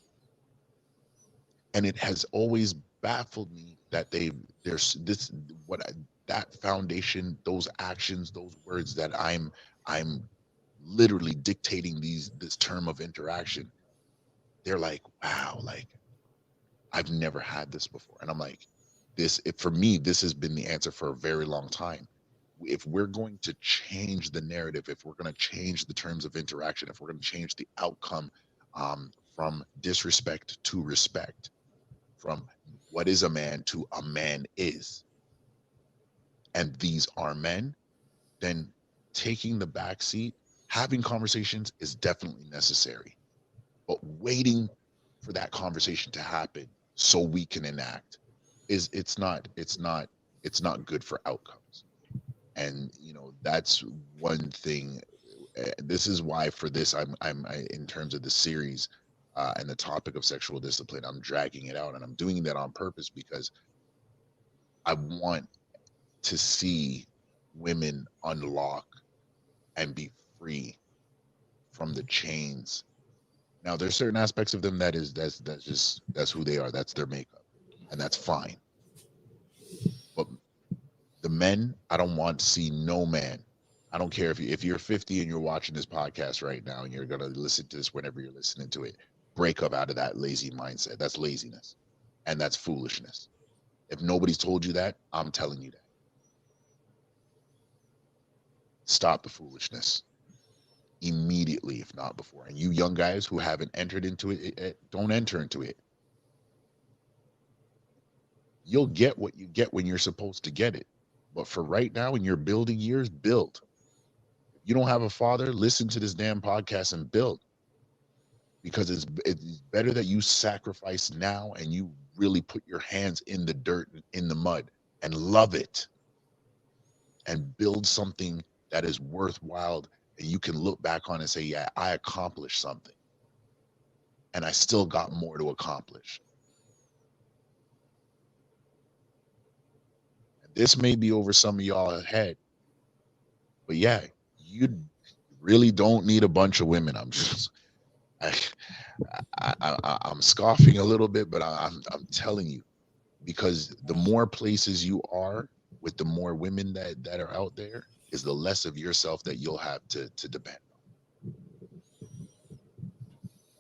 And it has always baffled me that there's this, that foundation, those actions, those words that I'm literally dictating this term of interaction. They're like, wow, like I've never had this before. And I'm like, for me, this has been the answer for a very long time. If we're going to change the narrative, if we're going to change the terms of interaction, if we're going to change the outcome from disrespect to respect, from what is a man to a man is, and these are men, then taking the back seat, having conversations is definitely necessary. But waiting for that conversation to happen so we can enact it's not good for outcomes. And that's one thing. This is why for this I in terms of the series and the topic of sexual discipline, I'm dragging it out, and I'm doing that on purpose because I want to see women unlock and be free from the chains. Now there's certain aspects of them that's who they are, that's their makeup, and that's fine. But the men, I don't want to see no man. I don't care if you're 50 and you're watching this podcast right now and you're going to listen to this whenever you're listening to it. Break up out of that lazy mindset. That's laziness. And that's foolishness. If nobody's told you that, I'm telling you that. Stop the foolishness immediately, if not before. And you young guys who haven't entered into it, don't enter into it. You'll get what you get when you're supposed to get it. But for right now, in your building years, build. If you don't have a father, listen to this damn podcast and build. Because it's better that you sacrifice now and you really put your hands in the dirt, in the mud, and love it. And build something that is worthwhile, and you can look back on and say, yeah, I accomplished something. And I still got more to accomplish. This may be over some of y'all's head, but yeah, you really don't need a bunch of women. I'm just, I'm scoffing a little bit, but I'm telling you, because the more places you are with the more women that are out there, is the less of yourself that you'll have to depend on.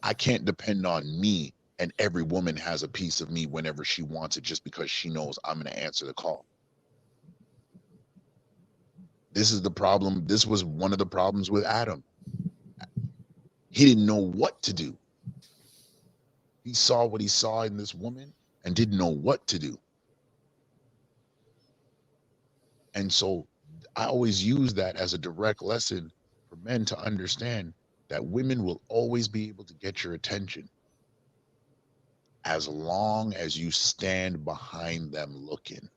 I can't depend on me, and every woman has a piece of me whenever she wants it, just because she knows I'm going to answer the call. This is the problem. This was one of the problems with Adam. He didn't know what to do. He saw what he saw in this woman and didn't know what to do. And so I always use that as a direct lesson for men to understand that women will always be able to get your attention as long as you stand behind them looking.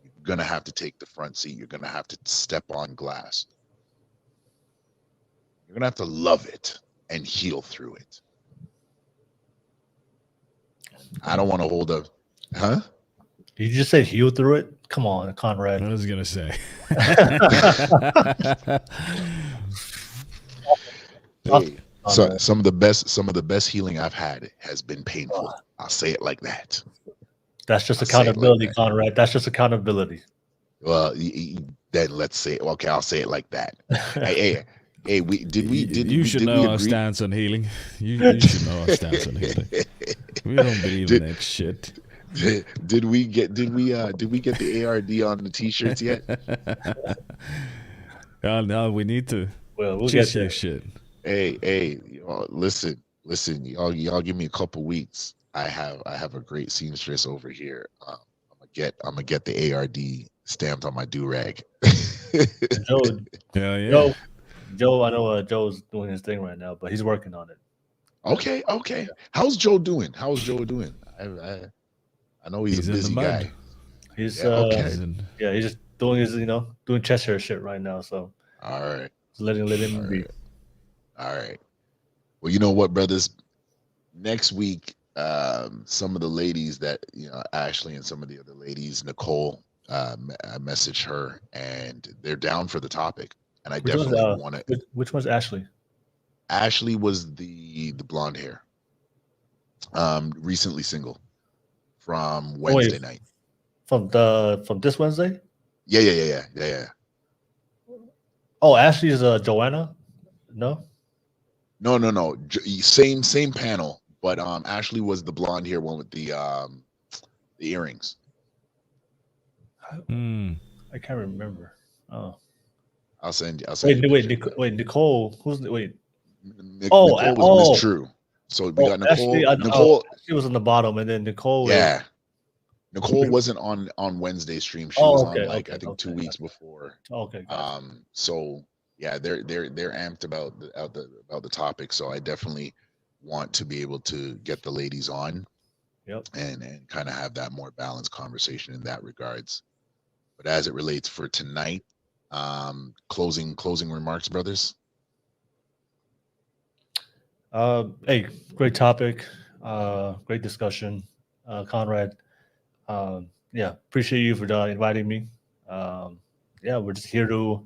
You're going to have to take the front seat. You're going to have to step on glass. You're going to have to love it and heal through it. I don't want to hold up. Huh? Did you just say heal through it? Come on, Conrad. I was gonna say. Hey, so some of the best healing I've had has been painful. I'll say it like that. That's just accountability, Conrad. That's just accountability. Well, then let's say, okay, I'll say it like that. Hey, you should know our stance on healing. You should know our stance on healing. We don't believe in that shit. Did we get the ARD on the t-shirts yet? Oh no, we need to. Well, we'll get there. Shit. Hey, listen, y'all give me a couple weeks. I have a great seamstress over here. I'm gonna get the ARD stamped on my do-rag. Joe, I know Joe's doing his thing right now, but he's working on it. Okay. How's Joe doing? I know he's a busy guy. He's he's just doing his doing chest hair shit right now. So all right, just let him be. All right. Well, you know what, brothers? Next week, some of the ladies that Ashley and some of the other ladies, Nicole, I messaged her and they're down for the topic. And I definitely want to. Which one's Ashley? Ashley was the blonde hair. Recently single. From Wednesday night. From this Wednesday? Yeah. Oh, Ashley's Joanna? No. Same panel, but Ashley was the blonde hair one with the earrings. I can't remember. Oh. I'll send you. Wait, Nicole. Nicole was Miss True. So we got Nicole. Nicole. She was on the bottom, and then Nicole. Yeah. Nicole wasn't on Wednesday stream. She was on I think 2 weeks before. Okay. Gotcha. So yeah, they're amped about the topic. So I definitely want to be able to get the ladies on. Yep. And kind of have that more balanced conversation in that regards. But as it relates for tonight, closing remarks, brothers. Hey, great topic, great discussion, Conrad. Appreciate you for inviting me. We're just here to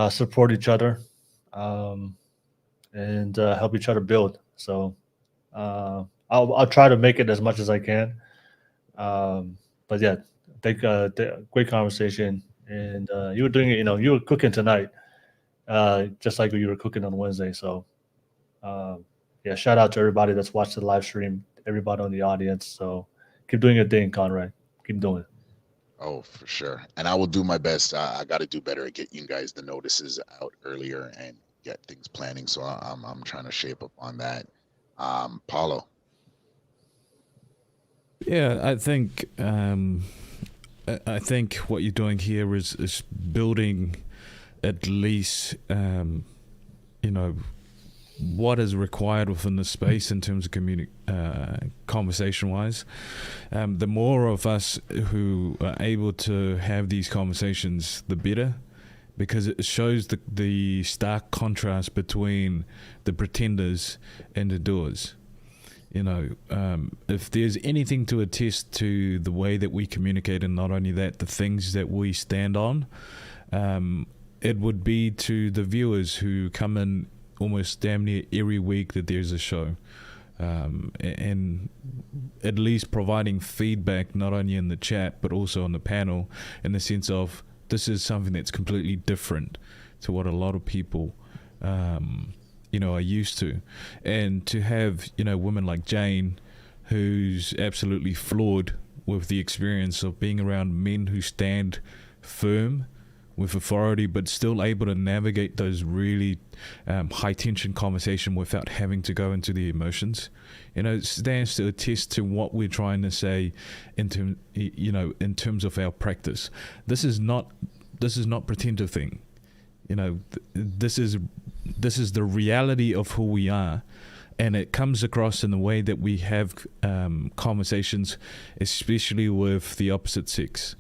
support each other and help each other build. So I'll try to make it as much as I can. But yeah, think great conversation. And you were doing it, you were cooking tonight, just like you were cooking on Wednesday. So shout out to everybody that's watched the live stream, everybody on the audience. So keep doing your thing, Conrad. Keep doing it. Oh, for sure. And I will do my best. I got to do better at getting you guys the notices out earlier and get things planning. So I'm trying to shape up on that. Paulo. Yeah, I think what you're doing here is building at least what is required within the space in terms of conversation wise. The more of us who are able to have these conversations, the better, because it shows the stark contrast between the pretenders and the doers. If there's anything to attest to the way that we communicate, and not only that, the things that we stand on, it would be to the viewers who come in almost damn near every week that there's a show. and at least providing feedback not only in the chat but also on the panel, in the sense of this is something that's completely different to what a lot of people are used to. And to have women like Jane, who's absolutely floored with the experience of being around men who stand firm with authority but still able to navigate those really high tension conversation without having to go into the emotions, it stands to attest to what we're trying to say in terms of our practice. This is not pretend thing. This is the reality of who we are, and it comes across in the way that we have conversations, especially with the opposite sex.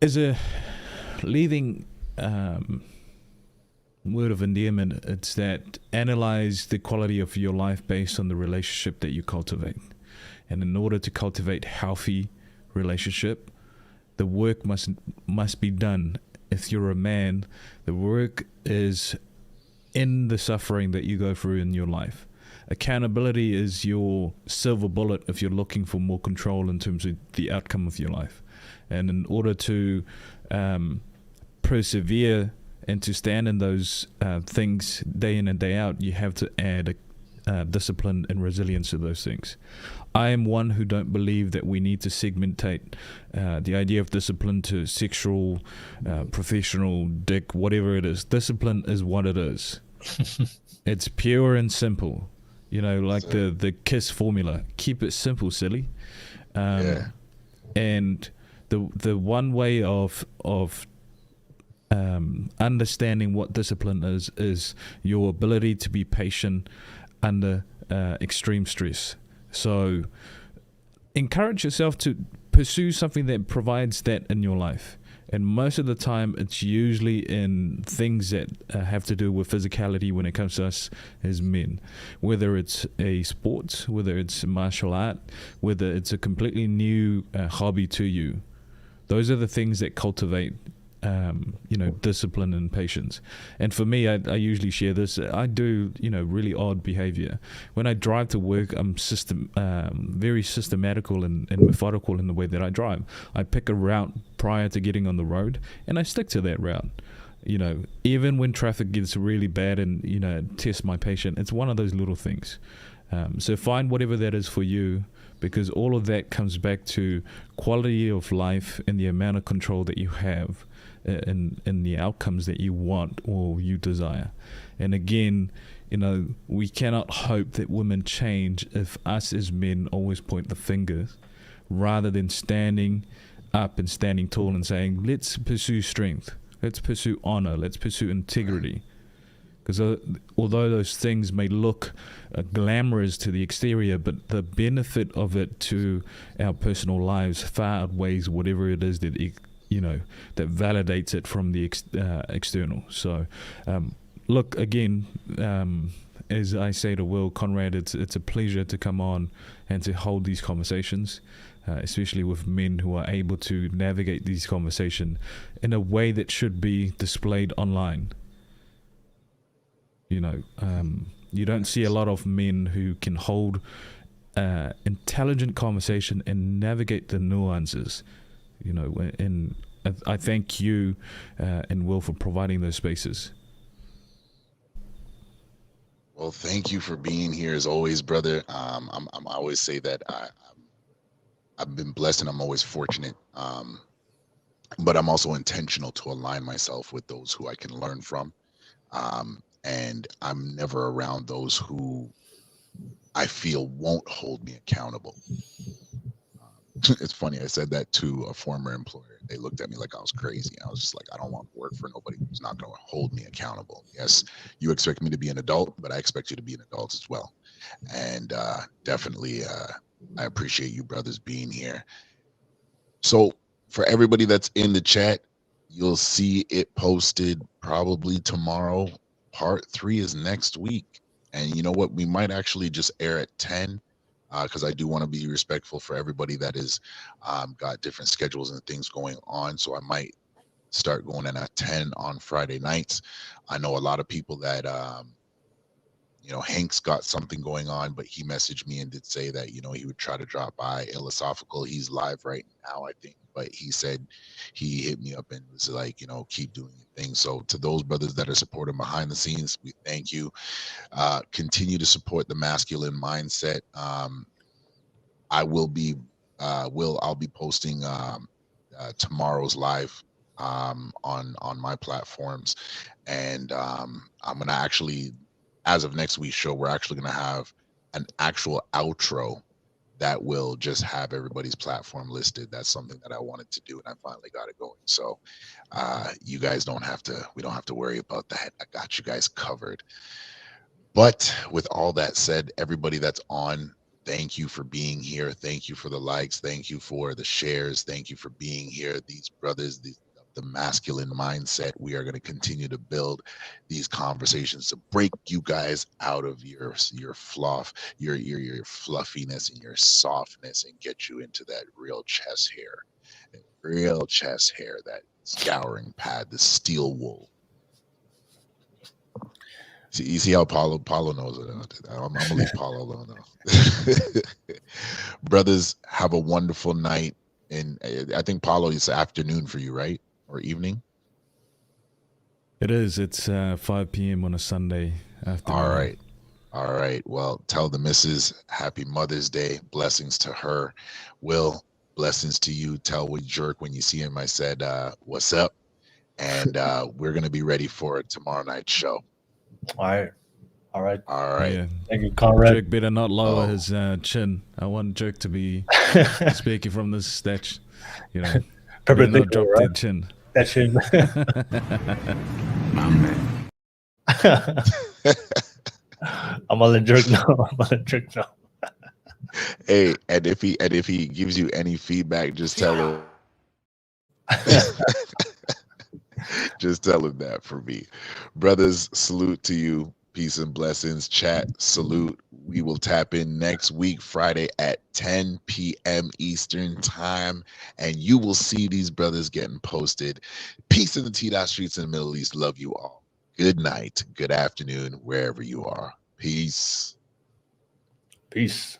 As a leading word of endearment, it's that analyze the quality of your life based on the relationship that you cultivate. And in order to cultivate healthy relationship, the work must be done. If you're a man, the work is in the suffering that you go through in your life. Accountability is your silver bullet if you're looking for more control in terms of the outcome of your life. And in order to persevere and to stand in those things day in and day out, you have to add discipline and resilience to those things. I am one who don't believe that we need to segmentate the idea of discipline to sexual, professional, dick, whatever it is. Discipline is what it is. It's pure and simple. Like the KISS formula. Keep it simple, silly. And the one way of understanding what discipline is your ability to be patient under extreme stress. So encourage yourself to pursue something that provides that in your life. And most of the time, it's usually in things that have to do with physicality when it comes to us as men. Whether it's a sport, whether it's martial art, whether it's a completely new hobby to you. Those are the things that cultivate discipline and patience. And for me, I usually share this. I do, really odd behavior. When I drive to work, I'm very systematical and methodical in the way that I drive. I pick a route prior to getting on the road, and I stick to that route. Even when traffic gets really bad and, test my patience, it's one of those little things. So find whatever that is for you, because all of that comes back to quality of life and the amount of control that you have in the outcomes that you want or you desire. And again, we cannot hope that women change if us as men always point the fingers, rather than standing up and standing tall and saying, let's pursue strength, let's pursue honor, let's pursue integrity. Because although those things may look glamorous to the exterior, but the benefit of it to our personal lives far outweighs whatever it is that that validates it from the external. So, look, again, as I say to Will Conrad, it's a pleasure to come on and to hold these conversations, especially with men who are able to navigate these conversations in a way that should be displayed online. You don't see a lot of men who can hold intelligent conversation and navigate the nuances, and I thank you and Will for providing those spaces. Well, thank you for being here as always, brother. I always say that I've been blessed and I'm always fortunate, but I'm also intentional to align myself with those who I can learn from. And I'm never around those who I feel won't hold me accountable. It's funny, I said that to a former employer. They looked at me like I was crazy. I was just like, I don't want to work for nobody who's not going to hold me accountable. Yes, you expect me to be an adult, but I expect you to be an adult as well. And definitely, I appreciate you brothers being here. So for everybody that's in the chat, you'll see it posted probably tomorrow. Part 3 is next week. And you know what? We might actually just air at 10 because I do want to be respectful for everybody that is got different schedules and things going on. So I might start going in at 10 on Friday nights. I know a lot of people that, Hank's got something going on, but he messaged me and did say that, he would try to drop by. Philosophical, he's live right now, I think, but he said he hit me up and was like, keep doing your thing. So to those brothers that are supporting behind the scenes, we thank you. Continue to support the masculine mindset. I'll be posting tomorrow's live on my platforms, and I'm gonna actually, as of next week's show, we're actually gonna have an actual outro that will just have everybody's platform listed. That's something that I wanted to do, and I finally got it going. So you guys we don't have to worry about that. I got you guys covered. But with all that said, everybody that's on, thank you for being here. Thank you for the likes. Thank you for the shares. Thank you for being here. These brothers, the masculine mindset, we are going to continue to build these conversations to break you guys out of your fluff, your fluffiness and your softness, and get you into that real chest hair, that scouring pad, the steel wool. You see how Paulo knows it. I'm gonna leave Paulo alone now. Brothers, have a wonderful night. And I think Paulo, it's afternoon for you, right? Or evening? It is. It's 5 p.m. on a Sunday afternoon. All right. Well, tell the missus happy Mother's Day. Blessings to her. Will, blessings to you. Tell Jerk when you see him, I said, what's up? And we're going to be ready for it tomorrow night's show. All right. Yeah. Thank you, Conrad. Jerk better not lower his chin. I want Jerk to be speaking from this stage. Better not drop that chin. That chin. My man. I'm gonna let Jerk know. Hey, and if he gives you any feedback, just tell him. Just tell him that for me. Brothers, salute to you. Peace and blessings. Chat, salute. We will tap in next week, Friday at 10 p.m. Eastern time, and you will see these brothers getting posted. Peace in the T-Dot streets in the Middle East. Love you all. Good night, good afternoon, wherever you are. Peace. Peace.